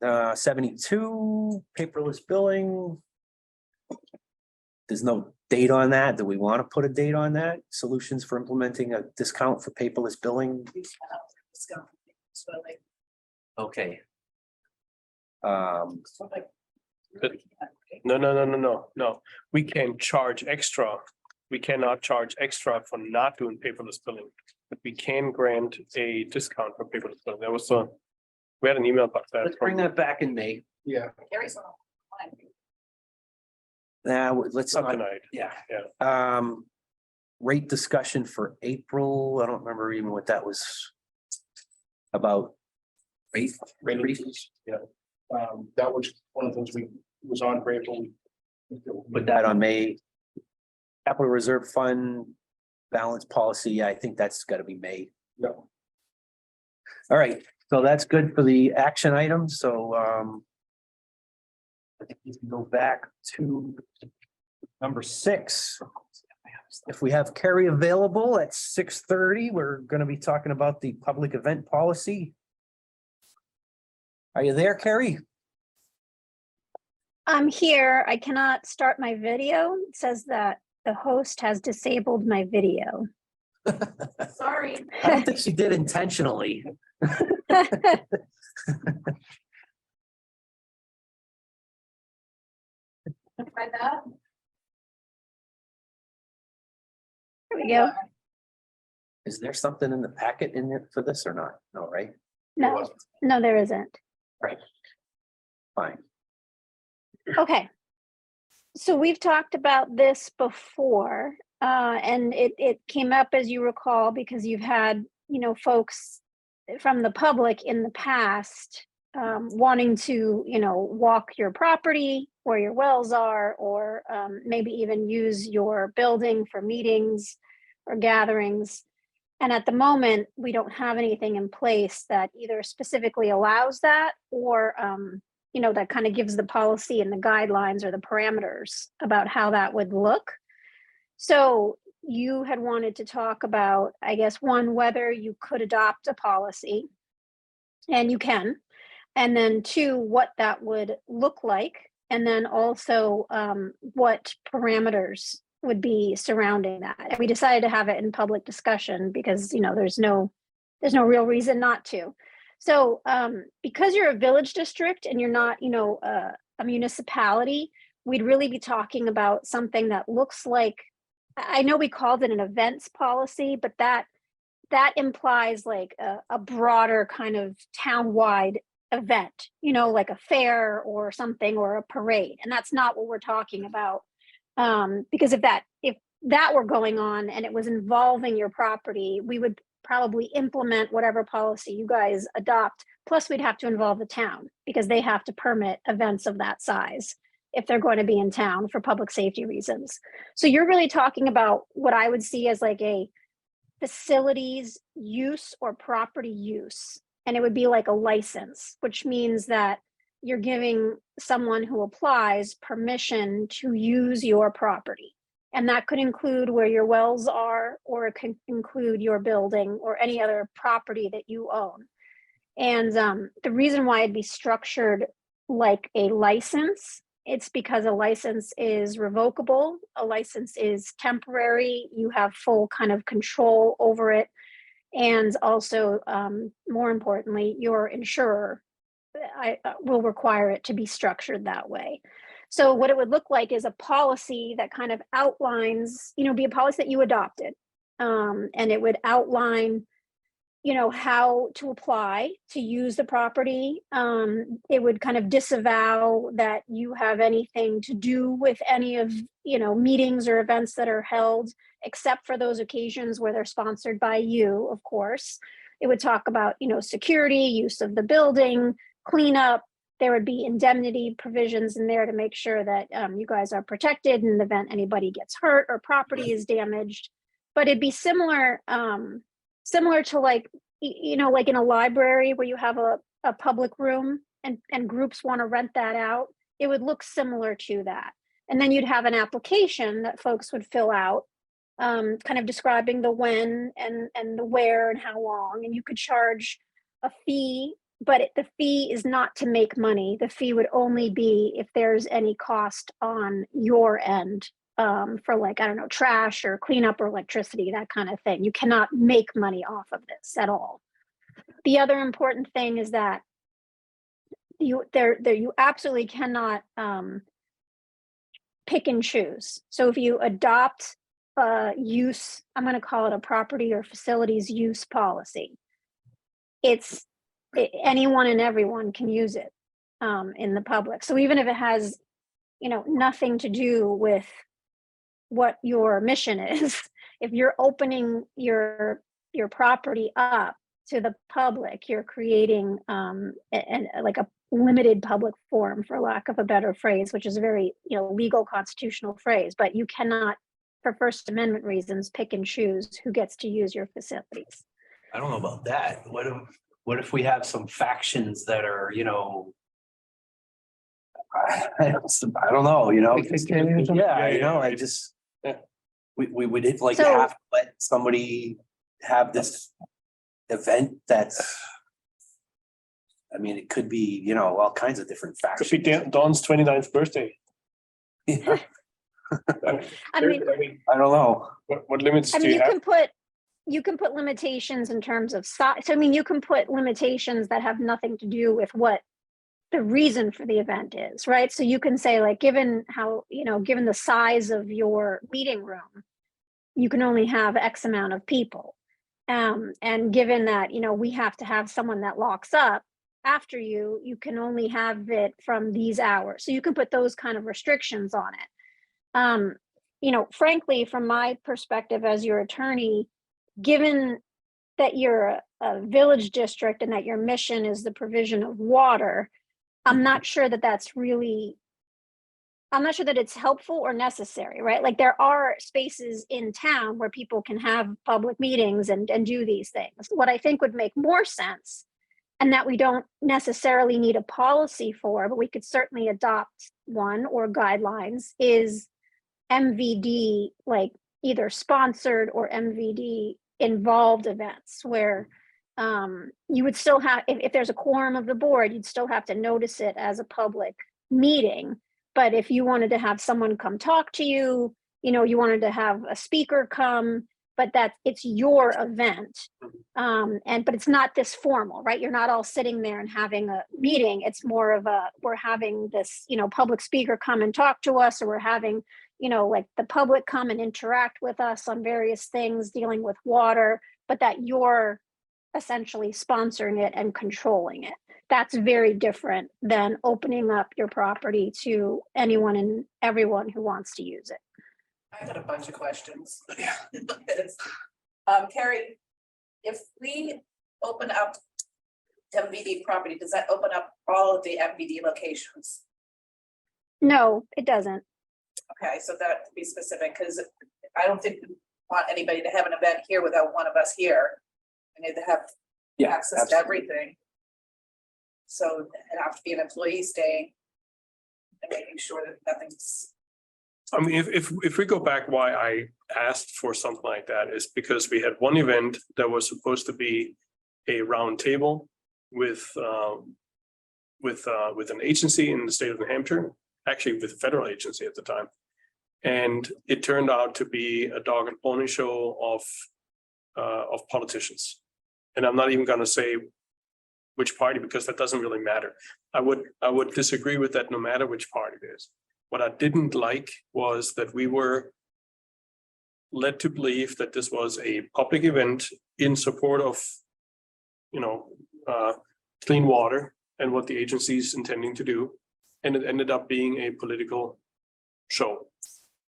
72, paperless billing. There's no date on that. Do we want to put a date on that? Solutions for implementing a discount for paperless billing? Okay. No. We can charge extra. We cannot charge extra for not doing paperless billing, but we can grant a discount for paperless billing. That was we had an email about that. Let's bring that back in May. Yeah, Carries on. Now, let's Not not, tonight. yeah. Yeah. Rate discussion for April. I don't remember even what that was about. Rate, rate increase, yeah. That was one of the things was on for April. put that on May. Capital Reserve Fund balance policy, I think that's gotta be May. Yeah. All right, so that's good for the action items, so I think we can go back to number 6. If we have Carrie available at 6:30, we're gonna be talking about the public event policy. Are you there, Carrie? I'm here. I cannot start my video. It says that the host has disabled my video. Sorry. I don't think she did intentionally. Try that. There we go. Is there something in the packet in there for this or not? No, right? No, no, there isn't. Fine. Okay. So we've talked about this before, and it came up, as you recall, because you've had, folks from the public in the past wanting to, walk your property where your wells are, or maybe even use your building for meetings or gatherings. And at the moment, we don't have anything in place that either specifically allows that or, that kind of gives the policy and the guidelines or the parameters about how that would look. So you had wanted to talk about, I guess, one, whether you could adopt a policy, and you can, and then 2, what that would look like, and then also what parameters would be surrounding that. And we decided to have it in public discussion because, there's no real reason not to. So because you're a village district and you're not, a municipality, we'd really be talking about something that looks like I know we called it an events policy, but that implies like a broader kind of townwide event, you know, like a fair or something or a parade. And that's not what we're talking about. Because if that were going on and it was involving your property, we would probably implement whatever policy you guys adopt. Plus, we'd have to involve the town because they have to permit events of that size if they're going to be in town for public safety reasons. So you're really talking about what I would see as like a facilities use or property use. And it would be like a license, which means that you're giving someone who applies permission to use your property. And that could include where your wells are, or it can include your building or any other property that you own. And the reason why it'd be structured like a license, it's because a license is revocable, a license is temporary, you have full kind of control over it. And also, more importantly, your insurer will require it to be structured that way. So what it would look like is a policy that kind of outlines, you know, be a policy that you adopted. And it would outline, you know, how to apply to use the property. It would kind of disavow that you have anything to do with any of, you know, meetings or events that are held, except for those occasions where they're sponsored by you, of course. It would talk about, you know, security, use of the building, cleanup. There would be indemnity provisions in there to make sure that you guys are protected in the event anybody gets hurt or property is damaged. But it'd be similar to like, you know, like in a library where you have a public room and groups want to rent that out. It would look similar to that. And then you'd have an application that folks would fill out, kind of describing the when and the where and how long. And you could charge a fee, but the fee is not to make money. The fee would only be if there's any cost on your end, for like, I don't know, trash or cleanup or electricity, that kind of thing. You cannot make money off of this at all. The other important thing is that you absolutely cannot pick and choose. So if you adopt use, I'm going to call it a property or facilities use policy, anyone and everyone can use it in the public. So even if it has, you know, nothing to do with what your mission is, if you're opening your property up to the public, you're creating like a limited public forum, for lack of a better phrase, which is a very, you know, legal constitutional phrase. But you cannot, for First Amendment reasons, pick and choose who gets to use your facilities. I don't know about that. What if we have some factions that are, you know, I don't know, you know. Yeah, you know, I just, we would like to have to let somebody have this event that's, I mean, it could be, you know, all kinds of different factions. Could be Dawn's 29th birthday. Yeah. I mean, I don't know. What limits I do mean, you have? you can put limitations in terms of size. So, I mean, you can put limitations that have nothing to do with what the reason for the event is, right? So you can say, like, given how, you know, given the size of your meeting room, you can only have X amount of people. And given that, you know, we have to have someone that locks up after you, you can only have it from these hours. So you can put those kind of restrictions on it. You know, frankly, from my perspective as your attorney, given that you're a village district and that your mission is the provision of water, I'm not sure that I'm not sure that it's helpful or necessary, right? Like, there are spaces in town where people can have public meetings and do these things. What I think would make more sense, and that we don't necessarily need a policy for, but we could certainly adopt one or guidelines, is MVD, like either sponsored or MVD involved events where you would still have, if there's a quorum of the board, you'd still have to notice it as a public meeting. But if you wanted to have someone come talk to you, you know, you wanted to have a speaker come, but it's your event. But it's not this formal, right? You're not all sitting there and having a meeting. It's more of we're having this, you know, public speaker come and talk to us, or we're having, you know, like the public come and interact with us on various things dealing with water, but that you're essentially sponsoring it and controlling it. That's very different than opening up your property to anyone and everyone who wants to use it. I got a bunch of questions. Carrie, if we open up MVD property, does that open up all of the MVD locations? No, it doesn't. Okay, so that to be specific, because I don't think we want anybody to have an event here without one of us here. We need to have Yeah, access to everything. So it have to be an employee staying and making sure that nothing's. I mean, if we go back, why I asked for something like that is because we had one event that was supposed to be a round table with an agency in the state of New Hampshire, actually with a federal agency at the time. And it turned out to be a dog and pony show of politicians. And I'm not even going to say which party, because that doesn't really matter. I would disagree with that no matter which party it is. What I didn't like was that we were led to believe that this was a public event in support of, you know, clean water and what the agency is intending to do. And it ended up being a political show.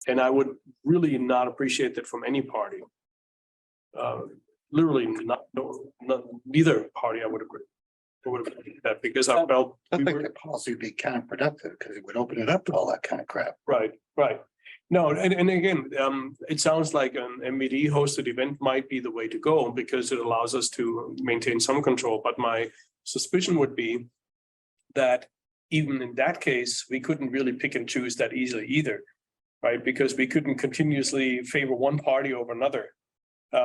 And I would really not appreciate that from any party. Literally neither party I would agree. I would agree with that, because I felt I we think were the policy would be counterproductive because it would open it up to all that kind of crap. right. No, and again, it sounds like an MVD hosted event might be the way to go because it allows us to maintain some control. But my suspicion would be that even in that case, we couldn't really pick and choose that easily either, right? Because we couldn't continuously favor one party over another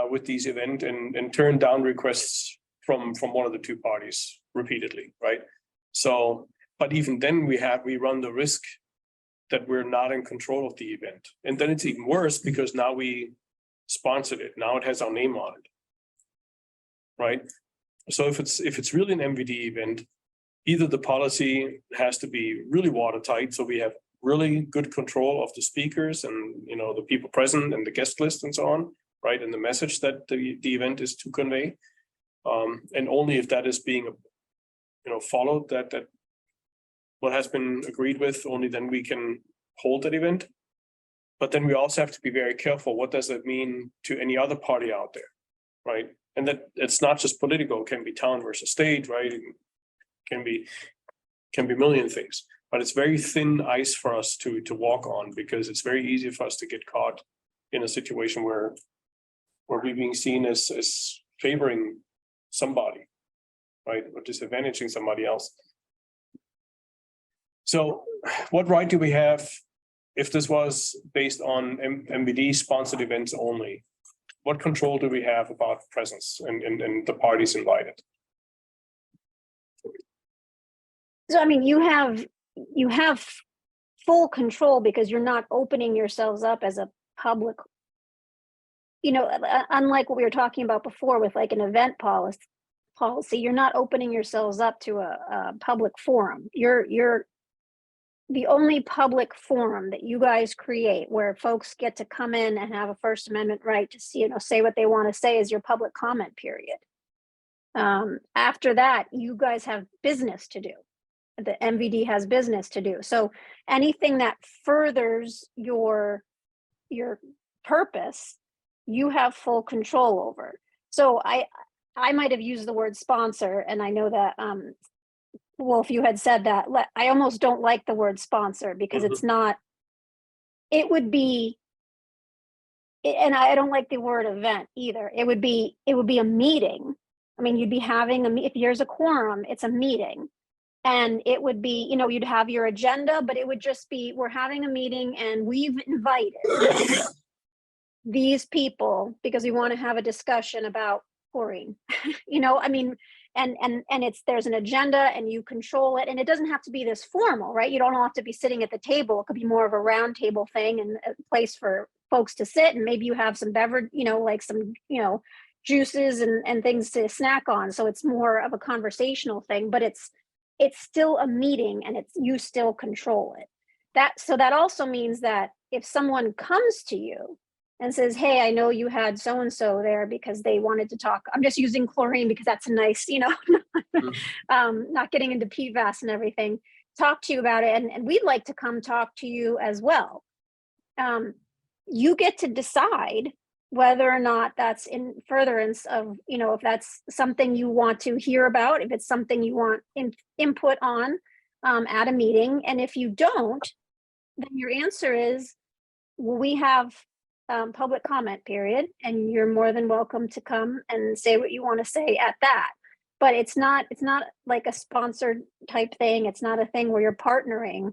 with these events and turn down requests from one of the two parties repeatedly, right? So, but even then we run the risk that we're not in control of the event. And then it's even worse because now we sponsored it. Now it has our name on it. Right? So if it's really an MVD event, either the policy has to be really watertight, so we have really good control of the speakers and, you know, the people present and the guest list and so on, right? And the message that the event is to convey. And only if that is being, you know, followed, that what has been agreed with, only then we can hold that event. But then we also have to be very careful. What does that mean to any other party out there, right? And that it's not just political, it can be town versus state, right? It can be a million things, but it's very thin ice for us to walk on, because it's very easy for us to get caught in a situation where we're being seen as favoring somebody, right? Or disadvantaging somebody else. So what right do we have if this was based on MVD sponsored events only? What control do we have about presence and the parties invited? So, I mean, you have full control because you're not opening yourselves up as a public, you know, unlike what we were talking about before with like an event policy, you're not opening yourselves up to a public forum. You're the only public forum that you guys create where folks get to come in and have a First Amendment right to see, you know, say what they want to say is your public comment period. After that, you guys have business to do. The MVD has business to do. So anything that furthers your purpose, you have full control over. So I might have used the word sponsor, and I know that Wolf, you had said that. I almost don't like the word sponsor because it's not, it would be, and I don't like the word event either. It would be a meeting. I mean, you'd be having if there's a quorum, it's a meeting. And it would be, you know, you'd have your agenda, but it would just be, we're having a meeting and we've invited these people because we want to have a discussion about chlorine. You know, I mean, and there's an agenda and you control it, and it doesn't have to be this formal, right? You don't have to be sitting at the table. It could be more of a round table thing and a place for folks to sit, and maybe you have some beverage, you know, like some, you know, juices and things to snack on. So it's more of a conversational thing, but it's still a meeting and you still control it. So that also means that if someone comes to you and says, hey, I know you had so-and-so there because they wanted to talk. I'm just using chlorine because that's a nice, not getting into PFAS and everything, talk to you about it. And we'd like to come talk to you as well. You get to decide whether or not that's in furtherance of, if that's something you want to hear about, if it's something you want input on at a meeting. And if you don't, then your answer is, well, we have public comment period, and you're more than welcome to come and say what you want to say at that. But it's not like a sponsored type thing. It's not a thing where you're partnering.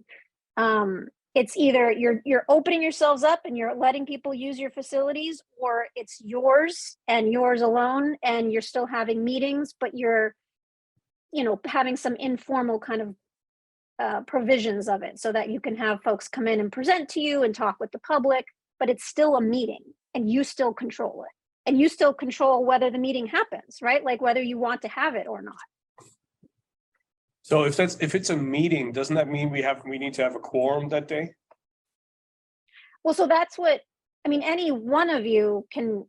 It's either you're opening yourselves up and you're letting people use your facilities, or it's yours and yours alone, and you're still having meetings, but you're, having some informal kind of provisions of it so that you can have folks come in and present to you and talk with the public, but it's still a meeting and you still control it. And you still control whether the meeting happens, right? Like whether you want to have it or not. So if it's a meeting, doesn't that mean we need to have a quorum that day? Well, so that's what, any one of you can,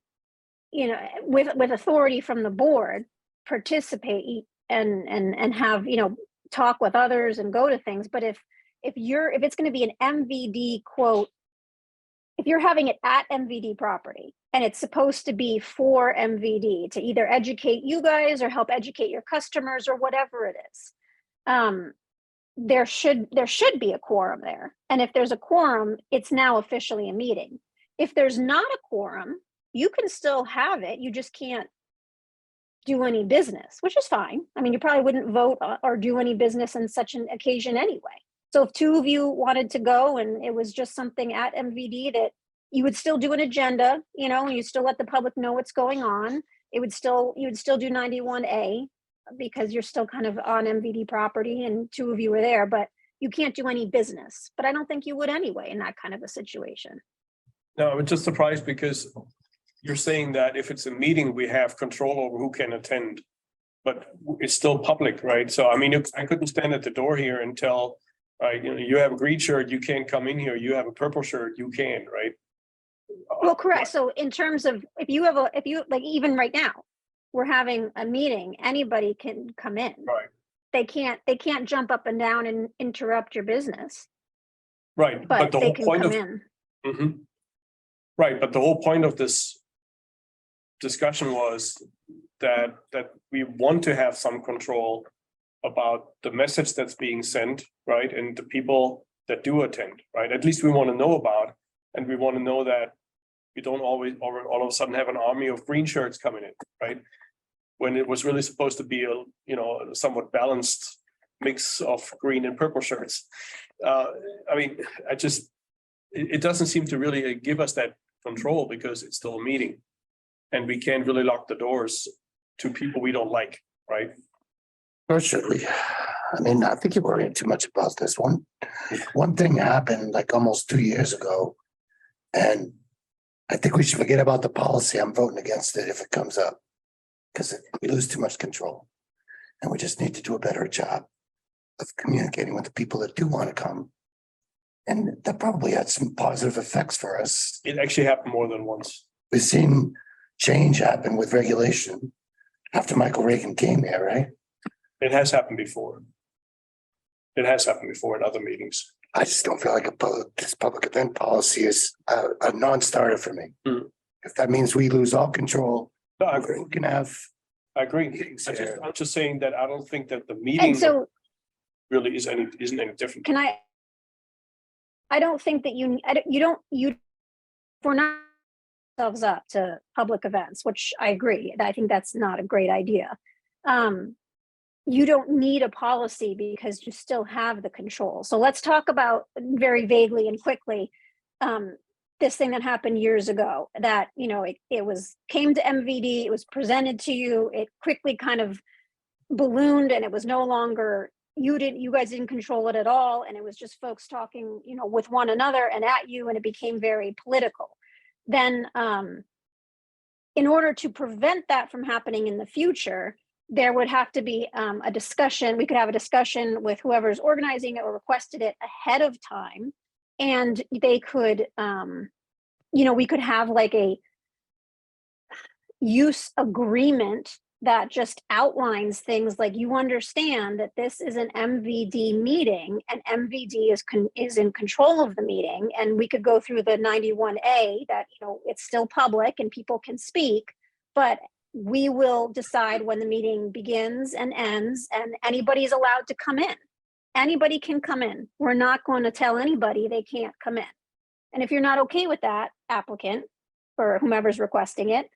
with authority from the board, participate and have, talk with others and go to things. But if it's going to be an MVD quote, if you're having it at MVD property and it's supposed to be for MVD to either educate you guys or help educate your customers or whatever it is, there should be a quorum there. And if there's a quorum, it's now officially a meeting. If there's not a quorum, you can still have it. You just can't do any business, which is fine. You probably wouldn't vote or do any business on such an occasion anyway. So if two of you wanted to go and it was just something at MVD, that you would still do an agenda, and you still let the public know what's going on. You would still do 91A because you're still kind of on MVD property and two of you were there, but you can't do any business. But I don't think you would anyway in that kind of a situation. No, I'm just surprised because you're saying that if it's a meeting, we have control over who can attend, but it's still public, right? So, I couldn't stand at the door here and tell, right, you have a green shirt, you can't come in here. You have a purple shirt, you can, right? Well, correct. So in terms of, if you like, even right now, we're having a meeting, anybody can come in. Right. They can't jump up and down and interrupt your business, Right, but the they whole can point come of. in. Mhm. Right, but the whole point of this discussion was that we want to have some control about the message that's being sent, right? And the people that do attend, right? At least we want to know about, and we want to know that we don't always all of a sudden have an army of green shirts coming in, right? When it was really supposed to be a somewhat balanced mix of green and purple shirts. It doesn't seem to really give us that control because it's still a meeting. And we can't really lock the doors to people we don't like, right? Or should we? I think you're worrying too much about this one. One thing happened like almost 2 years ago. And I think we should forget about the policy. I'm voting against it if it comes up. Because we lose too much control. And we just need to do a better job of communicating with the people that do want to come. And that probably had some positive effects for us. It actually happened more than once. We've seen change happen with regulation after Michael Reagan came here, right? It has happened before. It has happened before in other meetings. I just don't feel like this public event policy is a non-starter for me. If that means we lose all control, No, I agree. we can have. I agree. meetings I'm here. just saying that I don't think that the meeting And so really isn't any different. I don't think that we're not ourselves up to public events, which I agree. I think that's not a great idea. You don't need a policy because you still have the control. So let's talk about very vaguely and quickly this thing that happened years ago that, it came to MVD, it was presented to you, it quickly kind of ballooned and it was no longer, you guys didn't control it at all. And it was just folks talking, with one another and at you, and it became very political. Then in order to prevent that from happening in the future, there would have to be a discussion. We could have a discussion with whoever's organizing it or requested it ahead of time And they could, we could have like a use agreement that just outlines things like you understand that this is an MVD meeting and MVD is in control of the meeting. And we could go through the 91A that, it's still public and people can speak, but we will decide when the meeting begins and ends, and anybody's allowed to come in. Anybody can come in. We're not going to tell anybody they can't come in. And if you're not okay with that, applicant or whomever's requesting it,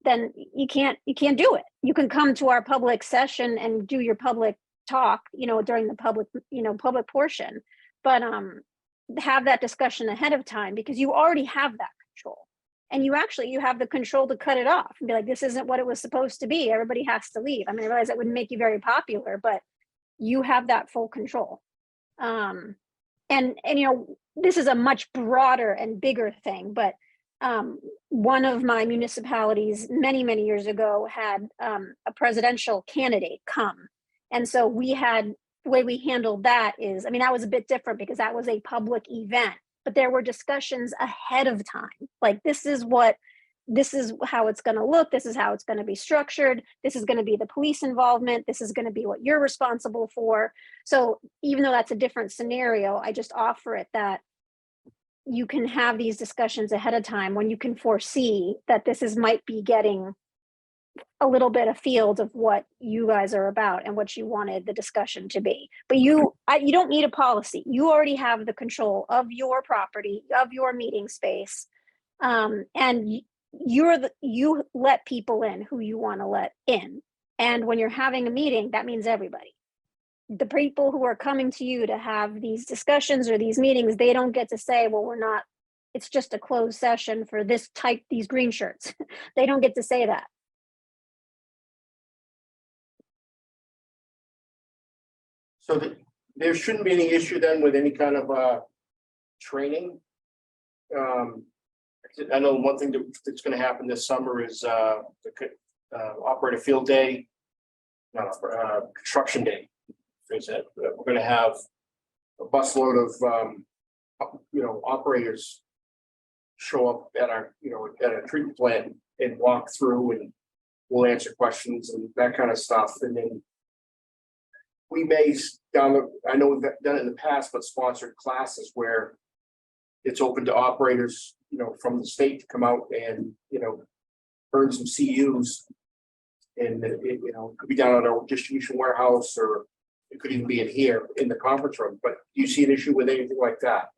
then you can't do it. You can come to our public session and do your public talk, during the public portion, but have that discussion ahead of time, because you already have that control. And you have the control to cut it off and be like, this isn't what it was supposed to be. Everybody has to leave. I mean, I realize that wouldn't make you very popular, but you have that full control. And this is a much broader and bigger thing, but one of my municipalities many years ago had a presidential candidate come. And so the way we handled that is, that was a bit different because that was a public event, but there were discussions ahead of time. Like, this is how it's going to look. This is how it's going to be structured. This is going to be the police involvement. This is going to be what you're responsible for. So even though that's a different scenario, I just offer it that you can have these discussions ahead of time when you can foresee that might be getting a little bit afield of what you guys are about and what you wanted the discussion to be. But you don't need a policy. You already have the control of your property, of your meeting space. And you let people in who you want to let in. And when you're having a meeting, that means everybody. The people who are coming to you to have these discussions or these meetings, they don't get to say, well, it's just a closed session for these green shirts. They don't get to say that. So there shouldn't be any issue then with any kind of training. I know one thing that's going to happen this summer is the operator field day, construction day. We're going to have a busload of operators show up at our at a treatment plant and walk through, and we'll answer questions and that kind of stuff. And then we may I know we've done it in the past, but sponsored classes where it's open to operators, from the state to come out and, earn some CUs. And it could be down at our distribution warehouse, or it could even be in here in the conference room. But do you see an issue with anything like that?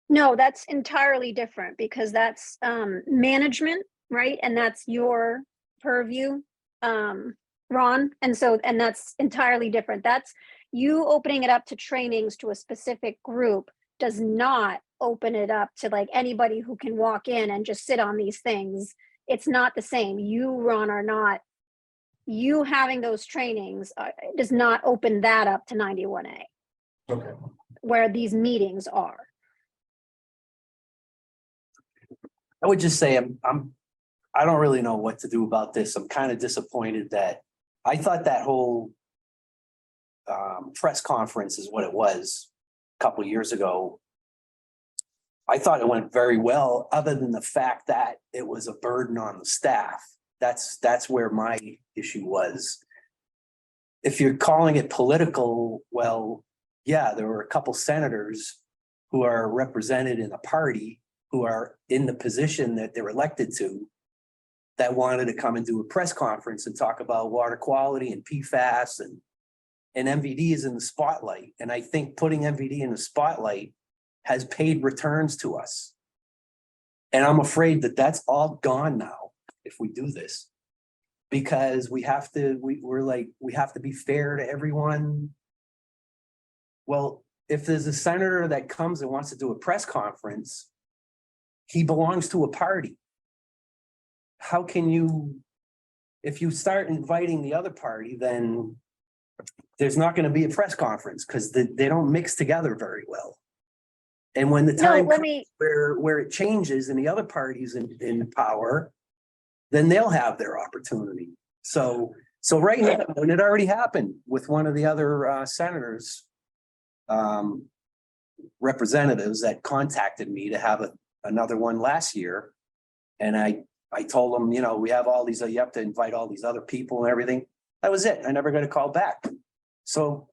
No, that's entirely different because that's management, right? And that's your purview, Ron. And that's entirely different. That's you opening it up to trainings to a specific group does not open it up to like anybody who can walk in and just sit on these things. It's not the same. You, Ron, you having those trainings does not open that up to 91A. Okay. Where these meetings are. I would just say I don't really know what to do about this. I'm kind of disappointed that I thought that whole press conference is what it was a couple of years ago. I thought it went very well, other than the fact that it was a burden on the staff. That's where my issue was. If you're calling it political, well, yeah, there were a couple senators who are represented in a party who are in the position that they're elected to that wanted to come and do a press conference and talk about water quality and PFAS, and MVD is in the spotlight. And I think putting MVD in the spotlight has paid returns to us. And I'm afraid that that's all gone now if we do this, because we have to be fair to everyone. Well, if there's a senator that comes and wants to do a press conference, he belongs to a party. How can you, if you start inviting the other party, then there's not going to be a press conference because they don't mix together very well. And when the time comes where it changes and the other party's in power, then they'll have their opportunity. So right now, and it already happened with one of the other senators. representatives that contacted me to have another one last year. And I told them, you know, we have all these, you have to invite all these other people and everything. That was it. I never got a call back. So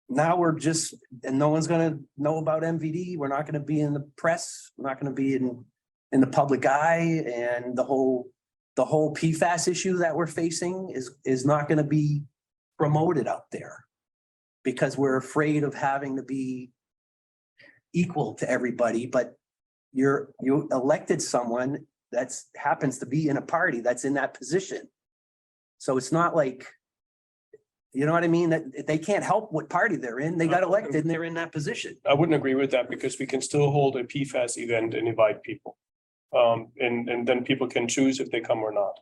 now we're just, and no one's gonna know about MVD. We're not gonna be in the press. We're not gonna be in the public eye, and the whole PFAS issue that we're facing is not gonna be promoted out there because we're afraid of having to be equal to everybody. But you elected someone that's happens to be in a party that's in that position. So it's not like, you know what I mean? That they can't help what party they're in. They got elected and they're in that position. I wouldn't agree with that because we can still hold a PFAS event and invite people. And then people can choose if they come or not.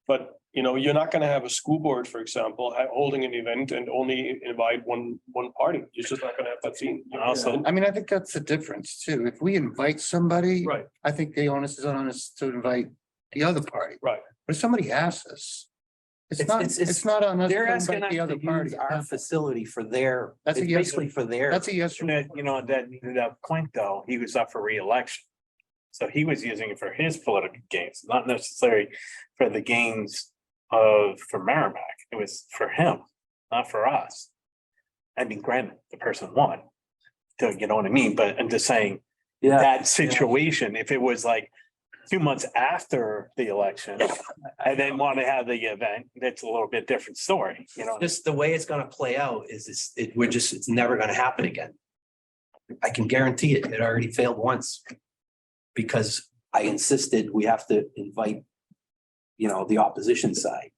But, you know, you're not gonna have a school board, for example, holding an event and only invite one party. You're just not gonna have that scene. Also, I mean, I think that's the difference too. If we invite somebody. Right. I think the onus is on us to invite the other party. Right. But if somebody asks us, it's not on us They're to asking invite us the other to party. use our facility for their, That's a it's yes. basically for their. That's a yes. and that, you know, that point though, he was up for reelection. So he was using it for his political gains, not necessarily for the gains for Merrimack. It was for him, not for us. I mean, granted, the person won. You know what I mean? But I'm just saying that situation, if it was like 2 months after the election and then want to have the event, that's a little bit different story, you know? Just the way it's gonna play out is it's never gonna happen again. I can guarantee it. It already failed once. Because I insisted we have to invite, you know, the opposition side.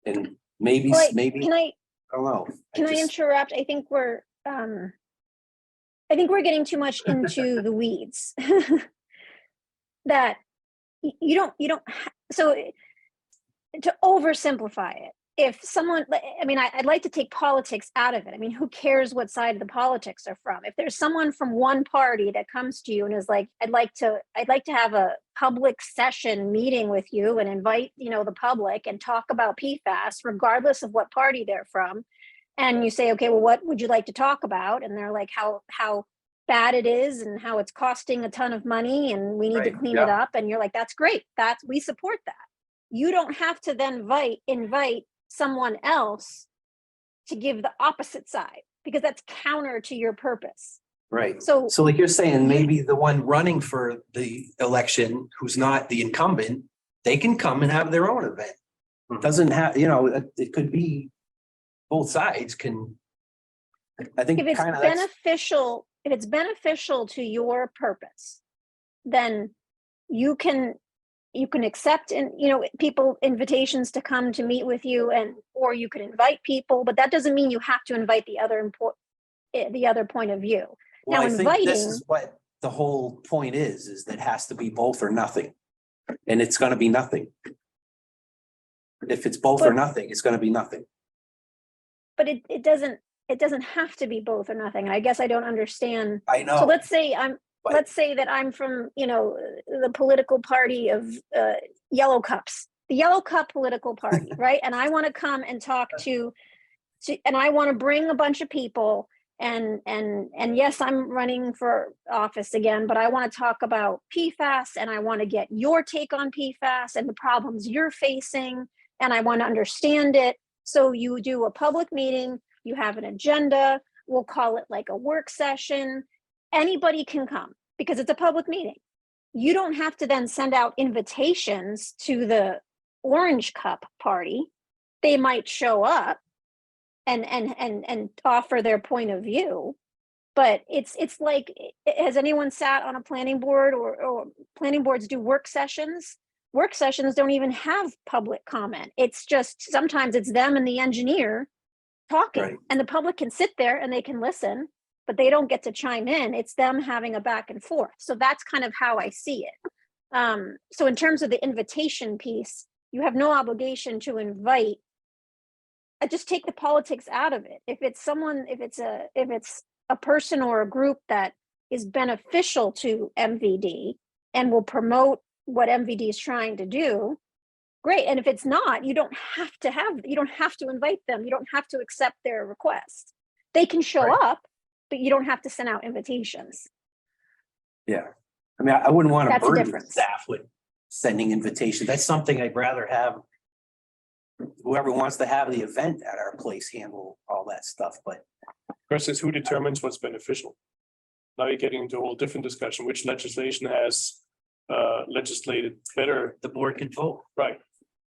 And maybe, Well, maybe, Can I, I don't know. can I just- interrupt? I think we're getting too much into the weeds. That you don't, so to oversimplify it, if someone, I mean, I'd like to take politics out of it. I mean, who cares what side of the politics are from? If there's someone from one party that comes to you and is like, I'd like to have a public session meeting with you and invite, you know, the public and talk about PFAS, regardless of what party they're from. And you say, okay, well, what would you like to talk about? And they're like, how bad it is and how it's costing a ton of money and we need to Right, clean it up. And you're like, that's great. We support that. You don't have to then invite someone else to give the opposite side because that's counter to your purpose. Right. So So like you're saying, maybe the one running for the election, who's not the incumbent, they can come and have their own event. Mhm. Doesn't have, you know, it could be both sides can. I think if it's kind of beneficial to your purpose, then you can accept and, you know, people invitations to come to meet with you or you could invite people, but that doesn't mean you have to invite the other point of view. Well, Now, I think this inviting- is what the whole point is that it has to be both or nothing. And it's gonna be nothing. If it's both or nothing, it's gonna be nothing. But it doesn't have to be both or nothing. I guess I don't understand. I know. So let's say that I'm from, you know, the political party of Yellow Cups, the Yellow Cup political party, right? And I want to come and talk to and I want to bring a bunch of people and yes, I'm running for office again, but I want to talk about PFAS and I want to get your take on PFAS and the problems you're facing and I want to understand it. So you do a public meeting, you have an agenda, we'll call it like a work session. Anybody can come because it's a public meeting. You don't have to then send out invitations to the Orange Cup party. They might show up and offer their point of view. But it's like, has anyone sat on a planning board or planning boards do work sessions? Work sessions don't even have public comment. It's just, sometimes it's them and the engineer talking, Right. and the public can sit there and they can listen, but they don't get to chime in. It's them having a back and forth. So that's kind of how I see it. So in terms of the invitation piece, you have no obligation to invite. I just take the politics out of it. If it's a person or a group that is beneficial to MVD and will promote what MVD is trying to do, great. And if it's not, you don't have to invite them. You don't have to accept their request. They can show Right. up but you don't have to send out invitations. Yeah, I mean, I wouldn't want to That's the burden difference. staff with sending invitations. That's something I'd rather have. Whoever wants to have the event at our place handle all that stuff, but Question is, who determines what's beneficial? Now you're getting into a whole different discussion, which legislation has legislated better, the board can vote. right?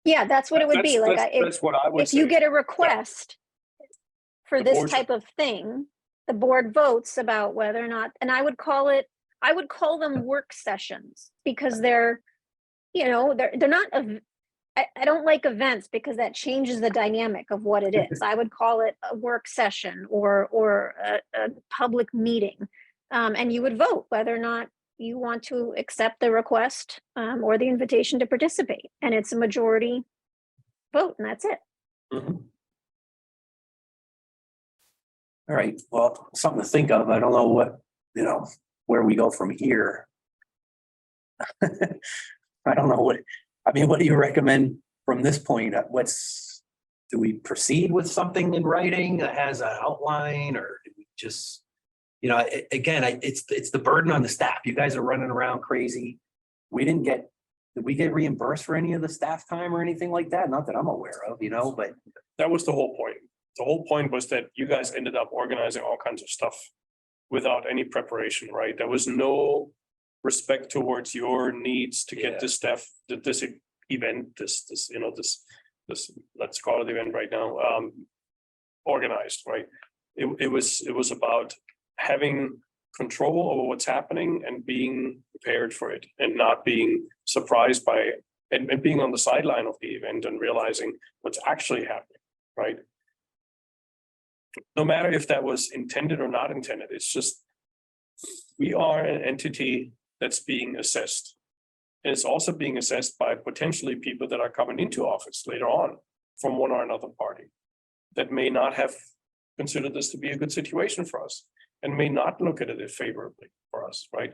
Yeah, that's what it would be. Like, That's what I would if you say. get a request for The this board should- type of thing, the board votes about whether or not, and I would call them work sessions, because they're, you know, they're not, I don't like events because that changes the dynamic of what it is. I would call it a work session or a public meeting. And you would vote whether or not you want to accept the request or the invitation to participate. And it's a majority vote, and that's it. Mhm. All right, well, something to think of. I don't know what, where we go from here. I don't know what do you recommend from this point? Do we proceed with something in writing that has an outline, or do we just, again, it's the burden on the staff. You guys are running around crazy. Did we get reimbursed for any of the staff time or anything like that? Not that I'm aware of, but. That was the whole point. The whole point was that you guys ended up organizing all kinds of stuff without any preparation, right? There was no respect towards your needs to get this stuff, this event, this, let's call it event right now, organized, right? It was about having control over what's happening and being prepared for it, and not being surprised by and being on the sideline of the event and realizing what's actually happening, right? No matter if that was intended or not intended, it's just, we are an entity that's being assessed. And it's also being assessed by potentially people that are coming into office later on from one or another party that may not have considered this to be a good situation for us and may not look at it favorably for us, right?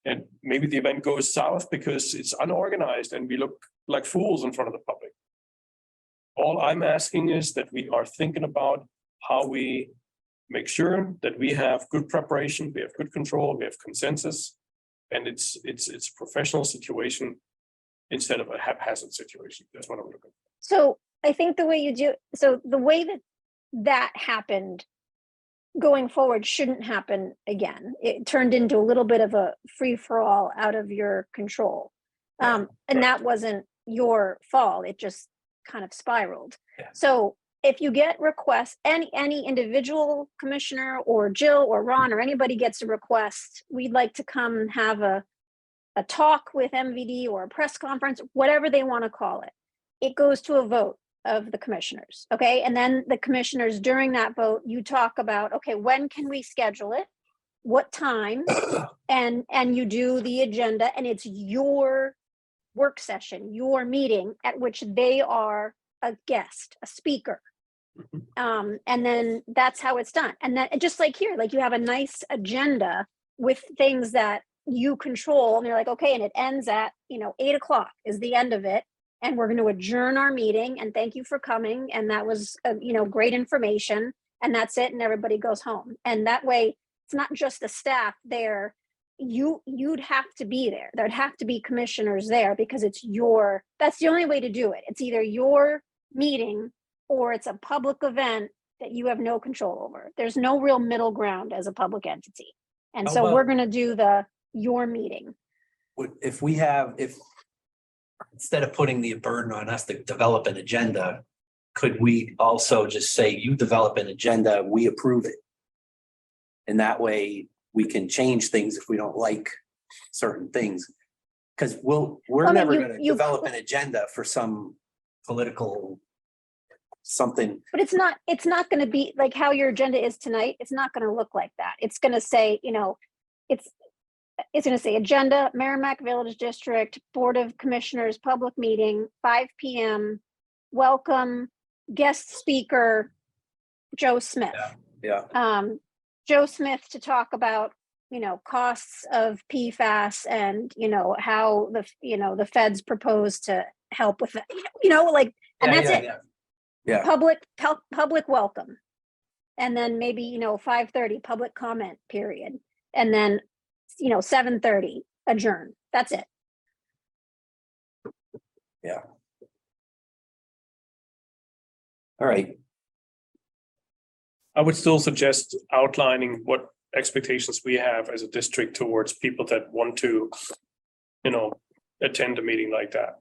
And maybe the event goes south because it's unorganized and we look like fools in front of the public. All I'm asking is that we are thinking about how we make sure that we have good preparation, we have good control, we have consensus, and it's a professional situation instead of a haphazard situation. That's what I'm looking for. So I think the way that happened going forward shouldn't happen again. It turned into a little bit of a free for all out of your control. And that wasn't your fault. It just kind of spiraled. Yeah. So if you get requests, any individual commissioner or Jill or Ron or anybody gets a request, we'd like to come and have a talk with MVD or a press conference, whatever they want to call it. It goes to a vote of the commissioners, okay? And then the commissioners, during that vote, you talk about, okay, when can we schedule it? What time? And you do the agenda, and it's your work session, your meeting at which they are a guest, a speaker. And then that's how it's done. And then just like here, like you have a nice agenda with things that you control, and you're like, okay, and it ends at 8:00 is the end of it, and we're going to adjourn our meeting, and thank you for coming, and that was great information, and that's it, and everybody goes home. And that way it's not just the staff there. You'd have to be there. There'd have to be commissioners there, because that's the only way to do it. It's either your meeting or it's a public event that you have no control over. There's no real middle ground as a public entity. And so we're going to do your meeting. If instead of putting the burden on us to develop an agenda, could we also just say, you develop an agenda, we approve it? And that way we can change things if we don't like certain things. Because we're never going to develop an agenda for some political something. But it's not going to be like how your agenda is tonight. It's not going to look like that. It's going to say, it's going to say agenda, Merrimack Village District, Board of Commissioners, public meeting, 5 p.m. Welcome, guest speaker, Joe Smith. Yeah. Joe Smith to talk about, costs of PFAS and, how the feds propose to help with that, and that's it. Yeah. Public welcome. And then maybe, 5:30, public comment period. And then, 7:30, adjourn. That's it. All right, I would still suggest outlining what expectations we have as a district towards people that want to, attend a meeting like that.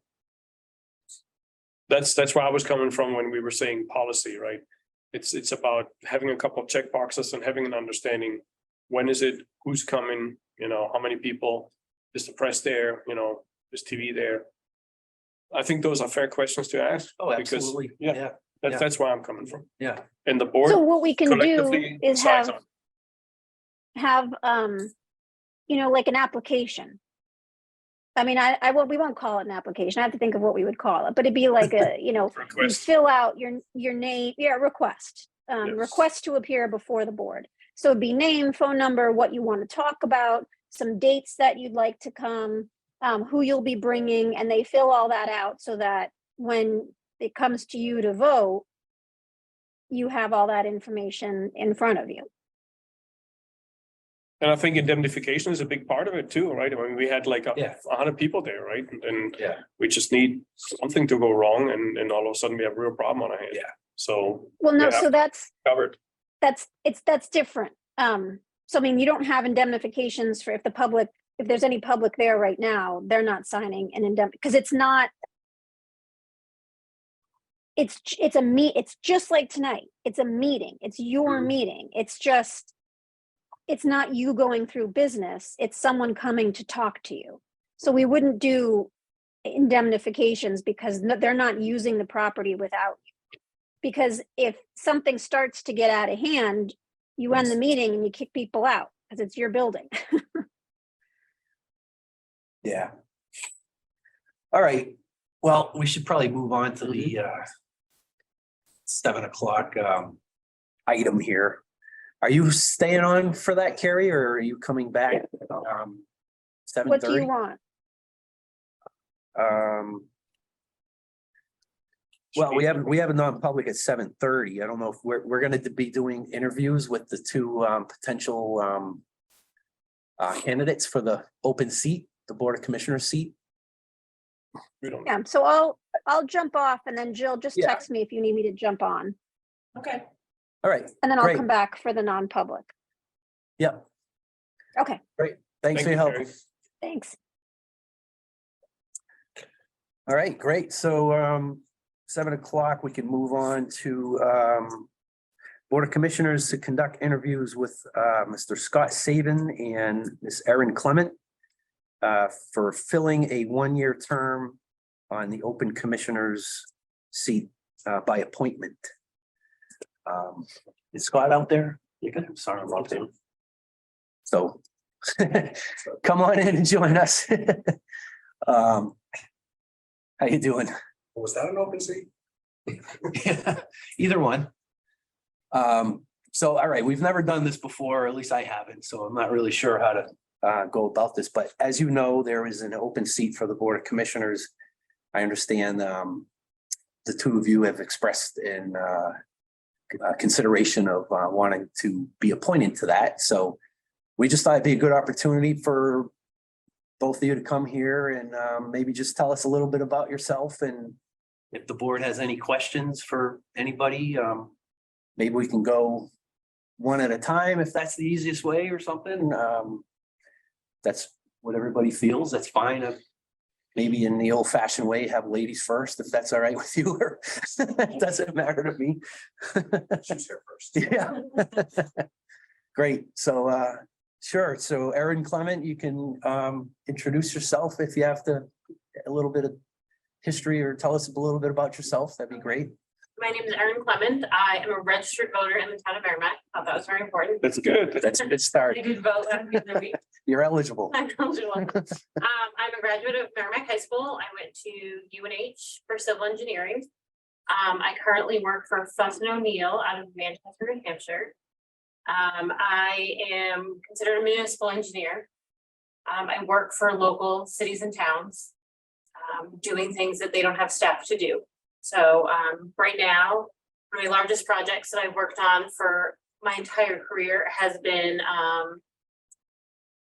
That's where I was coming from when we were saying policy, right? It's about having a couple of check boxes and having an understanding. When is it, who's coming, how many people, is the press there, is TV there? I think those are fair questions to ask. oh, because, absolutely, yeah, yeah, That's where I'm coming from. yeah, And the board So what we can do collectively is decides have, on. like an application. I mean, we won't call it an application. I have to think of what we would call it, but it'd be like you Request. fill out your name, request, Yes. request to appear before the board. So it'd be name, phone number, what you want to talk about, some dates that you'd like to come, who you'll be bringing, and they fill all that out so that when it comes to you to vote, you have all that information in front of you. And I think indemnification is a big part of it too, right? I mean, we had like 100 people there, right? And yeah. we just need something to go wrong and all of a sudden we have a real problem on our hands. Yeah. So. Well, no, we have so that's Covered. that's different. So I mean, you don't have indemnifications for if there's any public there right now, they're not signing an because it's not. It's just like tonight. It's a meeting. It's your meeting. It's not you going through business. It's someone coming to talk to you. So we wouldn't do indemnifications because they're not using the property without you. Because if something starts to get out of hand, you end the meeting and you kick people out because it's your building. Yeah. All right, well, we should probably move on to the 7 o'clock item here. Are you staying on for that, Carrie, or are you coming back? 7:30? What do you want? Well, we have a non-public at 7:30. I don't know if we're gonna be doing interviews with the two potential candidates for the open seat, the Board of Commissioners seat. We don't. Yeah, so I'll jump off and then Jill, just Yeah. text me if you need me to jump on. Okay. All right, And then I'll Great. come back for the non-public. yep, Okay, thanks Thank for you, your help. Carrie. thanks. All right, great. So 7 o'clock, we can move on to Board of Commissioners to conduct interviews with Mr. Scott Saban and Ms. Erin Clement for filling a one-year term on the open commissioners seat by appointment. Is Scott out there? I'm sorry about him. So come on in and join us. How you doing? Was that an open seat? Either one. So, all right, we've never done this before, or at least I haven't, so I'm not really sure how to go about this, but as you know, there is an open seat for the Board of Commissioners. I understand the two of you have expressed in consideration of wanting to be appointed to that, so we just thought it'd be a good opportunity for both of you to come here and maybe just tell us a little bit about yourself, and if the board has any questions for anybody, maybe we can go one at a time if that's the easiest way or something. That's what everybody feels. That's fine. Maybe in the old fashioned way, have ladies first, if that's all right with you, or it doesn't matter to me. She's here first. Yeah. Great. So sure. So Erin Clement, you can introduce yourself if you have a little bit of history or tell us a little bit about yourself. That'd be great. My name is Erin Clement. I am a registered voter in the town of Merrimack. Thought that was very important. That's good. That's a good I start. did vote last week. You're eligible. I'm eligible. I'm a graduate of Merrimack High School. I went to UNH for civil engineering. I currently work for Fuss & O'Neill out of Manchester, New Hampshire. I am considered a municipal engineer. I work for local cities and towns, doing things that they don't have staff to do. So right now, one of my largest projects that I've worked on for my entire career has been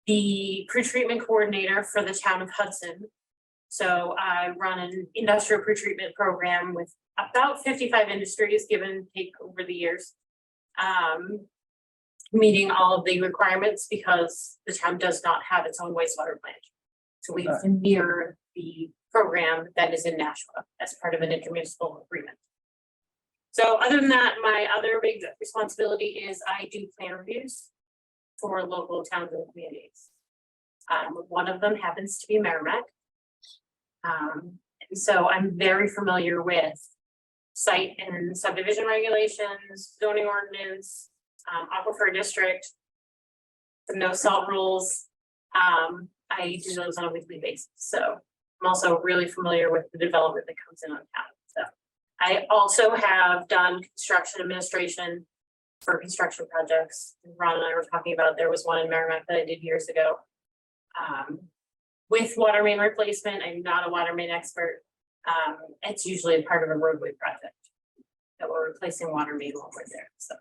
the pretreatment coordinator for the town of Hudson. So I run an industrial pretreatment program with about 55 industries, give and take over the years. Meeting all of the requirements because the town does not have its own wastewater plant. So we have to mirror the program that is in Nashua as part of an intermunicipal agreement. So other than that, my other big responsibility is I do plan reviews for local towns and communities. One of them happens to be Merrimack. And so I'm very familiar with site and subdivision regulations, zoning ordinance, aquifer district, the no salt rules. I do those on a weekly basis. So I'm also really familiar with the development that comes in on town. So I also have done construction administration for construction projects. Ron and I were talking about, there was one in Merrimack that I did years ago. With water main replacement, I'm not a water main expert. It's usually a part of a roadway project that we're replacing water main while we're there. So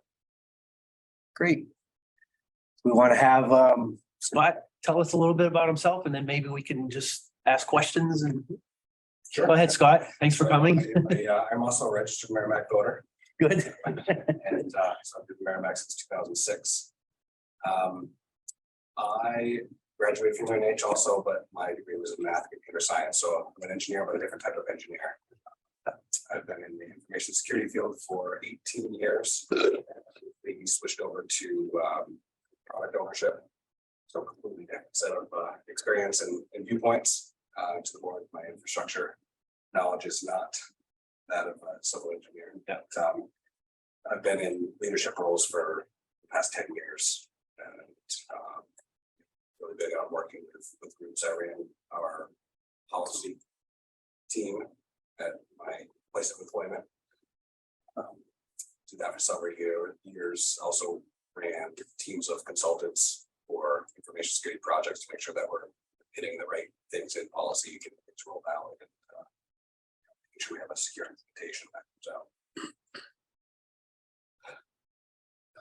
Great. We want to have Scott tell us a little bit about himself, and then maybe we can just ask questions and Sure. go ahead, Scott. Thanks for coming. I'm also a registered Merrimack voter, Good. and so I've been in Merrimack since 2006. I graduated from UNH also, but my degree was in math and computer science, so I'm an engineer, but a different type of engineer. I've been in the information security field for 18 years. We switched over to product ownership. So completely different set of experience and viewpoints to the board. My infrastructure knowledge is not that of a civil engineer. But, I've been in leadership roles for the past 10 years and really big on working with groups. I ran our policy team at my place of employment. Did that for several years. Also ran teams of consultants for information security projects to make sure that we're hitting the right things in policy, getting things rolled out, and make sure we have a secure implementation that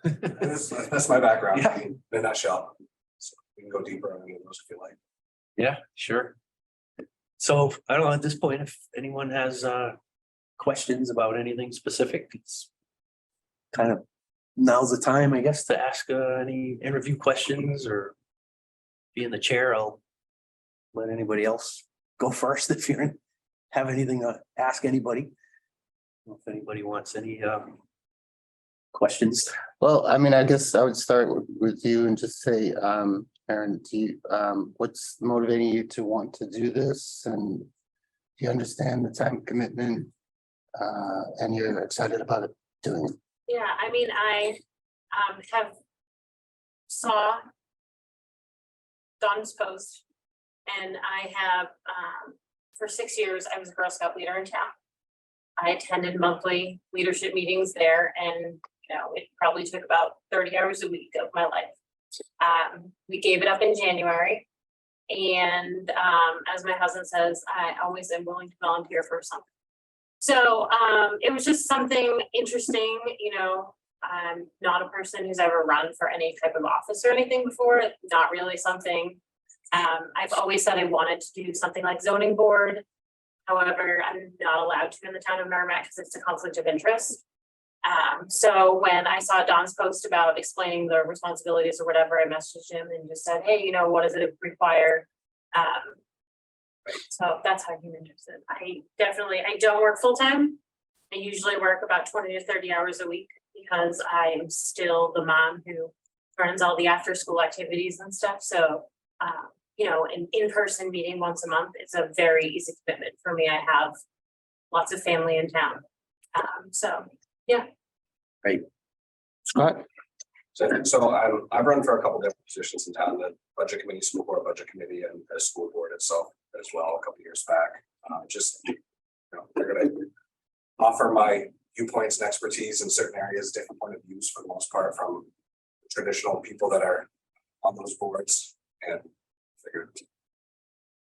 comes out. That's my background in a nutshell. So we can go deeper on any of those if you like. Yeah, sure. So I don't know at this point if anyone has questions about anything specific. It's kind of now's the time, I guess, to ask any interview questions or be in the chair. I'll let anybody else go first if you have anything to ask anybody. I don't know if anybody wants any questions. Well, I mean, I guess I would start with you and just say, Aaron, do you, what's motivating you to want to do this? And do you understand the time commitment? And you're excited about it doing it? yeah, I mean, I have saw Don's post, and I have for 6 years I was a Girl Scout leader in town. I attended monthly leadership meetings there, and it probably took about 30 hours a week of my life. We gave it up in January, and as my husband says, I always am willing to volunteer for something. So it was just something interesting. I'm not a person who's ever run for any type of office or anything before. Not really something. I've always said I wanted to do something like zoning board. However, I'm not allowed to in the town of Merrimack because it's a conflict of interest. So when I saw Don's post about explaining the responsibilities or whatever, I messaged him and just said, hey, what does it require? So that's how I'm interested. I don't work full time. I usually work about 20 to 30 hours a week because I'm still the mom who runs all the after school activities and stuff. So, an in-person meeting once a month is a very easy commitment for me. I have lots of family in town. So, yeah. Great. Scott? So I've run for a couple different positions in town, the budget committee, school board budget committee, and the school board itself as well a couple years back. They're gonna offer my viewpoints and expertise in certain areas, different point of views for the most part from traditional people that are on those boards, and figured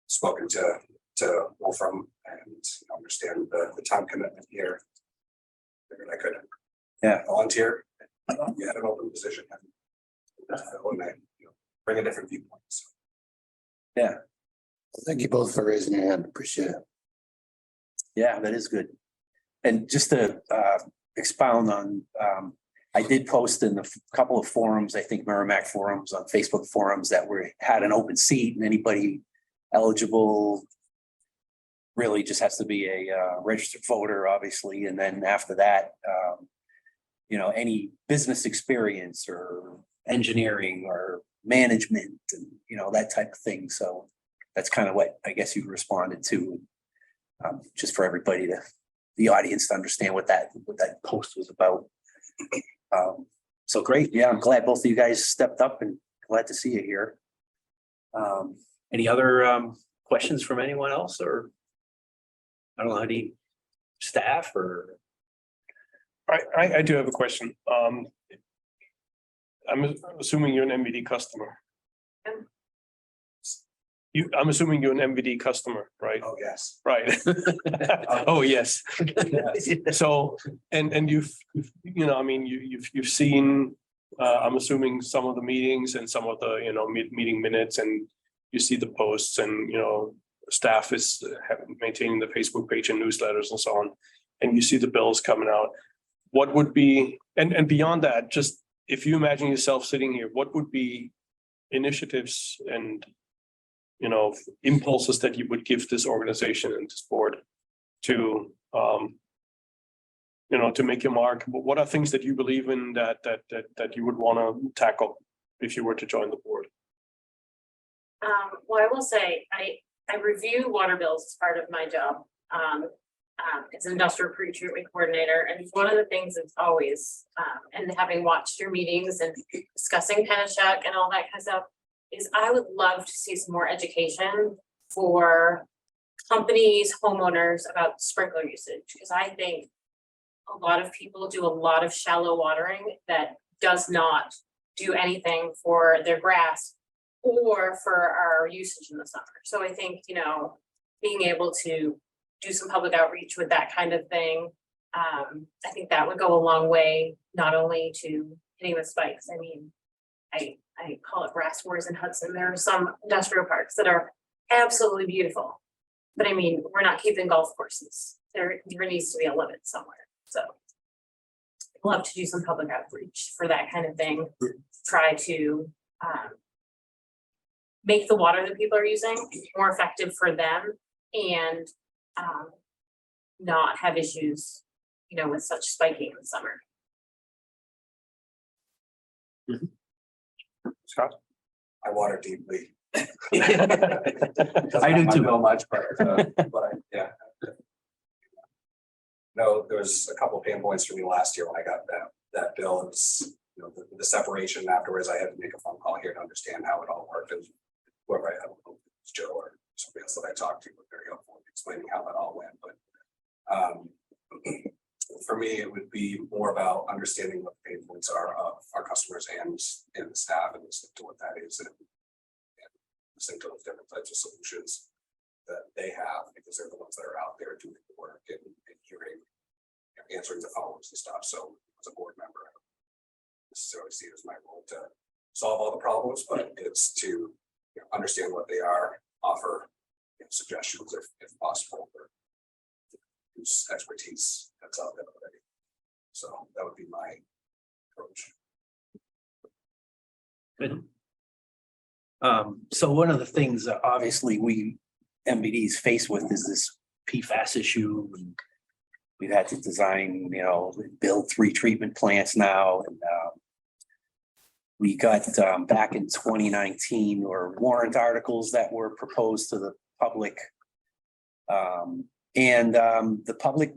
spoken to Wolfram and understand the time commitment here. Figured I could volunteer. we had an open position. When I, bring a different viewpoint, so. Thank you both for raising your hand. Appreciate it. Yeah, that is good. And just to expound on, I did post in a couple of forums, I think Merrimack forums, on Facebook forums, that had an open seat, and anybody eligible really just has to be a registered voter, obviously. And then after that, any business experience or engineering or management and, that type of thing. So that's kind of what I guess you responded to, just for everybody the audience to understand what that post was about. So great. Yeah, I'm glad both of you guys stepped up and glad to see you here. Any other questions from anyone else, or I don't know, any staff or? I do have a question. I'm assuming you're an MVD customer. I'm assuming you're an MVD customer, right? Oh, yes. Right. Oh, yes. Yes. So, and you've seen, I'm assuming some of the meetings and some of the, meeting minutes, and you see the posts, and, staff is maintaining the Facebook page and newsletters and so on. And you see the bills coming out. What would be, and beyond that, just if you imagine yourself sitting here, what would be initiatives and impulses that you would give this organization and this board to, to make your mark? What are things that you believe in that you would want to tackle if you were to join the board? Well, I will say, I review water bills as part of my job. As an industrial pre-treatment coordinator, and one of the things that's always, and having watched your meetings and discussing Penachuk and all that kind of stuff, is I would love to see some more education for companies, homeowners about sprinkler usage, because I think a lot of people do a lot of shallow watering that does not do anything for their grass or for our usage in the summer. So I think, being able to do some public outreach with that kind of thing, I think that would go a long way, not only to hitting the spikes. I mean, I call it grass wars in Hudson. There are some industrial parks that are absolutely beautiful, but I mean, we're not keeping golf courses. There needs to be a limit somewhere. So I'd love to do some public outreach for that kind of thing. Try to make the water that people are using more effective for them, and not have issues, with such spiking in the summer. Scott? I water deeply. I do too. Know much, yeah. No, there was a couple pain points for me last year when I got that bill. It was, the separation afterwards. I had to make a phone call here to understand how it all worked, and whoever I don't know if it was Joe or somebody else that I talked to was very helpful in explaining how that all went. But for me, it would be more about understanding what the pain points are of our customers and the staff, and listening to what that is, and listening to those different types of solutions that they have, because they're the ones that are out there doing the work and hearing, answering the phones and stuff. So as a board member, I don't necessarily see it as my role to solve all the problems, but it's to understand what they are, offer suggestions if possible, or use expertise that's out there already. So that would be my approach. Good. So one of the things that obviously we MVD is faced with is this PFAS issue. And we've had to design, build 3 treatment plants now. And we got back in 2019 or warrant articles that were proposed to the public. And the public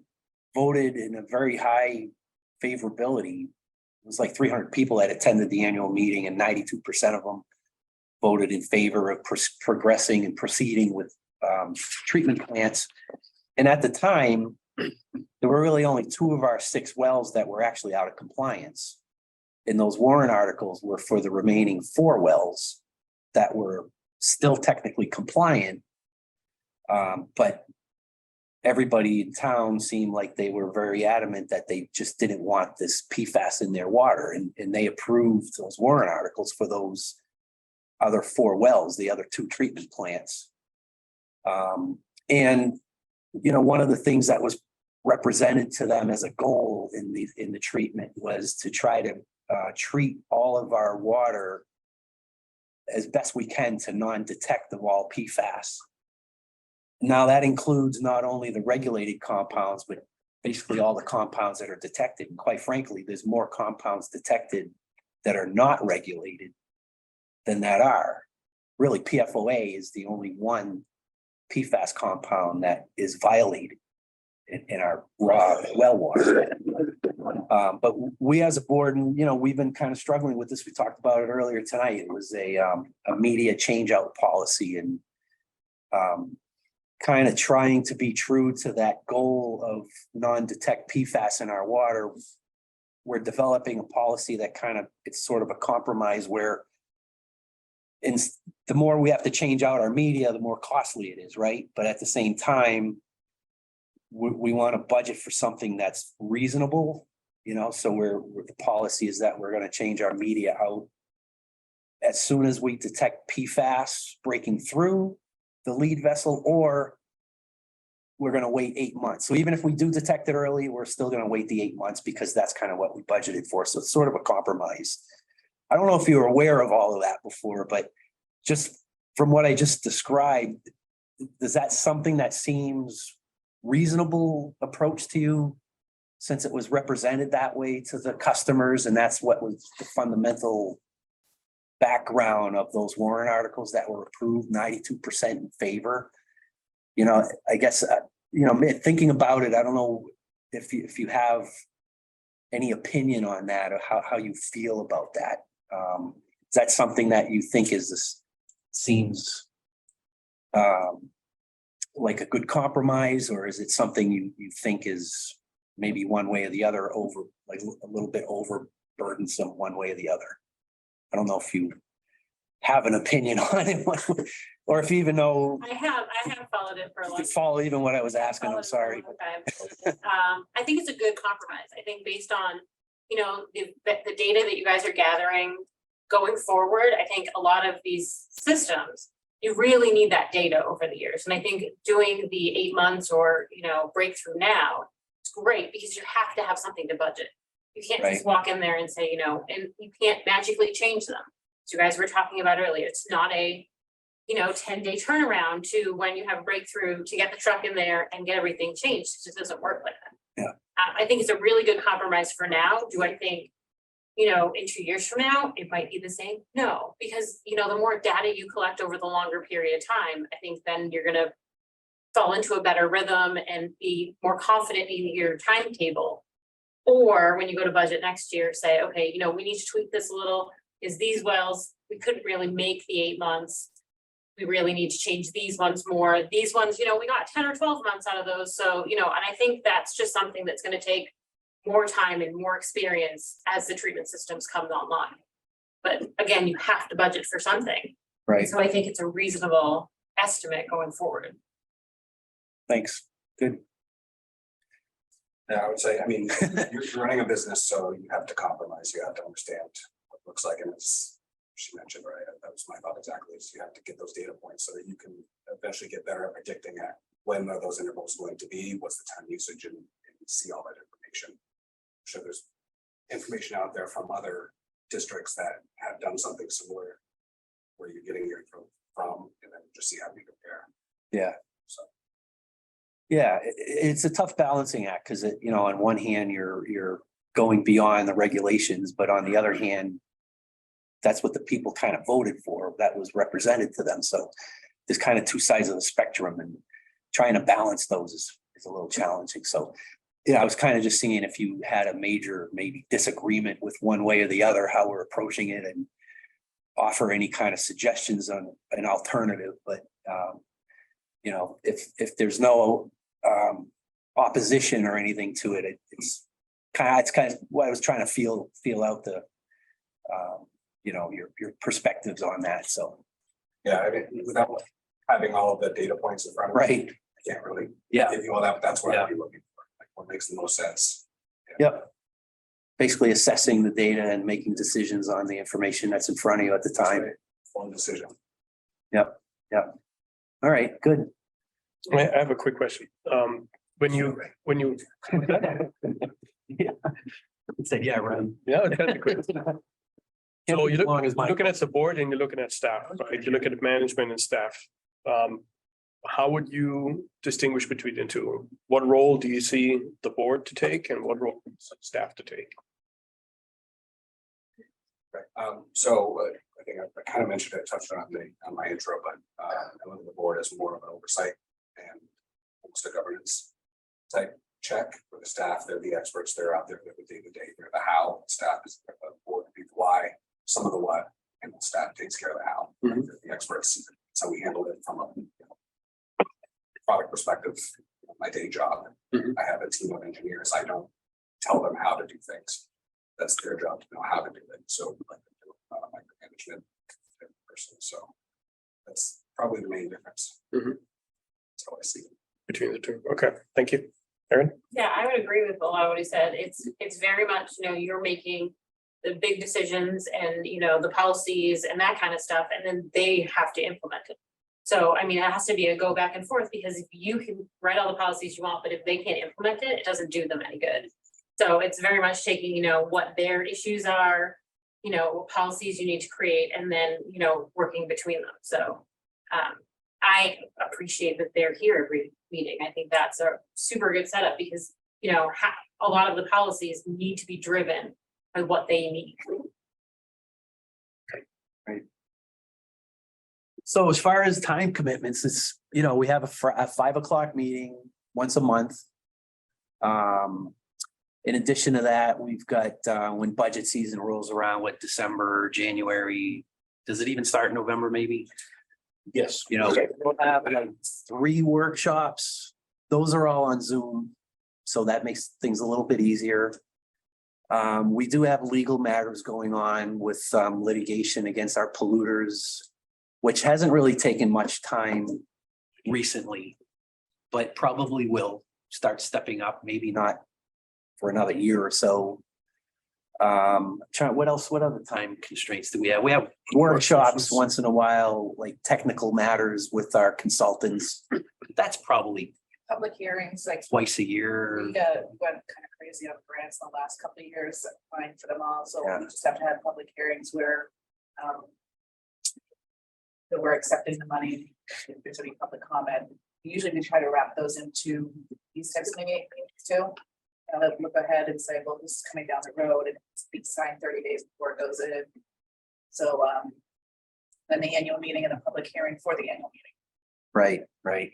voted in a very high favorability. It was like 300 people that attended the annual meeting, and 92% of them voted in favor of progressing and proceeding with treatment plants. And at the time, there were really only 2 of our 6 wells that were actually out of compliance. And those warrant articles were for the remaining 4 wells that were still technically compliant. But everybody in town seemed like they were very adamant that they just didn't want this PFAS in their water, and they approved those warrant articles for those other 4 wells, the other 2 treatment plants. And, you know, one of the things that was represented to them as a goal in the treatment was to try to treat all of our water as best we can to non-detect of all PFAS. Now that includes not only the regulated compounds, but basically all the compounds that are detected. And quite frankly, there's more compounds detected that are not regulated than that are. Really, PFOA is the only one PFAS compound that is violated in our raw well water. But we as a board, and you know, we've been kind of struggling with this. We talked about it earlier tonight. It was a media change out policy, and kind of trying to be true to that goal of non-detect PFAS in our water. We're developing a policy that kind of, it's sort of a compromise where the more we have to change out our media, the more costly it is, right? But at the same time, we want to budget for something that's reasonable, you know, so the policy is that we're going to change our media out as soon as we detect PFAS breaking through the lead vessel, or we're going to wait 8 months. So even if we do detect it early, we're still going to wait the 8 months because that's kind of what we budgeted for. So it's sort of a compromise. I don't know if you were aware of all of that before, but just from what I just described, is that something that seems reasonable approach to you, since it was represented that way to the customers, and that's what was the fundamental background of those warrant articles that were approved, 92% in favor? You know, I guess, you know, thinking about it, I don't know if you have any opinion on that, or how you feel about that. Is that something that you think seems like a good compromise, or is it something you think is maybe one way or the other, like a little bit overburdensome one way or the other? I don't know if you have an opinion on it, or if you even know. I have followed it for a long time. Follow even what I was asking, I'm sorry. I think it's a good compromise. I think based on, you know, the data that you guys are gathering going forward, I think a lot of these systems, you really need that data over the years. And I think doing the 8 months or, you know, breakthrough now, it's great because you have to have something to budget. You can't just walk in there and say, you know, and you can't magically change them. So you guys were talking about earlier, it's not a, you know, 10-day turnaround to when you have a breakthrough to get the truck in there and get everything changed. It just doesn't work like that. Yeah. I think it's a really good compromise for now. Do I think, you know, in 2 years from now, it might be the same? No, because, you know, the more data you collect over the longer period of time, I think then you're going to fall into a better rhythm and be more confident in your timetable. Or when you go to budget next year, say, okay, you know, we need to tweak this a little. Is these wells, we couldn't really make the 8 months. We really need to change these ones more. These ones, you know, we got 10 or 12 months out of those. So, you know, and I think that's just something that's going to take more time and more experience as the treatment systems come online. But again, you have to budget for something. Right. So I think it's a reasonable estimate going forward. Thanks. Good. Yeah, I would say, I mean, you're running a business, so you have to compromise. You have to understand what it looks like. And as she mentioned, right, that was my thought exactly, is you have to get those data points so that you can eventually get better at predicting at when are those intervals going to be, what's the time usage, and see all that information. I'm sure there's information out there from other districts that have done something similar where you're getting your info from, and then just see how you compare. Yeah. So. Yeah, it's a tough balancing act because, you know, on one hand, you're going beyond the regulations, but on the other hand, that's what the people kind of voted for, that was represented to them. So there's kind of two sides of the spectrum, and trying to balance those is a little challenging. So, yeah, I was kind of just seeing if you had a major maybe disagreement with one way or the other, how we're approaching it, and offer any kind of suggestions on an alternative. But, you know, if there's no opposition or anything to it, it's kind of what I was trying to feel out the, you know, your perspectives on that. So yeah, I mean, without having all of the data points in front of me, right, I can't really Yeah, give you all that, but that's what I'd be looking for, like what makes the most sense. yep. Basically assessing the data and making decisions on the information that's in front of you at the time. Phone decision. Yep, yep. All right, good. I have a quick question. When you. Yeah. Say, yeah, right. Yeah, that's great. So you As long as you're my- looking at the board and you're looking at staff, right? You look at management and staff. How would you distinguish between the two? What role do you see the board to take and what role staff to take? Right, so I think I kind of mentioned it, touched on my intro, but I look at the board as more of an oversight and almost a governance type check for the staff. They're the experts, they're out there, they're the day-to-day, they're the how, staff is the board, the why, some of the what, and the staff takes care of the how. Mhm. They're the experts, so we handle it from a product perspective, my day job. Mhm. I have a team of engineers, I don't tell them how to do things. That's their job to know how to do it, so like micromanagement person, so that's probably the main difference. Mhm. That's how I see it. Between the two? Okay, thank you. Erin? Yeah, I would agree with a lot of what he said. It's very much, you're making the big decisions and, the policies and that kind of stuff, and then they have to implement it. So, I mean, it has to be a go back and forth, because if you can write all the policies you want, but if they can't implement it, it doesn't do them any good. So it's very much taking, what their issues are, what policies you need to create, and then, working between them. So I appreciate that they're here every meeting. I think that's a super good setup, because, a lot of the policies need to be driven by what they need. So as far as time commitments, it's, we have a 5 o'clock meeting once a month. In addition to that, we've got, when budget season rolls around, December, January, does it even start in November, maybe? Yes. We'll have like 3 workshops. Those are all on Zoom. So that makes things a little bit easier. We do have legal matters going on with litigation against our polluters, which hasn't really taken much time recently, but probably will start stepping up, maybe not for another year or so. What other time constraints do we have? We have workshops once in a while, like technical matters with our consultants. That's probably Public hearings, like twice a year. we went kind of crazy on grants in the last couple of years, applying for them all, so Yeah. we just have to have public hearings where that we're accepting the money, if there's any public comment. Usually we try to wrap those into these types of meetings too. Let's look ahead and say, well, this is coming down the road and it's being signed 30 days before it goes in. So then the annual meeting and the public hearing for the annual meeting. Right, right.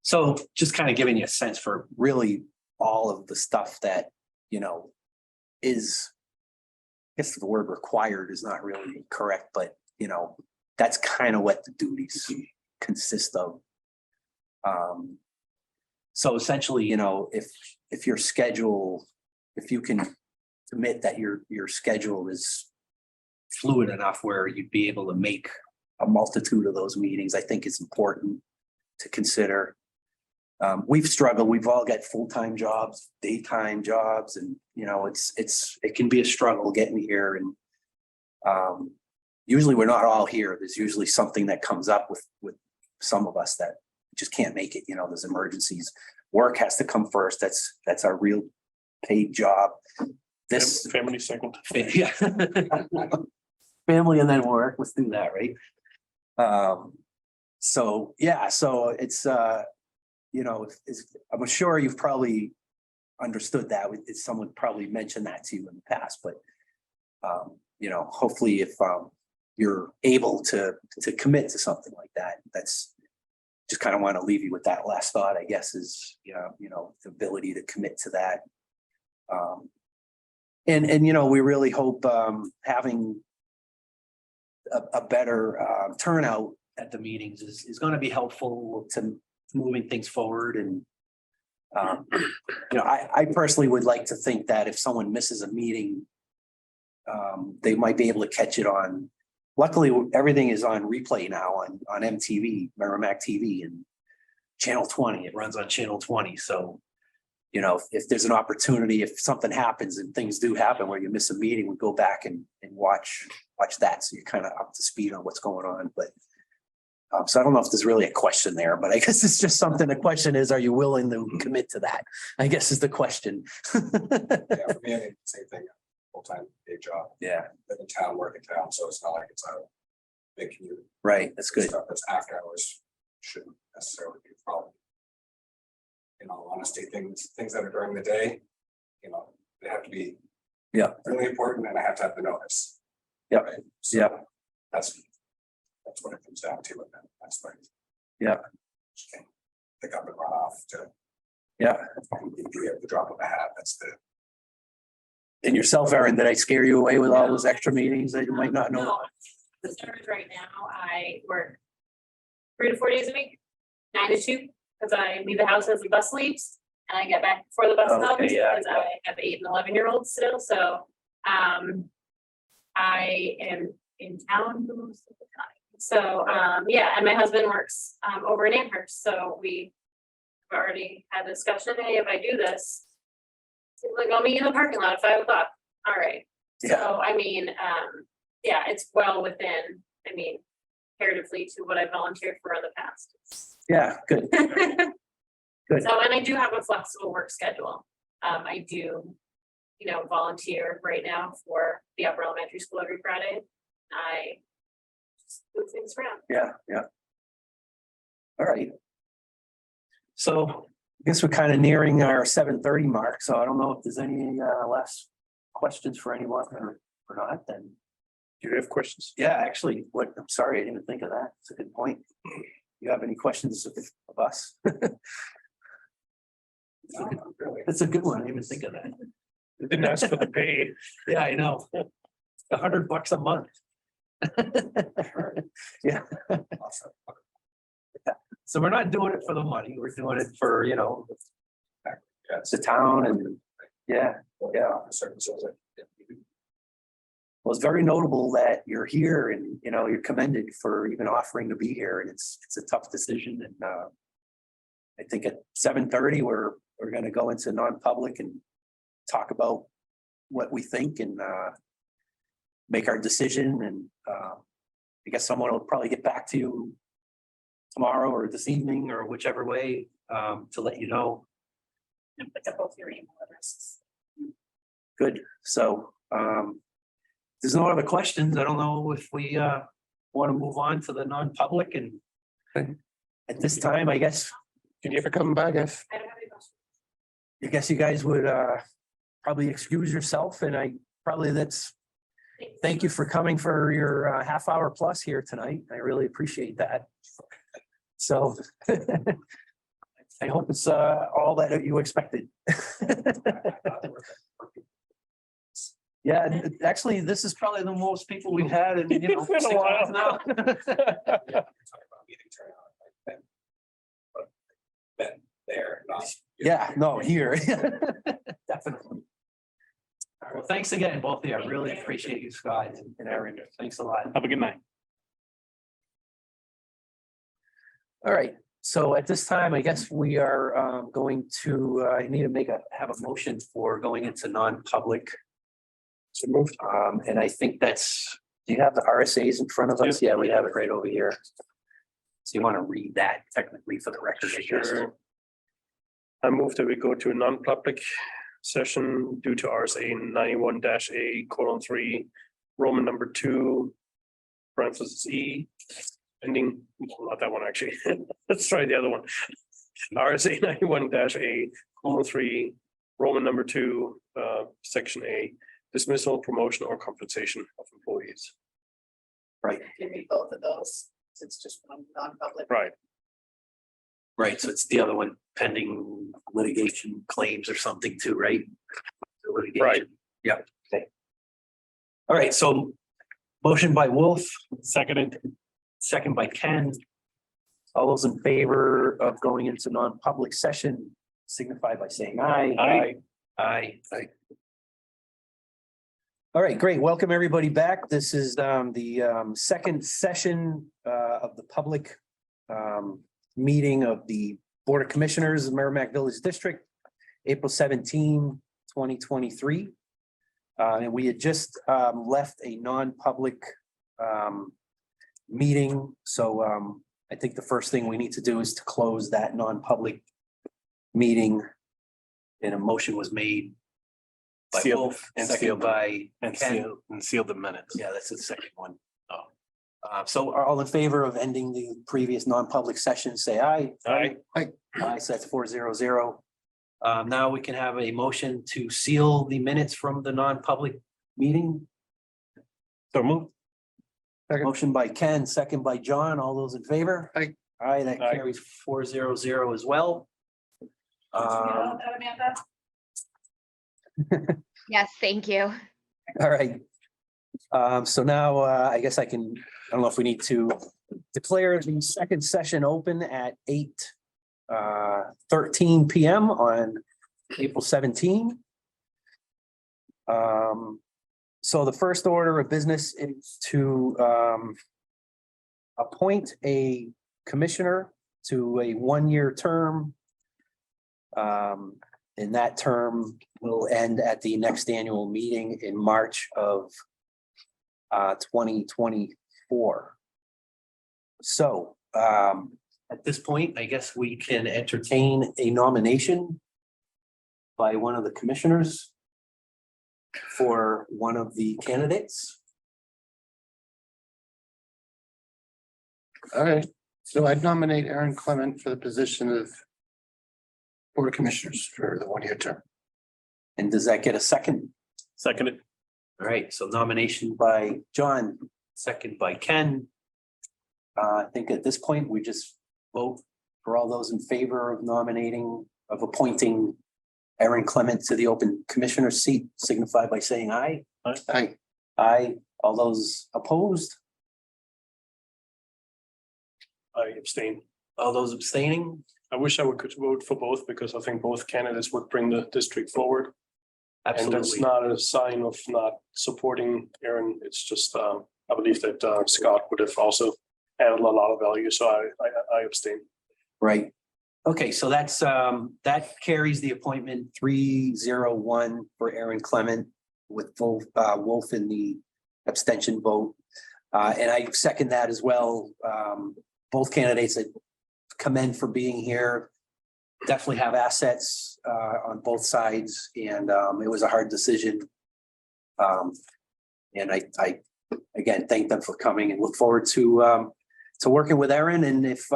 So just kind of giving you a sense for really all of the stuff that, is, I guess the word required is not really correct, but, that's kind of what the duties consist of. So essentially, if your schedule, if you can commit that your schedule is fluid enough where you'd be able to make a multitude of those meetings, I think it's important to consider. We've struggled, we've all got full-time jobs, daytime jobs, and it can be a struggle getting here. And usually we're not all here. There's usually something that comes up with some of us that just can't make it. There's emergencies. Work has to come first. That's our real paid job. This Family second. yeah. Family and then work. Let's do that, right? So yeah, so it's I'm sure you've probably understood that. Someone probably mentioned that to you in the past, but hopefully if you're able to commit to something like that, that's just kind of want to leave you with that last thought, I guess, is the ability to commit to that. And we really hope having a better turnout at the meetings is going to be helpful to moving things forward. And I personally would like to think that if someone misses a meeting, they might be able to catch it on. Luckily, everything is on replay now on MTV, Merrimack TV, and channel 20, it runs on channel 20, so. You know, if there's an opportunity, if something happens and things do happen where you miss a meeting, we go back and watch that, so you're kind of up to speed on what's going on, but. So I don't know if there's really a question there, but I guess it's just something, the question is, are you willing to commit to that? I guess is the question. Yeah, for me, I mean, same thing, full-time day job, Yeah, live in town, work in town, so it's not like it's a big commute. right, that's good. Stuff that's after hours shouldn't necessarily be a problem. In all honesty, things that are during the day, you know, they have to be. Yeah. Really important, and I have to have the notice. Yeah. Right? So Yeah. That's what it comes down to in that aspect. Yeah. Just can't pick up and run off to. Yeah. You have the drop of a hat, that's the. And yourself, Erin, did I scare you away with all those extra meetings that you might not know? No, the service right now, I work 3 to 4 days a week, 9 to 2, because I leave the house as the bus leaves, and I get back before the bus Okay, comes, yeah. because I have 8 and 11-year-olds still, so I am in town most of the time. So yeah, and my husband works over in Amherst, so we have already had a discussion, hey, if I do this, he's like, I'll meet you in the parking lot at 5 o'clock. All right. Yeah. So I mean, yeah, it's well within, I mean, comparatively to what I volunteered for in the past. Yeah, good. Good. So, and I do have a flexible work schedule. I do, you know, volunteer right now for the upper elementary school every Friday. I just move things around. Yeah, yeah. All right. So I guess we're kind of nearing our 7:30 mark, so I don't know if there's any last questions for anyone or not, then. Do you have questions? Yeah, actually, I'm sorry, I didn't even think of that. It's a good point. You have any questions of us? No, not really. That's a good one. I didn't even think of that. Didn't ask for the pay. Yeah, I know. $100 a month. Yeah. Awesome. So we're not doing it for the money. We're doing it for, you know, Yeah, the town and, yeah. Services. Well, it's very notable that you're here and, you know, you're commended for even offering to be here, and it's a tough decision, and I think at 7:30, we're gonna go into non-public and talk about what we think and make our decision, and I guess someone will probably get back to you tomorrow or this evening or whichever way to let you know. And pick up both your email addresses. Good, so there's no other questions. I don't know if we want to move on to the non-public, and at this time, I guess, Can you ever come back if? I don't have any questions. I guess you guys would probably excuse yourself, and thank you for coming for your half hour plus here tonight. I really appreciate that. So I hope it's all that you expected. Yeah, and actually, this is probably the most people we've had in, you know, It's been a while. now. Yeah, we're talking about meeting turnout, like, then there, not. Yeah, no, here. Definitely. All right, well, thanks again, both of you. I really appreciate you, Scott and Erin. Thanks a lot. Have a good night. All right, so at this time, I guess we are going to, I need to have a motion for going into non-public. So moved. And I think that's, do you have the RSAs in front of us? Yeah, we have it right over here. So you want to read that technically for the record, I guess. Sure. I move that we go to a non-public session due to RSA 91-A:3, Roman number 2, parentheses E, ending, not that one actually. Let's try the other one. RSA 91-A:3, Roman number 2, section A, dismissal, promotion, or compensation of employees. Right, Give me both of those, since it's just one non-public. Right. right. So it's the other one pending litigation claims or something too, right? Litigation. Right. Yeah. Okay. All right, so motion by Wolf, Seconded. second by Ken. All those in favor of going into non-public session signify by saying aye. Aye. Aye. Aye. All right, great. Welcome, everybody back. This is the second session of the public meeting of the Board of Commissioners, Merrimack Village District, April 17, 2023. And we had just left a non-public meeting. So I think the first thing we need to do is to close that non-public meeting. And a motion was made by Seal- Wolf, and second seal- by And Ken. seal the minutes. Yeah, that's the second one. So are all in favor of ending the previous non-public session, say aye. Aye. Aye, so that's 400. Now we can have a motion to seal the minutes from the non-public meeting. So move. Motion by Ken, second by John. All those in favor? Aye. Aye, that Aye. carries 400 as well. Amanda? Yes, thank you. All right. So now I guess I don't know if we need to declare the second session open at 8:13 PM on April 17. So the first order of business is to appoint a commissioner to a one-year term. And that term will end at the next annual meeting in March of 2024. So at this point, I guess we can entertain a nomination by one of the commissioners for one of the candidates. All right, so I'd nominate Aaron Clement for the position of Board of Commissioners for the one-year term. And does that get a second? Seconded. All right, so nomination by John, second by Ken. I think at this point, we just vote for all those in favor of appointing Aaron Clement to the open commissioner seat, signify by saying aye. Aye. Aye. All those opposed? I abstain. All those abstaining? I wish I could vote for both because I think both candidates would bring the district forward. And that's Absolutely. not a sign of not supporting Aaron. It's just, I believe that Scott would have also added a lot of value. So I abstain. Right. Okay, so that's that carries the appointment 301 for Aaron Clement with Wolf in the abstention vote. And I second that as well. Both candidates that commend for being here. Definitely have assets on both sides, and it was a hard decision. And I again thank them for coming and look forward to working with Aaron. And if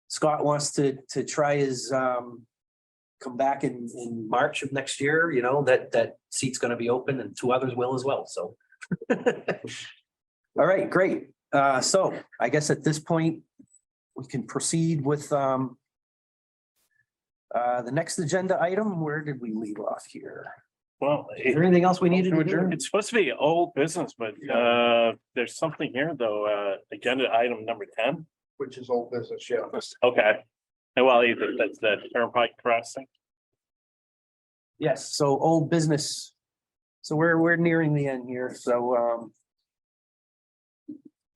Scott wants to try his come back in March of next year, you know, that seat's going to be open, and two others will as well. So, all right, great. So I guess at this point we can proceed with the next agenda item. Where did we leave off here? Well, Is there anything else we needed to do? it's supposed to be old business, but there's something here though, agenda item number 10. Which is old business, yeah. Okay. Well, either that's the turnpike crossing. Yes, so old business. So we're nearing the end here, so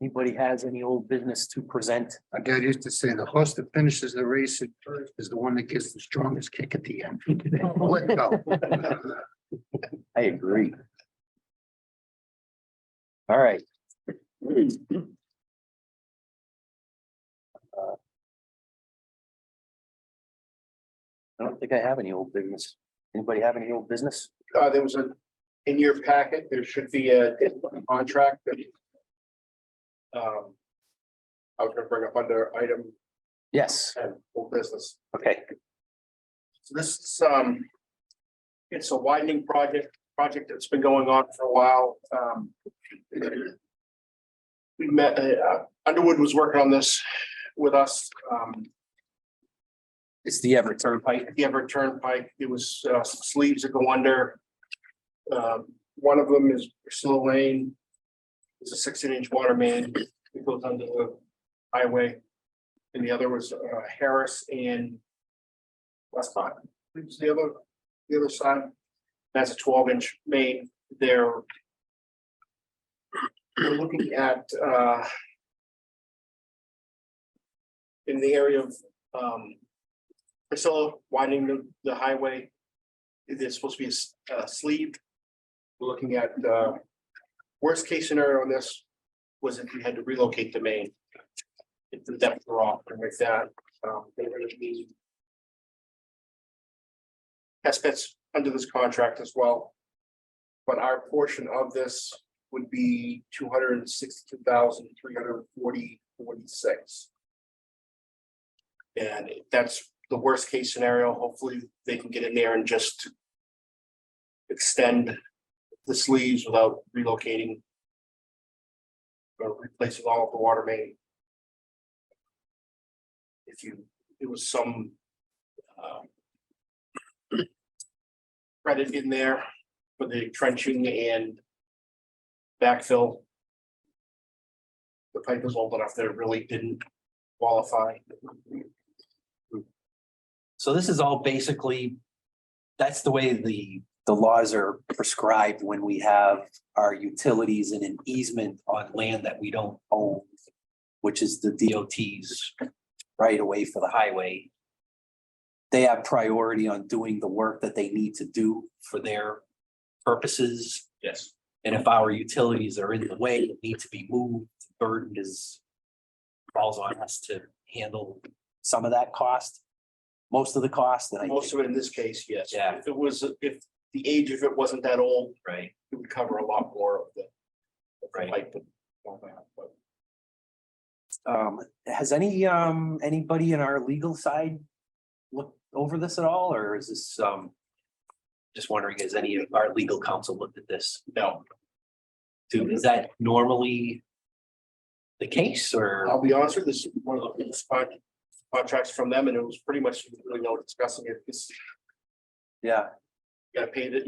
anybody has any old business to present? My dad used to say the horse that finishes the race at first is the one that gets the strongest kick at the end. Let go. I agree. All right. I don't think I have any old business. Anybody have any old business? There was in your packet, there should be a contract that I was gonna bring up under item Yes, 10, old business. okay. So this is, it's a widening project that's been going on for a while. We met, Underwood was working on this with us. It's the Everett Turnpike. The Everett Turnpike, it was some sleeves that go under. One of them is Slow Lane. It's a 16-inch water main. It goes under the highway. And the other was Harris and Westmont. It was the other side. That's a 12-inch main. We're looking at in the area of Priscilla widening the highway. There's supposed to be a sleeve. We're looking at worst case scenario on this was if we had to relocate the main. If the depth were off and like that, they were gonna be test pits under this contract as well. But our portion of this would be 262,340.46. And that's the worst case scenario. Hopefully they can get in there and just extend the sleeves without relocating or replacing all of the water main. It was some credit in there for the trenching and backfill. The pipe was old enough that it really didn't qualify. So this is all basically, that's the way the laws are prescribed when we have our utilities in an easement on land that we don't own, which is the DOT's right away for the highway. They have priority on doing the work that they need to do for their purposes. Yes. And if our utilities are in the way, need to be moved, the burden falls on us to handle some of that cost. Most of the cost, and Most of it in this case, yes. Yeah. If the age of it wasn't that old, right, it would cover a lot more of the Right. pipe and all that, but has anybody in our legal side looked over this at all, or is this, just wondering, has any of our legal counsel looked at this? no. Is that normally the case, or? I'll be honest with you, this is one of the biggest contracts from them, and it was pretty much really no discussing it. It's Yeah, gotta pay that,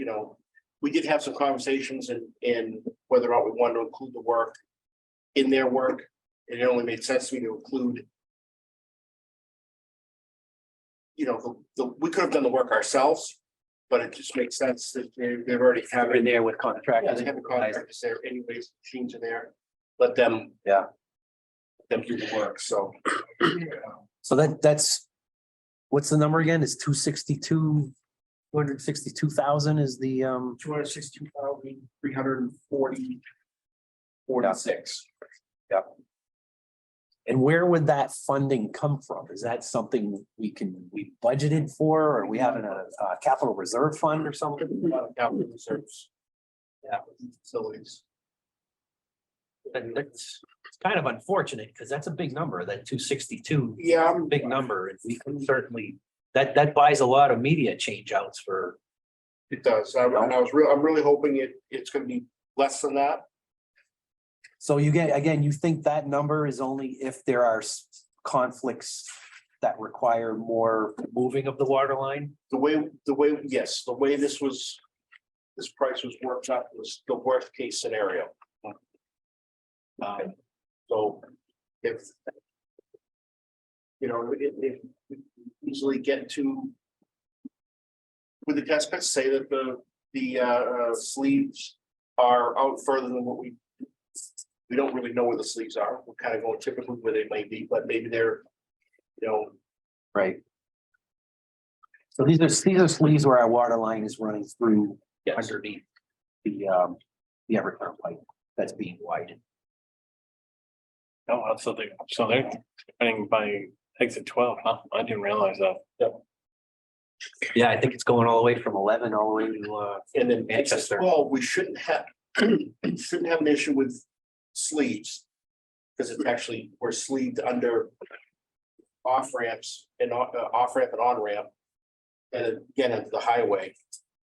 we did have some conversations and whether or not we wanted to include the work in their work. It only made sense to me to include. We could have done the work ourselves, but it just makes sense that they've already have in it. there with Yeah, contractors. they have the contractors there anyways, machines are there, let them. Yeah. Them do the work, so. So that's, what's the number again? It's 262,000 is the, 262,340.46. and where would that funding come from? Is that something we budgeted for, or we have in a capital reserve fund or something? Capital reserves. Yeah. Facilities. And it's kind of unfortunate, because that's a big number, that 262, Yeah, big number, and we can certainly, that buys a lot of media change outs for. it does. I'm really hoping it's gonna be less than that. So you you think that number is only if there are conflicts that require more moving of the water line? Yes, the way this price was worked out was the worst case scenario. So if if we easily get to with the test pits, say that the sleeves are out further than what we don't really know where the sleeves are. We're kind of going typically where they might be, but maybe they're, Right. So these are sleeves where our water line is running through yes. underneath the Everclear pipe that's being widened. Oh, so they're running by exit 12, huh? I didn't realize that. Yeah, I think it's going all the way from 11 all the way to And then Manchester. well, we shouldn't have an issue with sleeves. Because it's actually, we're sleeved under off ramps and off ramp and on ramp. And again, at the highway,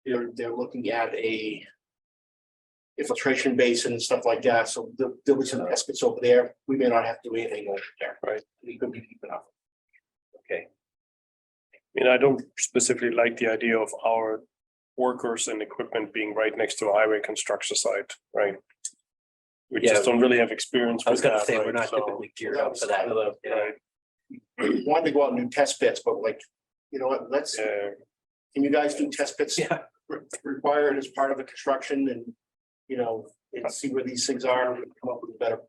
they're looking at a infiltration basin and stuff like that. So there'll be some estimates over there. We may not have to do anything over there. Right. We could be deep enough. Okay. I don't specifically like the idea of our workers and equipment being right next to a highway construction site, right? We Yeah. just don't really have experience. I was with gonna that, say, we're right? not So- typically geared up for that. Right. Wanted to go out and do test pits, but like, you know what, Yeah. can you guys do test pits? Yeah. Required as part of the construction and, and see where these things are and come up with a better,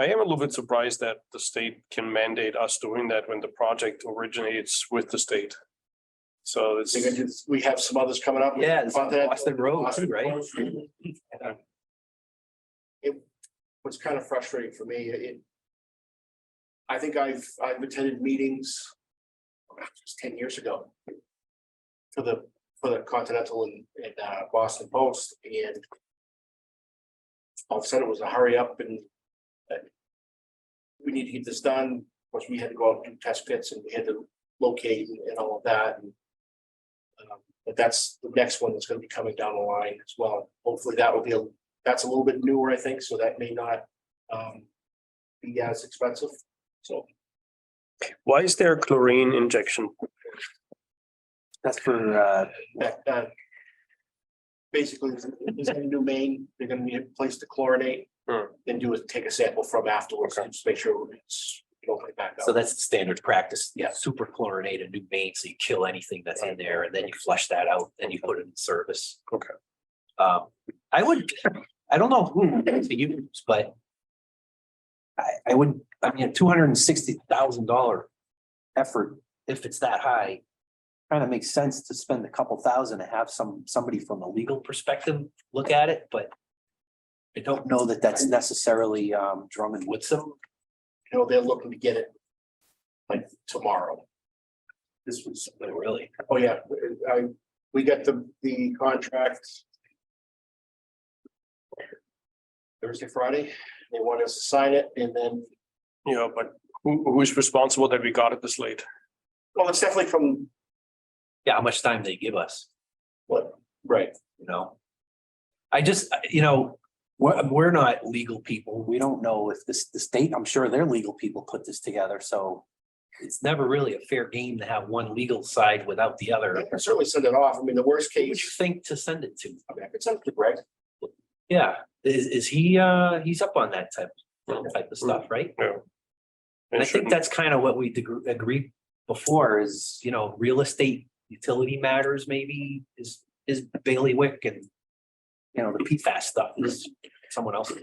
I am a little bit surprised that the state can mandate us doing that when the project originates with the state. So it's, They're gonna do this- we have some others coming up. Yeah, it's on Continental, Boston Road, Boston right? Road. It was kind of frustrating for me. I think I've attended meetings just 10 years ago. For the Continental and Boston Post, and all of a sudden it was a hurry up and we need to get this done. Of course, we had to go out and do test pits and we had to locate and all of that. And but that's the next one that's going to be coming down the line as well. Hopefully that will be that's a little bit newer, I think, so that may not be as expensive. So why is there chlorine injection? That's for, basically, there's a new main, they're gonna need a place to chlorinate. Then take a sample from afterwards, and just make sure it's, open it back up. so that's the standard practice. Yeah, super chlorinate a new main, so you kill anything that's in there and then you flush that out, then you put it in service. Okay. I don't know who to use, but I mean, $260,000 effort, if it's that high, kind of makes sense to spend a couple thousand to have somebody from a legal perspective look at it, but I don't know that that's necessarily Drummond Woodson. They're looking to get it like tomorrow. This was really. Oh, yeah, we got the contract Thursday, Friday. They want us to sign it and then, But who's responsible that we got it this late? well, it's definitely from Yeah, how much time they give us, what, right? I just, we're not legal people. We don't know if the state, I'm sure their legal people put this together, so it's never really a fair game to have one legal side without the I other. can certainly send it off. I mean, the worst Who would you case, think to send it to? I mean, I could send it to Greg. Yeah, is he, he's up on that type of stuff, right? Yeah. And I think that's kind of what we agreed before is, real estate utility matters maybe is bailiwick and, the PFAS stuff is someone else.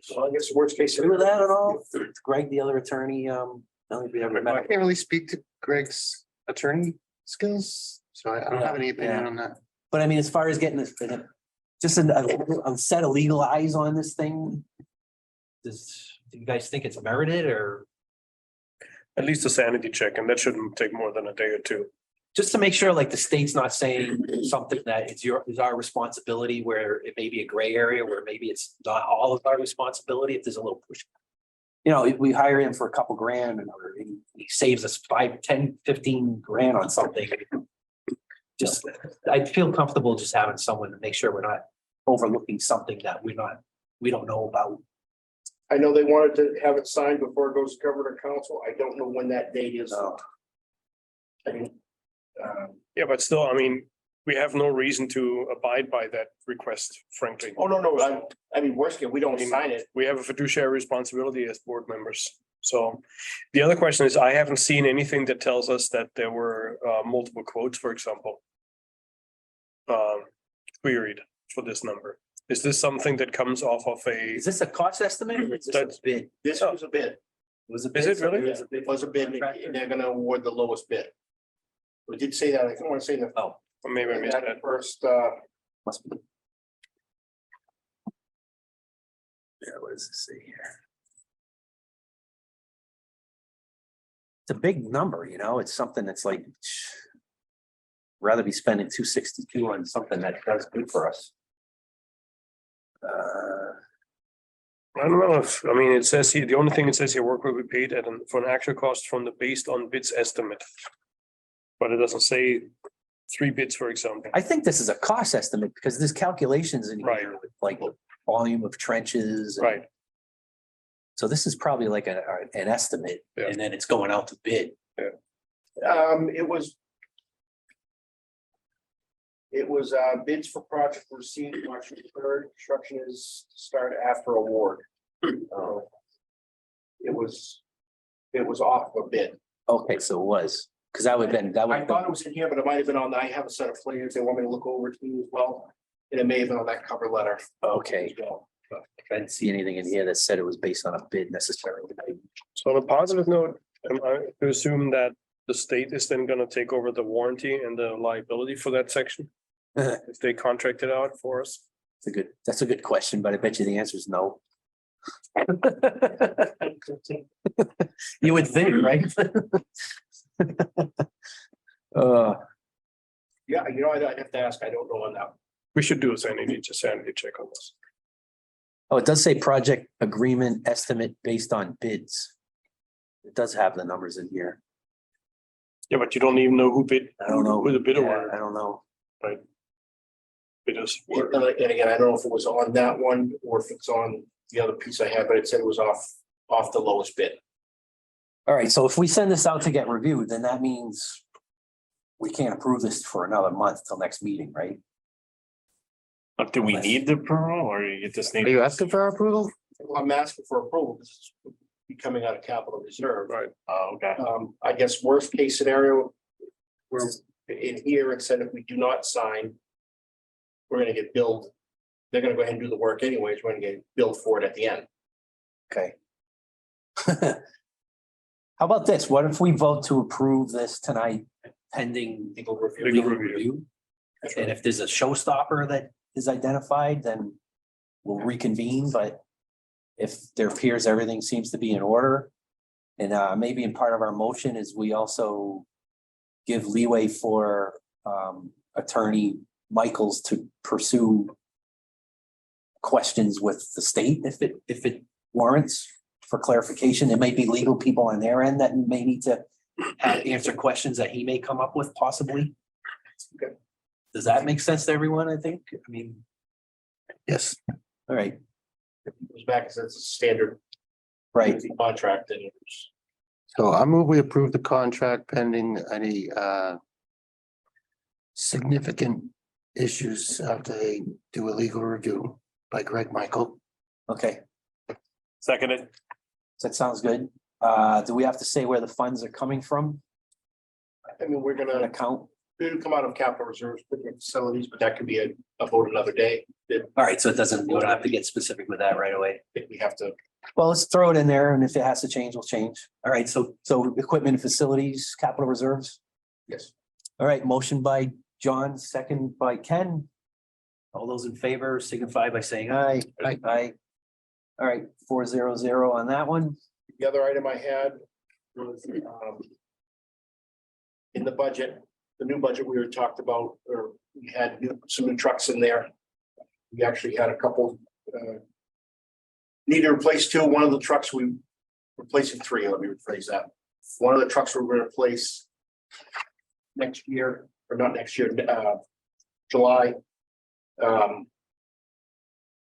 So I guess the worst case. Agree with that at all? Greg, the other attorney, I don't think we ever I met. can't really speak to Greg's attorney skills, so I don't have any opinion Yeah. on that. But I mean, as far as getting this, just a set of legal eyes on this thing. Do you guys think it's merited or At least a sanity check, and that shouldn't take more than a day or two. just to make sure like the state's not saying something that is our responsibility where it may be a gray area where maybe it's not all of our responsibility if there's a little push. If we hire him for a couple grand and he saves us 5, 10, 15 grand on something. Just, I feel comfortable just having someone to make sure we're not overlooking something that we don't know about. I know they wanted to have it signed before it goes to governor council. I don't know when that date is. No. I mean, Yeah, but still, I mean, we have no reason to abide by that request, frankly. oh, no, I mean, worst case, we don't sign it. We have a fiduciary responsibility as board members. So the other question is, I haven't seen anything that tells us that there were multiple quotes, for example. Queried for this number. Is this something that comes off of a, Is this a cost estimate or is this a bid? This was a bid. Was a Is bid? it really? It was a bid and they're gonna award the lowest bid. We did say that. I don't want to say that. Oh, or maybe I missed that. First, must be. Yeah, what does it say here? It's a big number, it's something that's like. Rather be spending 262 on something that does good for us. I don't know if, I mean, it says here, the only thing it says here, work will be paid for an actual cost from the based on bids estimate. But it doesn't say 3 bids, for example. I think this is a cost estimate because there's calculations in Right. here, with, like volume of trenches. and- Right, So this is probably like an estimate Yeah. and then it's going out to bid. it was bids for project received March 3rd. Construction is to start after award. It was off a bid. Okay, so it was, because that would have been, I thought it was in here, but it might have been on, I have a set of plans they want me to look over to you as well. And it may have been on that cover letter. okay. as well. I didn't see anything in here that said it was based on a bid necessarily. So on a positive note, am I to assume that the state is then gonna take over the warranty and the liability for that section? If they contract it out for us? That's a good question, but I bet you the answer is no. You would think, right? Yeah, you know, I'd have to ask, I don't know on that. We should do a sanity check on this. Oh, it does say project agreement estimate based on bids. It does have the numbers in here. Yeah, but you don't even know who bid. I don't know. Who the bidder Yeah, were, I don't know. bidders were. And again, I don't know if it was on that one or if it's on the other piece I had, but it said it was off the lowest bid. All right, so if we send this out to get reviewed, then that means we can't approve this for another month till next meeting, right? But do we need the approval or you just need? Are you asking for our approval? Well, I'm asking for approval because it's coming out of capital reserve. Right. Oh, okay. I guess worst case scenario, we're in here, it said if we do not sign, we're gonna get billed. They're gonna go ahead and do the work anyways. We're gonna get billed for it at the end. Okay. How about this? What if we vote to approve this tonight pending Legal review. Legal legal review. review? And if there's a showstopper that is identified, then we'll reconvene, but if there appears everything seems to be in order. And maybe in part of our motion is we also give leeway for Attorney Michaels to pursue questions with the state if it warrants for clarification. There may be legal people on their end that may need to answer questions that he may come up with possibly. Okay. Does that make sense to everyone, I think? I mean, Yes. all right, It goes back as it's a standard right. contract and it's So I move we approve the contract pending any significant issues after they do a legal review by Greg Michael. Okay, Seconded. that sounds good. Do we have to say where the funds are coming from? I mean, we're An gonna account? come out of capital reserves, put in facilities, but that could be a vote another day. All right, so it doesn't, we don't have to get specific with that right away. If we have to, Well, let's throw it in there and if it has to change, we'll change. All right, so equipment and facilities, capital reserves. yes. All right, motion by John, second by Ken. All those in favor signify by saying aye. Aye. Aye. All right, 400 on that one. The other item I had was in the budget, the new budget we were talked about, or we had some new trucks in there. We actually had a couple need to replace two. One of the trucks we replacing three, let me rephrase that. One of the trucks we're gonna replace next year, or not next year, July.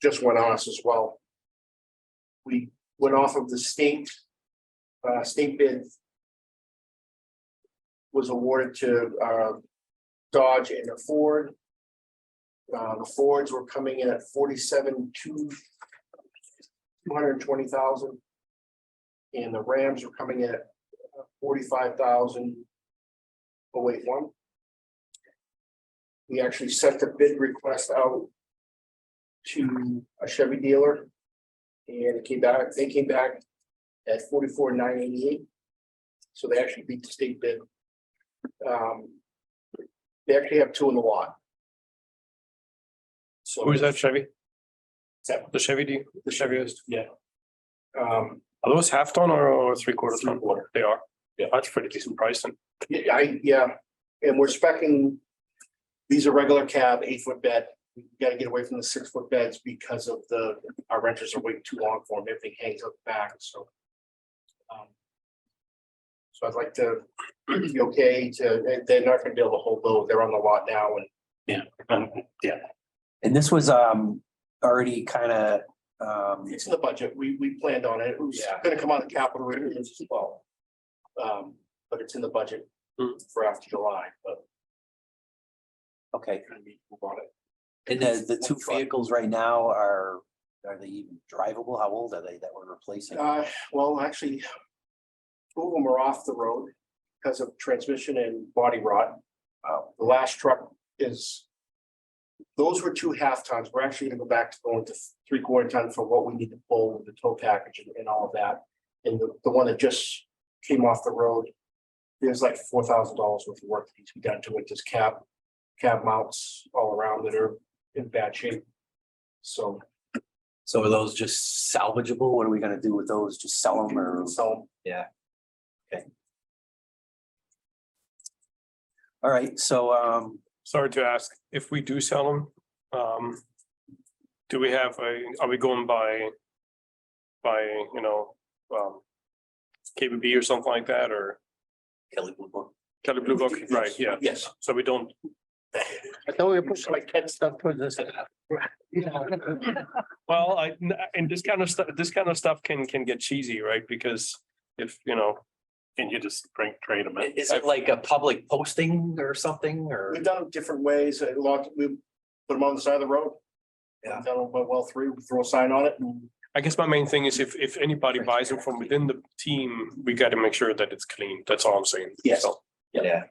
Just went on us as well. We went off of the state bid was awarded to Dodge and a Ford. The Fords were coming in at 220,000. And the Rams were coming in at 45,081. We actually sent a bid request out to a Chevy dealer. And they came back at 44,988. So they actually beat the state bid. They actually have two in the lot. So Who is that Chevy? that The Chevy, the Chevy is, Yeah. are those half ton or 3/4 ton? Three-quarter. They are. Yeah. That's pretty decent price then. Yeah, and we're specing, these are regular cab, 8-foot bed. We gotta get away from the 6-foot beds because of our renters are way too long for them, everything hangs up the back, so. So I'd like to be okay they're not gonna be able to hold those, they're on the lot now and. And this was already kind of It's in the budget, we planned on it, it was gonna come out of capital reserves as well. But it's in the budget for after July, but. okay. We move on it. And the two vehicles right now are they even drivable? How old are they that we're replacing? Well, actually, two of them are off the road because of transmission and body rot. The last truck is Those were 2 half tons. We're actually gonna go back to going to 3/4 ton for what we need to pull with the tow package and all of that. And the one that just came off the road, there's like $4,000 worth of work that needs to be done to it. There's cab mounts all around that are in bad shape. So are those just salvageable? What are we gonna do with those? Just sell them or? Yeah. Okay. All right, so, Sorry to ask, if we do sell them, do we have are we going by, you know, KBB or something like that, or Kelly Blue Book. Kelly Blue Book, right, yeah, yes. so we don't, I thought we were pushing like 10 stuff towards this. well, and this kind of stuff can get cheesy, right, because if, you know, can you just trade them in? Is it like a public posting or something, or? We've done it different ways. A lot, we put them on the side of the road. Yeah. We've done them well through, we throw a sign on it and I guess my main thing is if anybody buys them from within the team, we got to make sure that it's clean. That's all I'm saying. Yes. So, Yeah.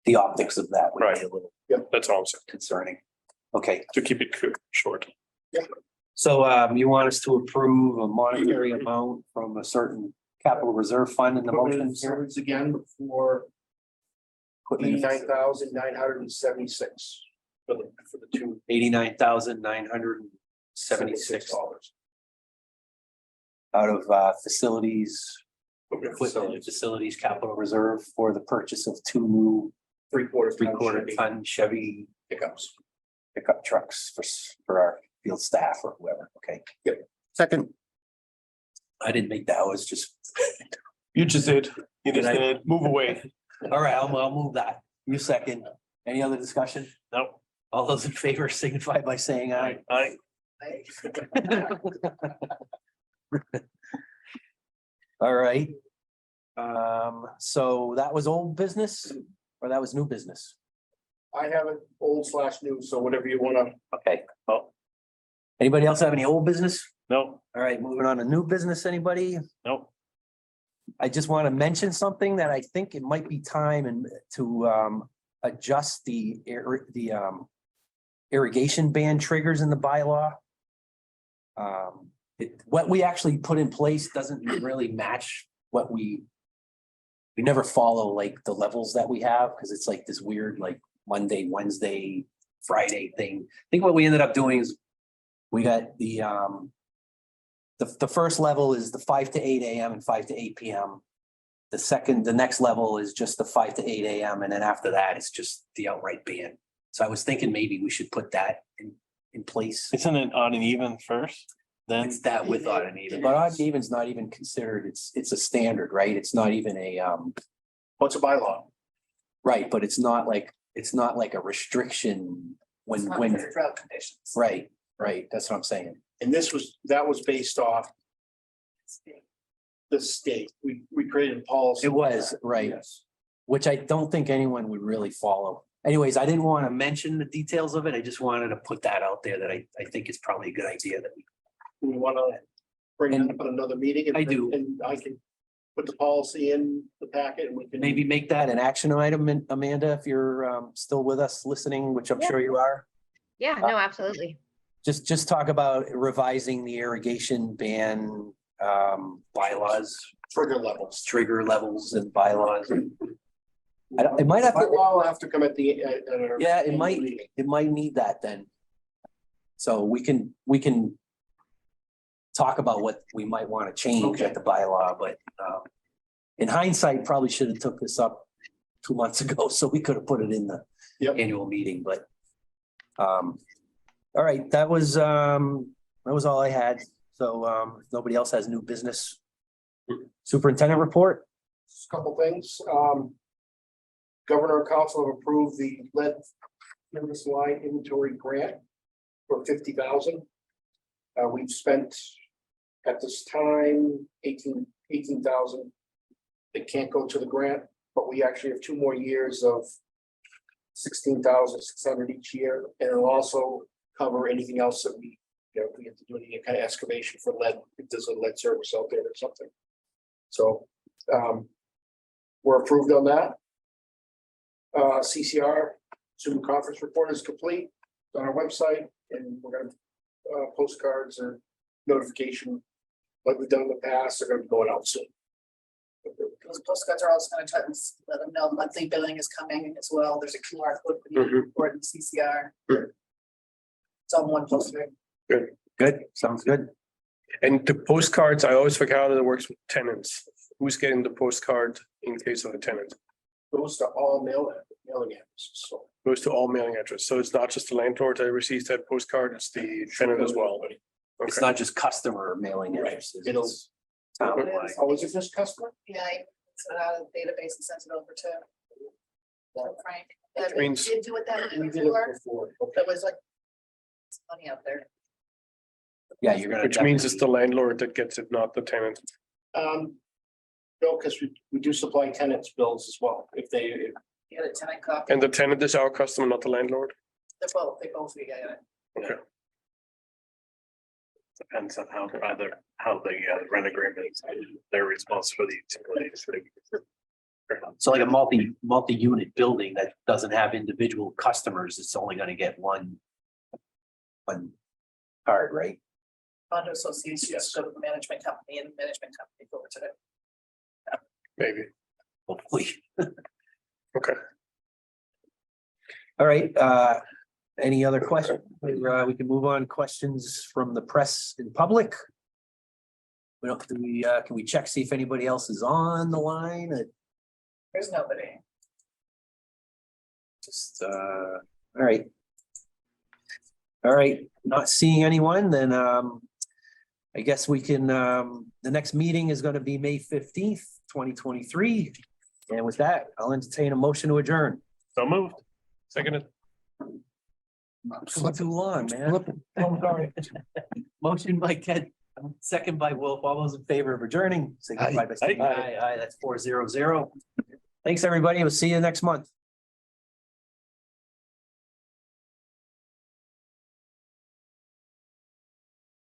The optics of that would Right. be a little that's all I'm saying, concerning. Okay, to keep it short. so you want us to approve a monetary amount from a certain capital reserve fund in the motion here? Serves again for Equipment, $89,976 for the 2. $89,976 out of facilities, equipment, facilities capital reserve for the purchase of 2 new 3/4 ton Chevy pickups. pickup trucks for our field staff or whoever, okay? Yep. Second. I didn't make that, I was just, You just did, Did I? move away. all right, I'll move that. You second. Any other discussion? Nope. All those in favor signify by saying aye. I, All right. So that was old business or that was new business? I have it old/new, so whatever you wanna. Okay, well. Anybody else have any old business? nope, All right, moving on to new business, anybody? nope. I just want to mention something that I think it might be time and to adjust the irrigation ban triggers in the bylaw. What we actually put in place doesn't really match what we never follow like the levels that we have, because it's like this weird like Monday, Wednesday, Friday thing. I think what we ended up doing is we got the first level is the 5 to 8 AM and 5 to 8 PM. The next level is just the 5 to 8 AM, and then after that, it's just the outright ban. So I was thinking maybe we should put that in place. Isn't it odd and even first? Then, It's that with odd and even, but odd and even's not even considered, it's a standard, right? It's not even a, What's a bylaw? right, but it's not like a restriction It's not when, for drought conditions. right, that's what I'm saying. And that was based off the state. We created a policy. It was, right. Yes. Which I don't think anyone would really follow. Anyways, I didn't want to mention the details of it. I just wanted to put that out there that I think it's probably a good idea that We wanna bring it up at another meeting. and- I do. And I can put the policy in the packet and we can. maybe make that an action item, Amanda, if you're still with us listening, which I'm Yeah. sure you are. Yeah, no, absolutely. Just talk about revising the irrigation ban bylaws, Trigger levels. trigger levels and bylaws. It might have to. Bylaw will have to come at the. at our Yeah, it annual might, meeting. it might need that then. So we can talk about what we might want to change at the bylaw, but in hindsight, probably should have took this up 2 months ago, so we could have put it in the Yep. annual meeting, but all right, that was all I had. So if nobody else has new business. Superintendent report? Just a couple things. Governor and council have approved the lead service line inventory grant for 50,000. We've spent at this time 18,000. It can't go to the grant, but we actually have 2 more years of 16,600 each year, and it'll also cover anything else that we, if we have to do any kind of excavation for lead, if there's a lead service out there or something. So we're approved on that. CCR Zoom conference report is complete. on our website, and we're gonna postcards or notification like we've done in the past, are gonna be going out soon. Those postcards are also gonna try to let them know monthly billing is coming as well. There's a QR code for the report in CCR. It's on one poster. Good, sounds good. And the postcards, I always forget how that works with tenants. Who's getting the postcard in case of a tenant? Goes to all mailing addresses, so. Goes to all mailing address. So it's not just the landlord that receives that postcard, it's the tenant as well. It's Okay. not just customer mailing Right. addresses. It'll- it's townwide. Oh, is it just customer? Yeah, I put it out of the database and sent it over to Frank. Yeah, Which we means- did do it that We way did it before. before. Okay. It was like it's money out there. Yeah, you're gonna. Which means it's the definitely- landlord that gets it, not the tenant. No, because we do supply tenants bills as well, if they, You got a tenant copy. And the tenant is our customer, not the landlord. They both, we got it. Depends on how the rent agreement is, their response for the utilities. So like a multi-unit building that doesn't have individual customers, it's only gonna get one card, right? Condo associations go to the management company and the management company go over to it. Maybe. Hopefully. Okay. All right, any other questions? We can move on. Questions from the press and public? We don't, can we check, see if anybody else is on the line? There's nobody. Just, all right. All right, not seeing anyone, then, I guess we can, the next meeting is gonna be May 15th, 2023. And with that, I'll entertain a motion to adjourn. So moved. Seconded. Too long, man. Oh, sorry. Motion by Ken, second by Wolf. All those in favor of adjourning, signify by saying Aye. aye. Aye, that's 400. Thanks, everybody. We'll see you next month.